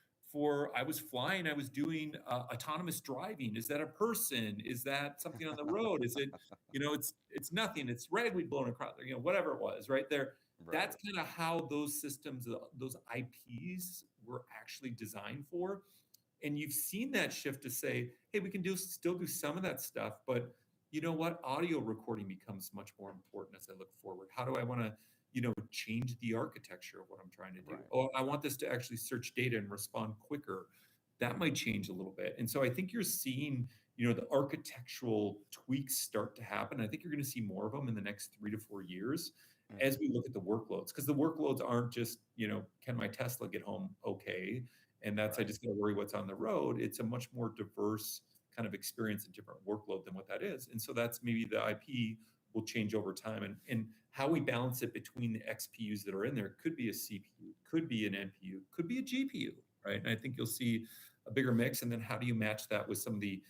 I was flying, I was doing autonomous driving. Is that a person? Is that something on the road? Is it it's nothing. It's ragweed blowing across there. Whatever it was, right there. That's Right. kind of how those systems, those IPs were actually designed for. And you've seen that shift to say, hey, we can still do some of that stuff, but you know what? Audio recording becomes much more important as I look forward. How do I want to, change the architecture of what I'm trying to do? Right. Oh, I want this to actually search data and respond quicker. That might change a little bit. And so I think you're seeing, the architectural tweaks start to happen. I think you're going to see more of them in the next 3 to 4 years Hmm. as we look at the workloads, because the workloads aren't just, can my Tesla get home okay? And that's I Right. just got to worry what's on the road. It's a much more diverse kind of experience and different workload than what that is. And so that's maybe the IP will change over time, and how we balance it between the XPUs that are in there. Could be a CPU, could be an NPU, could be a GPU, right? And I think you'll see a bigger mix. And then how do you match that with some of the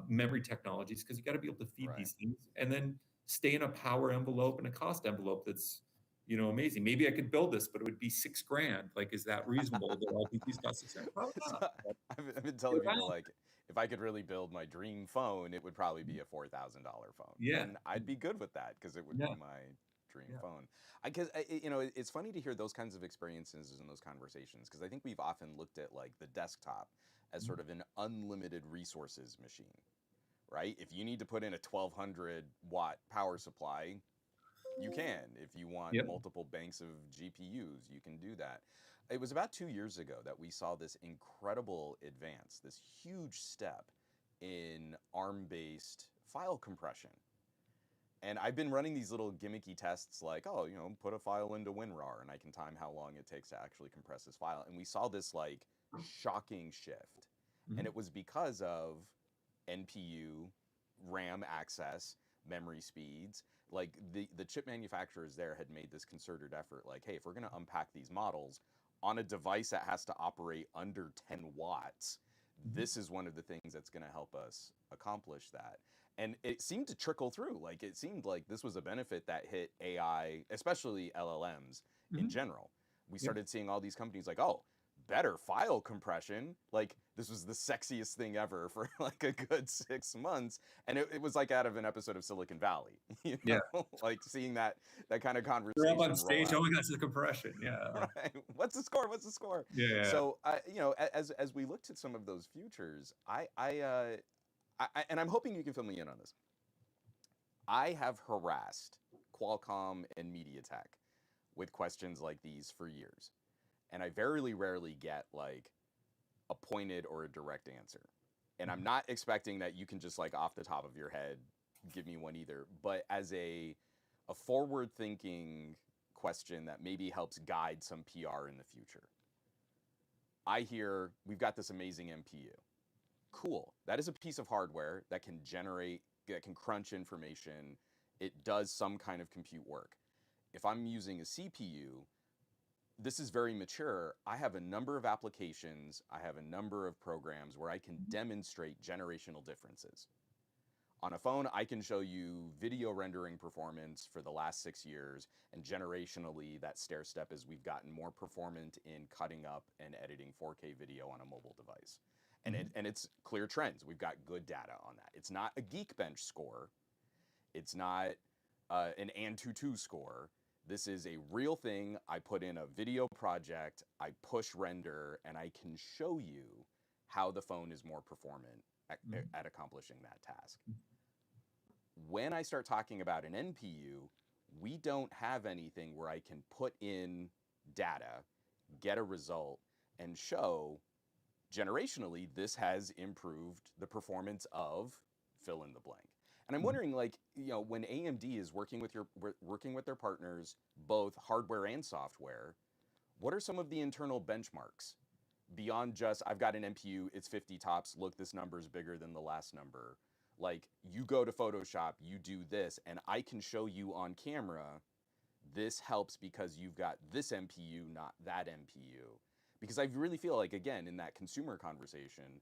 memory technologies, because you got to be able to feed Right. these things and then stay in a power envelope and a cost envelope that's amazing. Maybe I could build this, but it would be $6,000. Like, is that reasonable? That all these cost $6,000? Probably So not. But I've been telling people like if I could really build my dream phone, it would probably be a $4,000 phone, yeah, and I'd be good with that because it would be yeah, my dream yeah. phone. Because it's funny to hear those kinds of experiences and those conversations because I think we've often looked at like the desktop as sort of an unlimited resources machine, right? If you need to put in a 1200-watt power supply, you can. If you want Yep. multiple banks of GPUs, you can do that. It was about 2 years ago that we saw this incredible advance, this huge step in ARM-based file compression. And I've been running these little gimmicky tests like, oh, put a file into WinRAR and I can time how long it takes to actually compress this file. And we saw this like shocking shift. And it Mhm. was because of NPU, RAM access, memory speeds. Like the chip manufacturers there had made this concerted effort like, hey, if we're going to unpack these models on a device that has to operate under 10 watts, Mhm. this is one of the things that's going to help us accomplish that. And it seemed to trickle through. Like it seemed like this was a benefit that hit AI, especially LLMs in Mhm. general. We Yep. started seeing all these companies like, oh, better file compression. Like this was the sexiest thing ever for like a good 6 months. And it was like out of an episode of Silicon Valley, Yeah. like seeing that kind of You're up on conversation roll stage. Oh out. my gosh, the compression. Yeah. Right. What's the score? What's the score? Yeah. So, as we looked at some of those futures, and I'm hoping you can fill me in on this. I have harassed Qualcomm and MediaTek with questions like these for years. And I very rarely get like a pointed or a direct answer. And I'm not expecting that you can just like off the top of your head give me one either, but as a forward thinking question that maybe helps guide some PR in the future. I hear we've got this amazing MPU. Cool. That is a piece of hardware that can generate, that can crunch information. It does some kind of compute work. If I'm using a CPU, this is very mature. I have a number of applications, I have a number of programs where I can demonstrate generational differences. On a phone, I can show you video rendering performance for the last 6 years, and generationally, that stair step is we've gotten more performant in cutting up and editing 4K video on a mobile device. And it's clear trends. We've got good data on that. It's not a Geekbench score. It's not an Antutu score. This is a real thing. I put in a video project, I push render, and I can show you how the phone is more performant at accomplishing that task. When I start talking about an NPU, we don't have anything where I can put in data, get a result, and show generationally this has improved the performance of fill in the blank. And I'm wondering, like, you know, when AMD is working with their partners, both hardware and software, what are some of the internal benchmarks beyond just I've got an NPU, it's 50 tops, look, this number is bigger than the last number. Like, you go to Photoshop, you do this, and I can show you on camera, this helps because you've got this MPU, not that MPU. Because I really feel like, again, in that consumer conversation,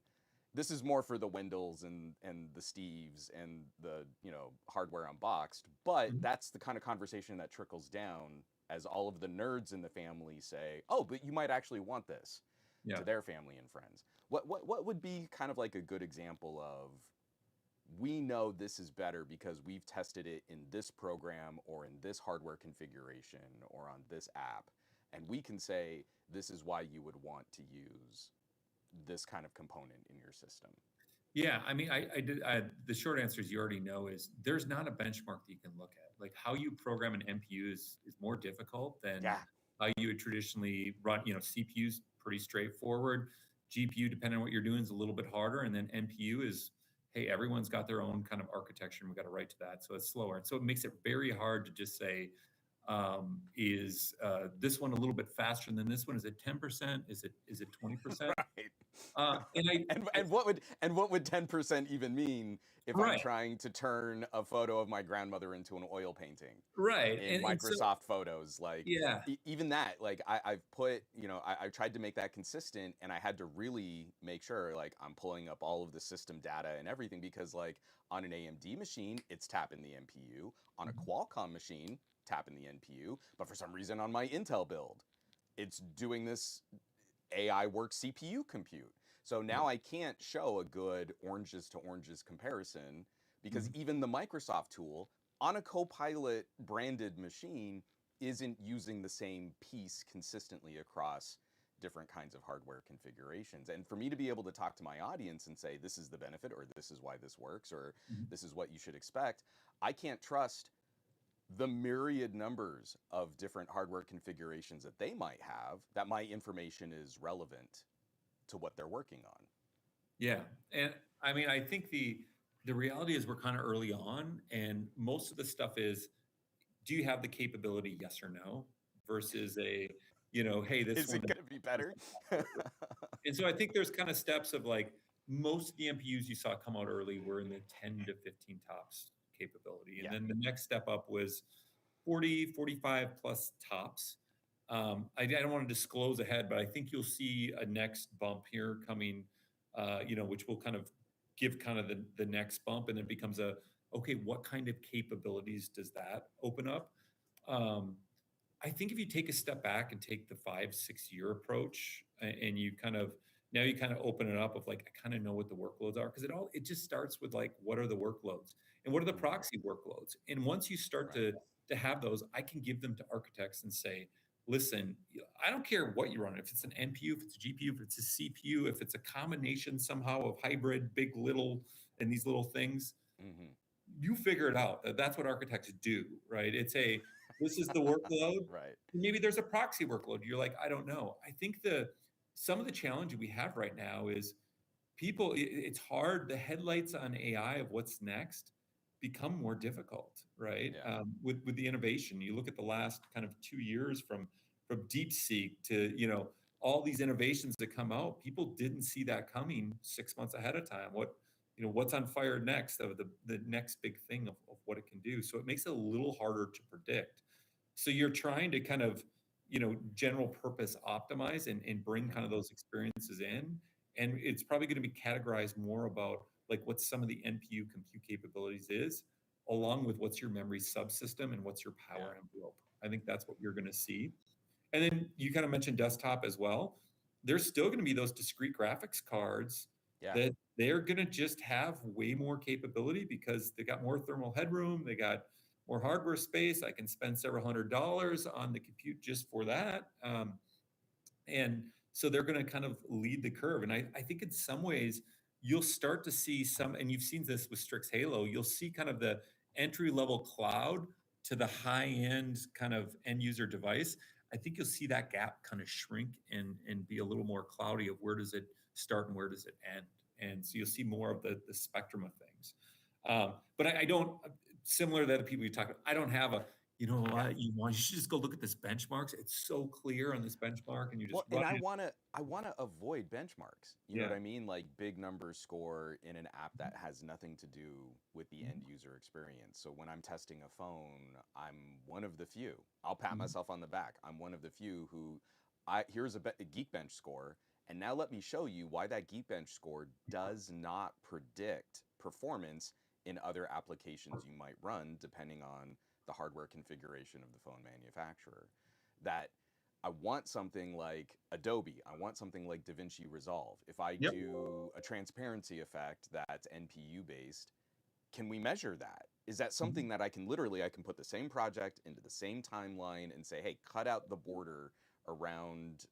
this is more for the Wendells and the Steves and the, you know, hardware unboxed, but that's the kind of conversation that trickles down as all of the nerds in the family say, oh, but you might actually want this to their family and friends. What would be kind of like a good example of, we know this is better because we've tested it in this program or in this hardware configuration or on this app, and we can say this is why you would want to use this kind of component in your system? Yeah, I mean, the short answer is you already know is there's not a benchmark that you can look at. Like how you program an MPU is more difficult than how you would traditionally run. You know, CPU's pretty straightforward. GPU, depending on what you're doing, is a little bit harder, and then NPU is, hey, everyone's got their own kind of architecture, and we got to write to that, so it's slower. And so it makes it very hard to just say, is this one a little bit faster than this one? Is it 10%? Is it 20%? Right. And what would 10% even mean if I'm trying to turn a photo of my grandmother into an oil painting? Right. In Microsoft Photos, like, yeah, even that, like, I've put, you know, I tried to make that consistent, and I had to really make sure, like, I'm pulling up all of the system data and everything, because, like, on an AMD machine, it's tapping the NPU. On a Qualcomm machine, tapping the NPU. But for some reason, on my Intel build, it's doing this AI work CPU compute. So now I can't show a good oranges to oranges comparison, because even the Microsoft tool on a CoPilot branded machine isn't using the same piece consistently across different kinds of hardware configurations. And for me to be able to talk to my audience and say, this is the benefit, or this is why this works, or this is what you should expect, I can't trust the myriad numbers of different hardware configurations that they might have, that my information is relevant to what they're working on. Yeah. And I mean, I think the reality is we're kind of early on, and most of the stuff is, do you have the capability, yes or no, versus a, you know, hey, this is one it going to be better? And so I think there's kind of steps of, like, most of the MPUs you saw come out early were in the 10 to 15 tops capability. And then the next step up was 40, 45 plus tops. I don't want to disclose ahead, but I think you'll see a next bump here coming, you know, which will kind of give kind of the next bump, and then it becomes okay, what kind of capabilities does that open up? I think if you take a step back and take the 5-6 year approach, and you kind of open it up of, like, I kind of know what the workloads are, because it just starts with, like, what are the workloads and what are the proxy workloads? And once you start to have those, I can give them to architects and say, listen, I don't care what you run, if it's an NPU, if it's a GPU, if it's a CPU, if it's a combination somehow of hybrid, big, little, and these little things. you figure it out. That's what architects do, right? This is the workload. Right. Maybe there's a proxy workload. You're like, I don't know. I think some of the challenge we have right now is it's hard. The headlights on AI of what's next become more difficult, right? Yeah. With the innovation, you look at the last kind of 2 years from DeepSeek to, all these innovations that come out, people didn't see that coming 6 months ahead of time. What's on fire next of the next big thing of what it can do. So it makes it a little harder to predict. So you're trying to kind of, general purpose optimize and bring kind of those experiences in. And it's probably going to be categorized more about like what some of the NPU compute capabilities is, along with what's your memory subsystem and what's your power envelope. I think that's what you're going to see. And then you kind of mentioned desktop as well. There's still going to be those discrete graphics cards that they're going to just have way more capability because they got more thermal headroom, they got more hardware space. I can spend several $100s on the compute just for that. And so they're going to kind of lead the curve. And I think in some ways, you'll start to see and you've seen this with Strix Halo, you'll see kind of the entry level cloud to the high end kind of end user device. I think you'll see that gap kind of shrink and be a little more cloudy of where does it start and where does it end. And so you'll see more of the spectrum of things. But I don't, similar to the other people you talk about, I don't have you should just go look at this benchmarks. It's so clear on this benchmark, and you just and run I wanna avoid benchmarks. You know what I mean? Like big numbers score in an app that has nothing to do with the end user experience. So when I'm testing a phone, I'm one of the few. I'll pat myself on the back. I'm one of the few who, here's a Geekbench score, and now let me show you why that Geekbench score does not predict performance in other applications you might run, depending on the hardware configuration of the phone manufacturer. That I want something like Adobe, I want something like DaVinci Resolve. If I do a transparency effect that's NPU based, can we measure that? Is that something that I can put the same project into the same timeline and say, hey, cut out the border around,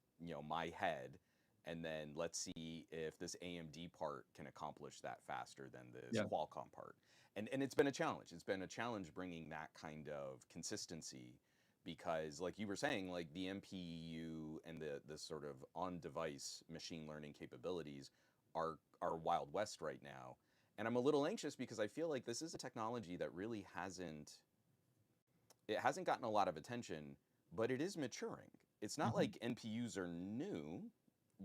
my head, and then let's see if this AMD part can accomplish that faster than this Qualcomm part. And it's been a challenge. It's been a challenge bringing that kind of consistency because, like you were saying, like the MPU and the sort of on-device machine learning capabilities are Wild West right now. And I'm a little anxious because I feel like this is a technology that really hasn't gotten a lot of attention, but it is maturing. It's not like NPUs are new.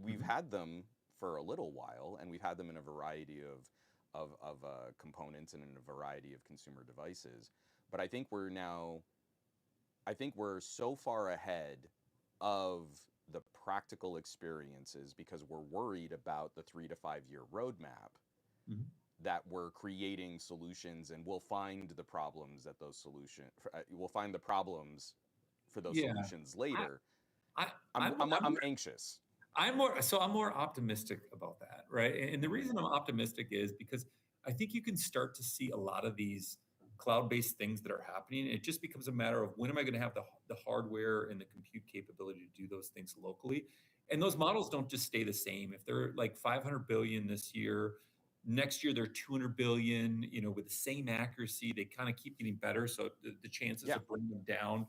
We've had them for a little while, and we've had them in a variety of components and in a variety of consumer devices. But I think we're so far ahead of the practical experiences because we're worried about the 3 to 5 year roadmap that we're creating solutions, and we'll find the problems that we'll find the problems for those solutions later. I'm anxious. I'm more optimistic about that, right? And the reason I'm optimistic is because I think you can start to see a lot of these cloud-based things that are happening. It just becomes a matter of when am I going to have the hardware and the compute capability to do those things locally. And those models don't just stay the same. If they're like 500 billion this year, next year they're 200 billion, with the same accuracy, they kind of keep getting better. So the chances of bringing them down.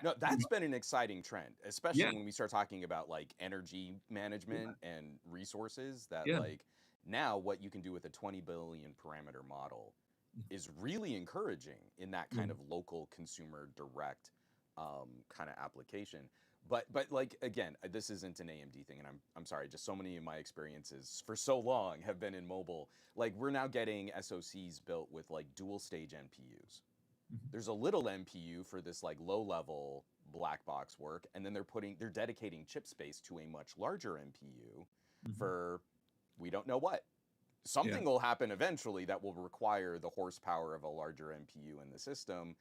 No, that's been an exciting trend, especially when we start talking about like energy management and resources that like now what you can do with a 20 billion parameter model is really encouraging in that kind of local consumer direct kind of application. But like again, this isn't an AMD thing, and I'm sorry, just so many of my experiences for so long have been in mobile. Like we're now getting SoCs built with like dual stage NPUs. There's a little NPU for this like low level black box work, and then they're dedicating chip space to a much larger NPU for we don't know what. Something will happen eventually that will require the horsepower of a larger NPU in the system.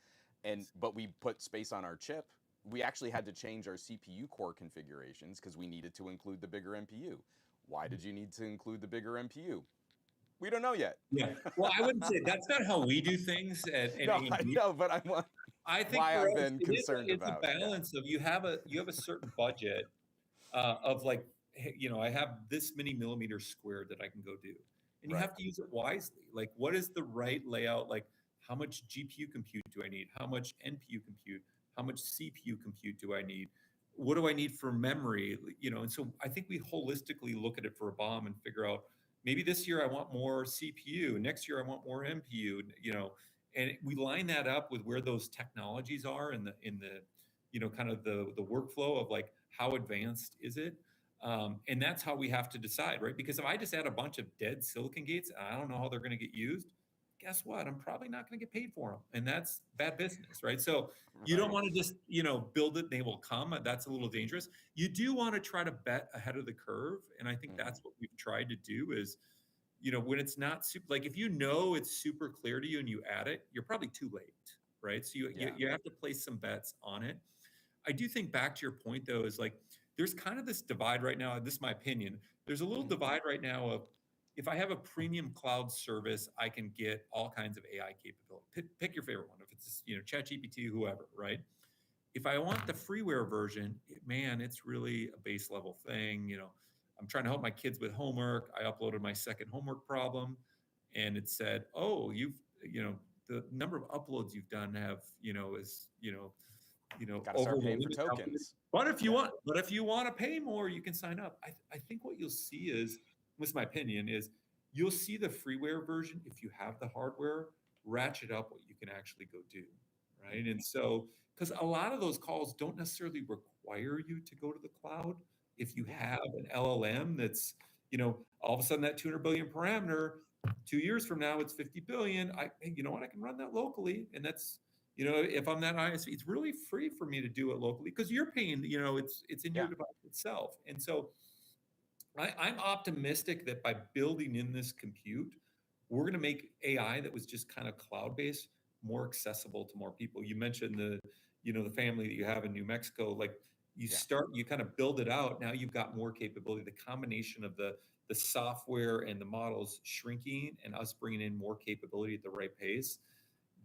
But we put space on our chip. We actually had to change our CPU core configurations because we needed to include the bigger NPU. Why did you need to include the bigger NPU? We don't know yet. Yeah. Well, I wouldn't say that's not how we do things at no, AMD. I know, but I think why I've us, been concerned about. It's a balance of you have a certain budget of like, I have this many millimeters squared that I can go do, and you have to use it wisely. Like, what is the right layout? Like, how much GPU compute do I need? How much NPU compute? How much CPU compute do I need? What do I need for memory? And so I think we holistically look at it for a BOM and figure out, maybe this year I want more CPU, next year I want more NPU, and we line that up with where those technologies are in the kind of the workflow of like, how advanced is it? And that's how we have to decide, right? Because if I just add a bunch of dead silicon gates and I don't know how they're going to get used, guess what? I'm probably not going to get paid for them. And that's bad business, right? So you don't Right. want to just, build it, they will come. That's a little dangerous. You do want to try to bet ahead of the curve. And I think that's what we've tried to do is, when it's not super, like if it's super clear to you and you add it, you're probably too late, right? So you have to place some bets on it. I do think, back to your point though, is like, there's kind of this divide right now. This is my opinion. There's a little divide right now of, if I have a premium cloud service, I can get all kinds of AI capability. Pick your favorite one. If it's, ChatGPT, whoever, right? If I want the freeware version, man, it's really a base level thing. I'm trying to help my kids with homework. I uploaded my second homework problem, and it said, "Oh, the number of uploads you've done is Got to over start the paying for limit." tokens. But if you want to pay more, you can sign up. I think what you'll see is, this is my opinion, is you'll see the freeware version, if you have the hardware, ratchet up what you can actually go do, right? And so, because a lot of those calls don't necessarily require you to go to the cloud. If you have an LLM that's, all of a sudden that 200 billion parameter, 2 years from now, it's 50 billion. You know what? I can run that locally. And that's, if I'm that ISV, it's really free for me to do it locally, because you're paying, it's in your device itself. And so I'm optimistic that by building in this compute, we're going to make AI that was just kind of cloud-based more accessible to more people. You mentioned the family that you have in New Mexico. Like, you kind of build it out. Now you've got more capability. The combination of the software and the models shrinking and us bringing in more capability at the right pace,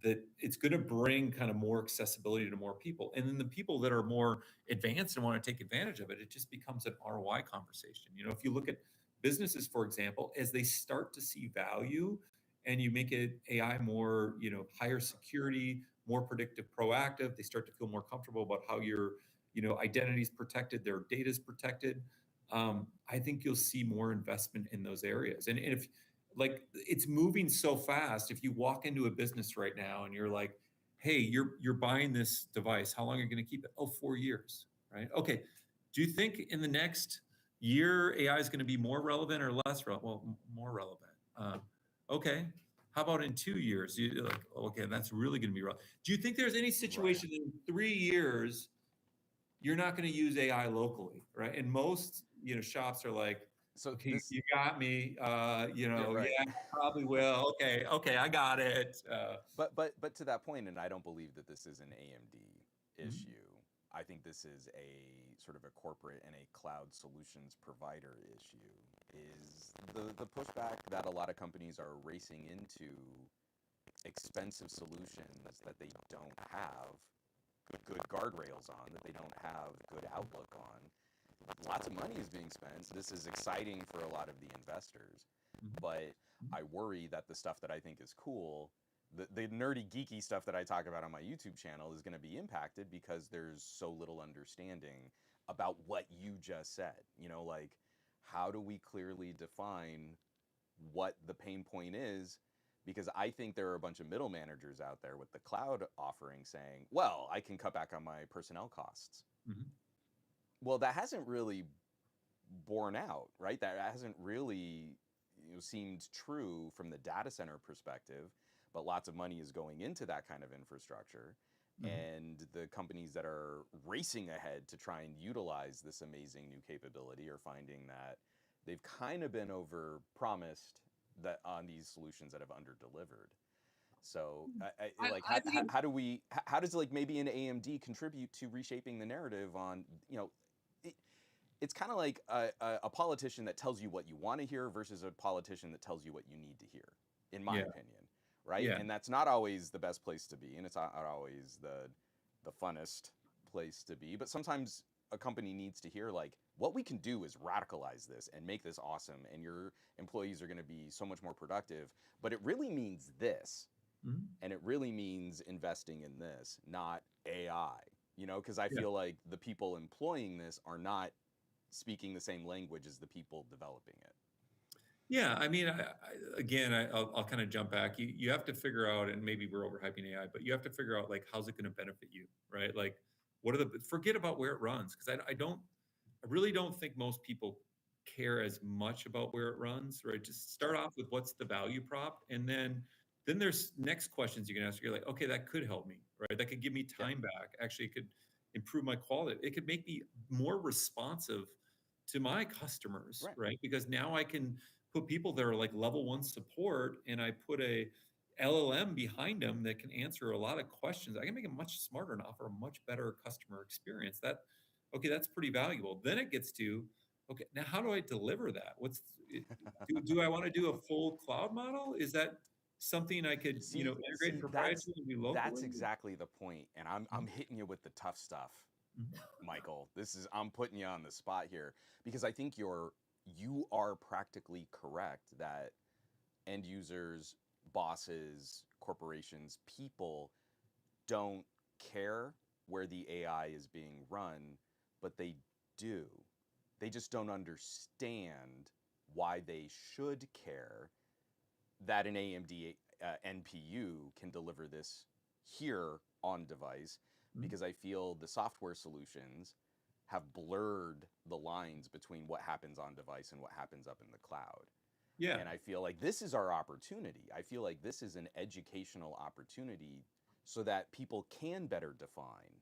that it's going to bring kind of more accessibility to more people. And then the people that are more advanced and want to take advantage of it, it just becomes an ROI conversation. If you look at businesses, for example, as they start to see value and you make it AI more, higher security, more predictive, proactive, they start to feel more comfortable about how your, identity is protected, their data is protected. I think you'll see more investment in those areas. And if, like, it's moving so fast. If you walk into a business right now and you're like, "Hey, you're buying this device. How long are you going to keep it?" "Oh, 4 years." Right? Okay. Do you think in the next year AI is going to be more relevant or less relevant? Well, more relevant. Okay. How about in 2 years? You're like, okay, that's really going to be relevant. Do you think there's any situation in 3 years you're not going to use AI locally, right? And most shops are like, So "Okay, you got me. Yeah, probably will. Okay, I got it." But to that point, and I don't believe that this is an AMD Mhm. issue. I think this is a sort of a corporate and a cloud solutions provider issue. Is the pushback that a lot of companies are racing into expensive solutions that they don't have good guardrails on, that they don't have good outlook on. Lots of money is being spent. This is exciting for a lot of the investors, but I worry that the stuff that I think is cool, the nerdy, geeky stuff that I talk about on my YouTube channel, is going to be impacted because there's so little understanding about what you just said. Like, how do we clearly define what the pain point is? Because I think there are a bunch of middle managers out there with the cloud offering saying, well, I can cut back on my personnel costs. Mhm. Well, that hasn't really borne out, right? That hasn't really seemed true from the data center perspective, but lots of money is going into that kind of infrastructure. Mhm. And the companies that are racing ahead to try and utilize this amazing new capability are finding that they've kind of been over promised that on these solutions that have under delivered. So, like, I think how does like maybe an AMD contribute to reshaping the narrative on, it, it's kind of like a politician that tells you what you want to hear versus a politician that tells you what you need to hear, in my yeah, opinion, right? yeah. And that's not always the best place to be, and it's not always the funnest place to be. But sometimes a company needs to hear, like, what we can do is radicalize this and make this awesome, and your employees are going to be so much more productive. But it really means this. Mhm. And it really means investing in this, not AI, because I Yeah. feel like the people employing this are not speaking the same language as the people developing it. Yeah, I mean, I'll kind of jump back. You have to figure out, and maybe we're overhyping AI, but you have to figure out like how's it going to benefit you, right? Like, what are the forget about where it runs because I really don't think most people care as much about where it runs, right? Just start off with what's the value prop, and then there's next questions you can ask. You're like, okay, that could help me, right? That could give me Yeah. time back. Actually, it could improve my quality. It could make me more responsive to my customers, Right. right? Because now I can put people that are like level one support, and I put a LLM behind them that can answer a lot of questions. I can make them much smarter and offer a much better customer experience. Okay, that's pretty valuable. Then it gets to, okay, now how do I deliver that? Do I want to do a full cloud model? Is that something I could, integrate See, proprietary and do that's locally? exactly the point, and I'm Mhm, hitting you with the tough stuff, mhm. Michael. I'm putting you on the spot here because I think you are practically correct that end users, bosses, corporations, people don't care where the AI is being run, but they do. They just don't understand why they should care that an AMD NPU can deliver this here on device, Mhm. because I feel the software solutions have blurred the lines between what happens on device and what happens up in the cloud. And Yeah. I feel like this is our opportunity. I feel like this is an educational opportunity so that people can better define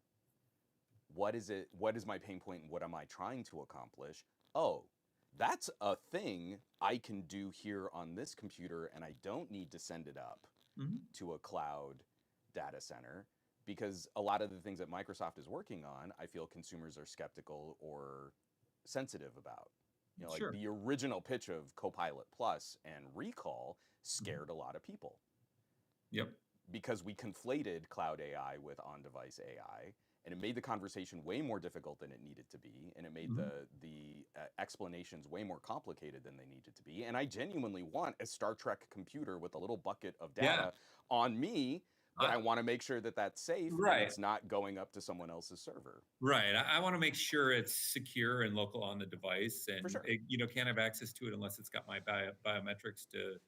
what is my pain point and what am I trying to accomplish? Oh, that's a thing I can do here on this computer and I don't need to send it up Mhm. to a cloud data center, because a lot of the things that Microsoft is working on, I feel consumers are skeptical or sensitive about. Like Sure. the original pitch of Copilot Plus and Recall Mhm. scared a lot of people Yep. because we conflated cloud AI with on-device AI, and it made the conversation way more difficult than it needed to be, and it made Mhm. the explanations way more complicated than they needed to be. And I genuinely want a Star Trek computer with a little bucket of Yeah. data on me, but I I, want to make sure that that's safe and right. it's not going up to someone else's server. Right. I want to make sure it's secure and local on the device, For and sure. it, can't have access to it unless it's got my biometrics to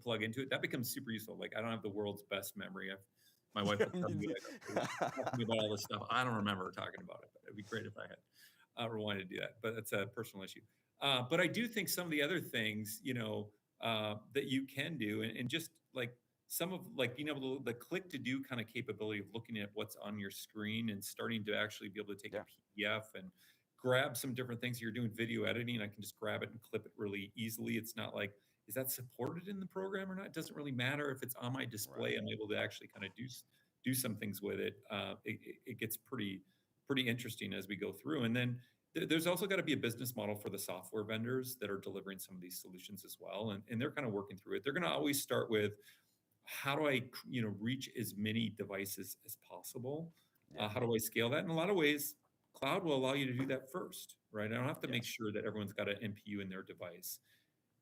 plug into it. That becomes super useful. Like I don't have the world's best memory. My wife will tell me talk to me about all this stuff. I don't remember talking about it, but it'd be great if I had wanted to do that. But that's a personal issue. But I do think some of the other things, that you can do, and just like some of like being able to the click to do kind of capability of looking at what's on your screen and starting to actually be able to take a Yeah. PDF and grab some different things. You're doing video editing, I can just grab it and clip it really easily. It's not like, is that supported in the program or not? It doesn't really matter if it's on my display. Right. I'm able to actually kind of do some things with it. It gets pretty interesting as we go through. And then there's also got to be a business model for the software vendors that are delivering some of these solutions as well. And they're kind of working through it. They're going to always start with, how do I, reach as many devices as possible? Yeah. How do I scale that? In a lot of ways, cloud will allow you to do that first, right? I don't have to make Yes. sure that everyone's got an NPU in their device.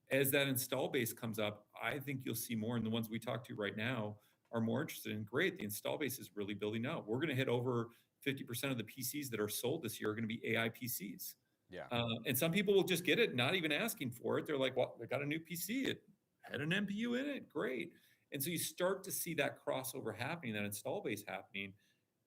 As that install base comes up, I think you'll see more, and the ones we talk to right now are more interested in, great, the install base is really building out. We're going to hit over 50% of the PCs that are sold this year are going to be AI PCs. Yeah. And some people will just get it, not even asking for it. They're like, well, they got a new PC. It had an NPU in it. Great. And so you start to see that crossover happening, that install base happening.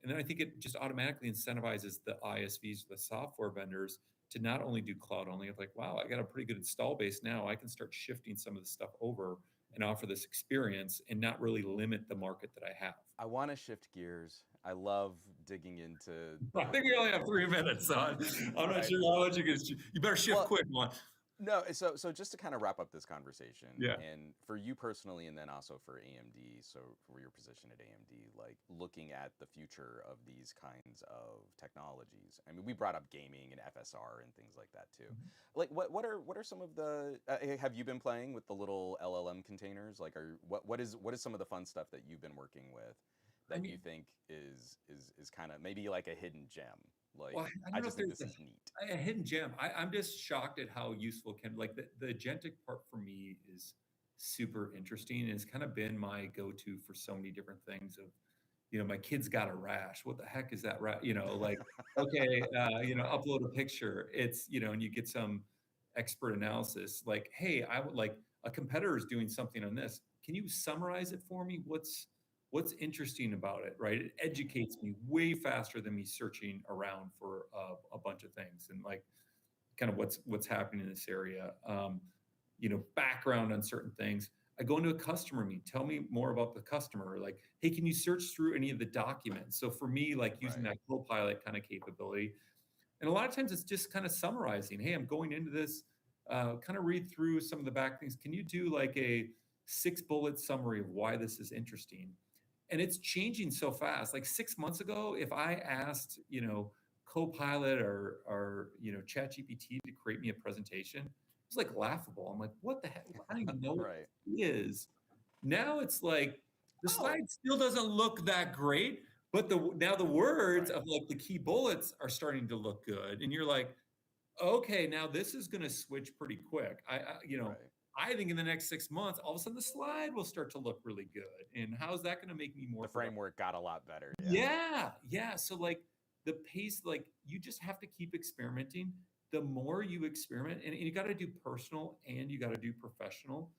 And then I think it just automatically incentivizes the ISVs, the software vendors, to not only do cloud only. It's like, wow, I got a pretty good install base now. I can start shifting some of the stuff over and offer this experience and not really limit the market that I have. I want to shift gears. I love digging into I think we only have 3 minutes, so I'm not right. sure how much you can. You better shift Well, quick, one. no, so just to kind of wrap up this conversation, Yeah. and for you personally, and then also for AMD, so for your position at AMD, like looking at the future of these kinds of technologies. I mean, we brought up gaming and FSR and things like that too. Mhm. Like, what are some of the? Have you been playing with the little LLM containers? Like, what is some of the fun stuff that you've been working with I that you mean, think is kind of maybe like a hidden gem? well, Like, I I don't know just if think there's this is neat. a hidden gem. I'm just shocked at how useful can, like the agentic part for me is super interesting. And it's kind of been my go-to for so many different things of, my kid's got a rash. What the heck is that rash? Like, okay, upload a picture. It's, and you get some expert analysis like, hey, I would like a competitor is doing something on this. Can you summarize it for me? What's interesting about it, right? It educates me way faster than me searching around for a bunch of things and like kind of what's happening in this area. Background on certain things. I go into a customer meet. Tell me more about the customer. Like, hey, can you search through any of the documents? So for me, like using Right. that CoPilot kind of capability, and a lot of times it's just kind of summarizing. Hey, I'm going into this. Kind of read through some of the back things. Can you do like a 6-bullet summary of why this is interesting? And it's changing so fast. Like 6 months ago, if I asked, Copilot or ChatGPT to create me a presentation, it was like laughable. I'm like, what the heck? I don't even know what Right. this is. Now it's like the Oh. slide still doesn't look that great, but now the words Right. of like the key bullets are starting to look good, and you're like, okay, now this is going to switch pretty quick. Right. I think in the next 6 months, all of a sudden the slide will start to look really good. And how's that going to make me more The productive? framework got a lot better. Yeah. Yeah, yeah. So like the pace, like you just have to keep experimenting. The more you experiment, and you got to do personal and you got to do professional.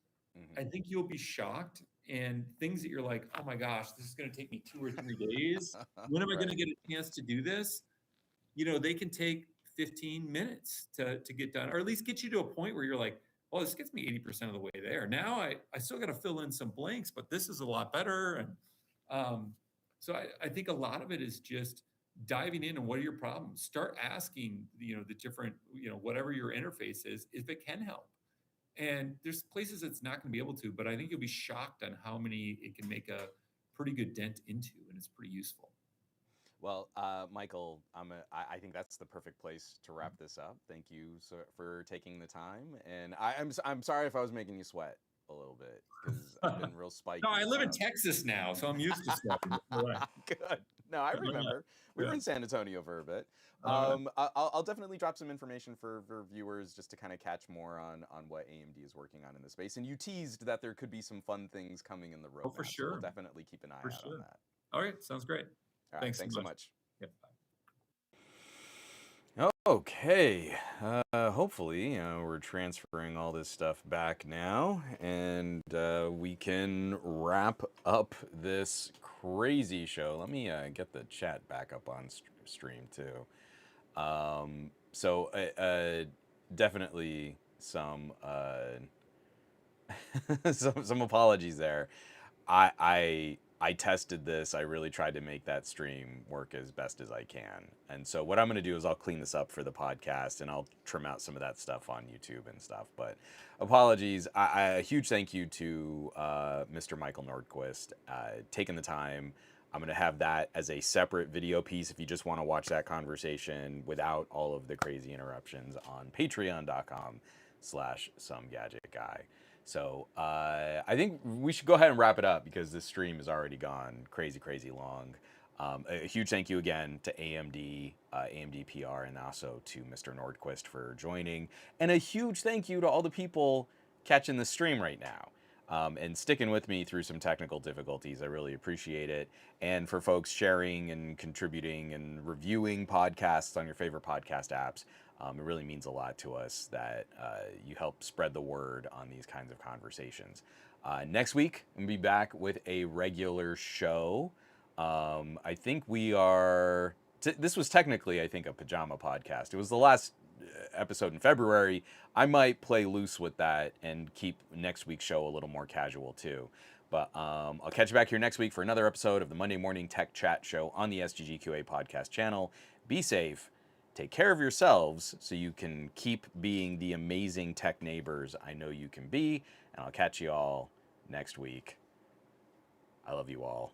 I Hmm. think you'll be shocked and things that you're like, oh my gosh, this is going to take me 2 or 3 days. When am I going to Right. get a chance to do this? They can take 15 minutes to get done, or at least get you to a point where you're like, well, this gets me 80% of the way there. Now I still got to fill in some blanks, but this is a lot better. And so I think a lot of it is just diving in and what are your problems? Start asking, the different, whatever your interface is, if it can help. And there's places it's not going to be able to, but I think you'll be shocked on how many it can make a pretty good dent into, and it's pretty useful. Well, Michael, I think that's the perfect place to wrap this up. Thank you for taking the time, and I'm sorry if I was making you sweat a little bit because I've been real No, I spiky live in about. Texas now, so I'm used to sweating. No way. Good. No, I remember. We were Yeah. in San Antonio for a bit. All right. I'll definitely drop some information for viewers just to kind of catch more on what AMD is working on in the space. And you teased that there could be some fun things coming in the Oh, for roadmap, so we'll sure. definitely keep an eye For out on sure. that. All right. Sounds great. All right. Thanks so Thanks so much. much. Yep. Bye. Okay. Hopefully, we're transferring all this stuff back now, and we can wrap up this crazy show. Let me get the chat back up on stream too. So definitely some some apologies there. I tested this. I really tried to make that stream work as best as I can. And so what I'm going to do is I'll clean this up for the podcast and I'll trim out some of that stuff on YouTube and stuff. But apologies. A huge thank you to Mr. Michael Nordquist taking the time. I'm going to have that as a separate video piece if you just want to watch that conversation without all of the crazy interruptions on patreon.com/somegadgetguy. So I think we should go ahead and wrap it up because this stream is already gone crazy, crazy long. A huge thank you again to AMD, AMD PR, and also to Mr. Nordquist for joining. And a huge thank you to all the people catching the stream right now. And sticking with me through some technical difficulties. I really appreciate it. And for folks sharing and contributing and reviewing podcasts on your favorite podcast apps, it really means a lot to us that you help spread the word on these kinds of conversations. Next week, I'm going to be back with a regular show. I think we are. This was technically, I think, a pajama podcast. It was the last episode in February. I might play loose with that and keep next week's show a little more casual too. But I'll catch you back here next week for another episode of the Monday Morning Tech Chat Show on the SGGQA podcast channel. Be safe. Take care of yourselves so you can keep being the amazing tech neighbors I know you can be. And I'll catch you all next week. I love you all.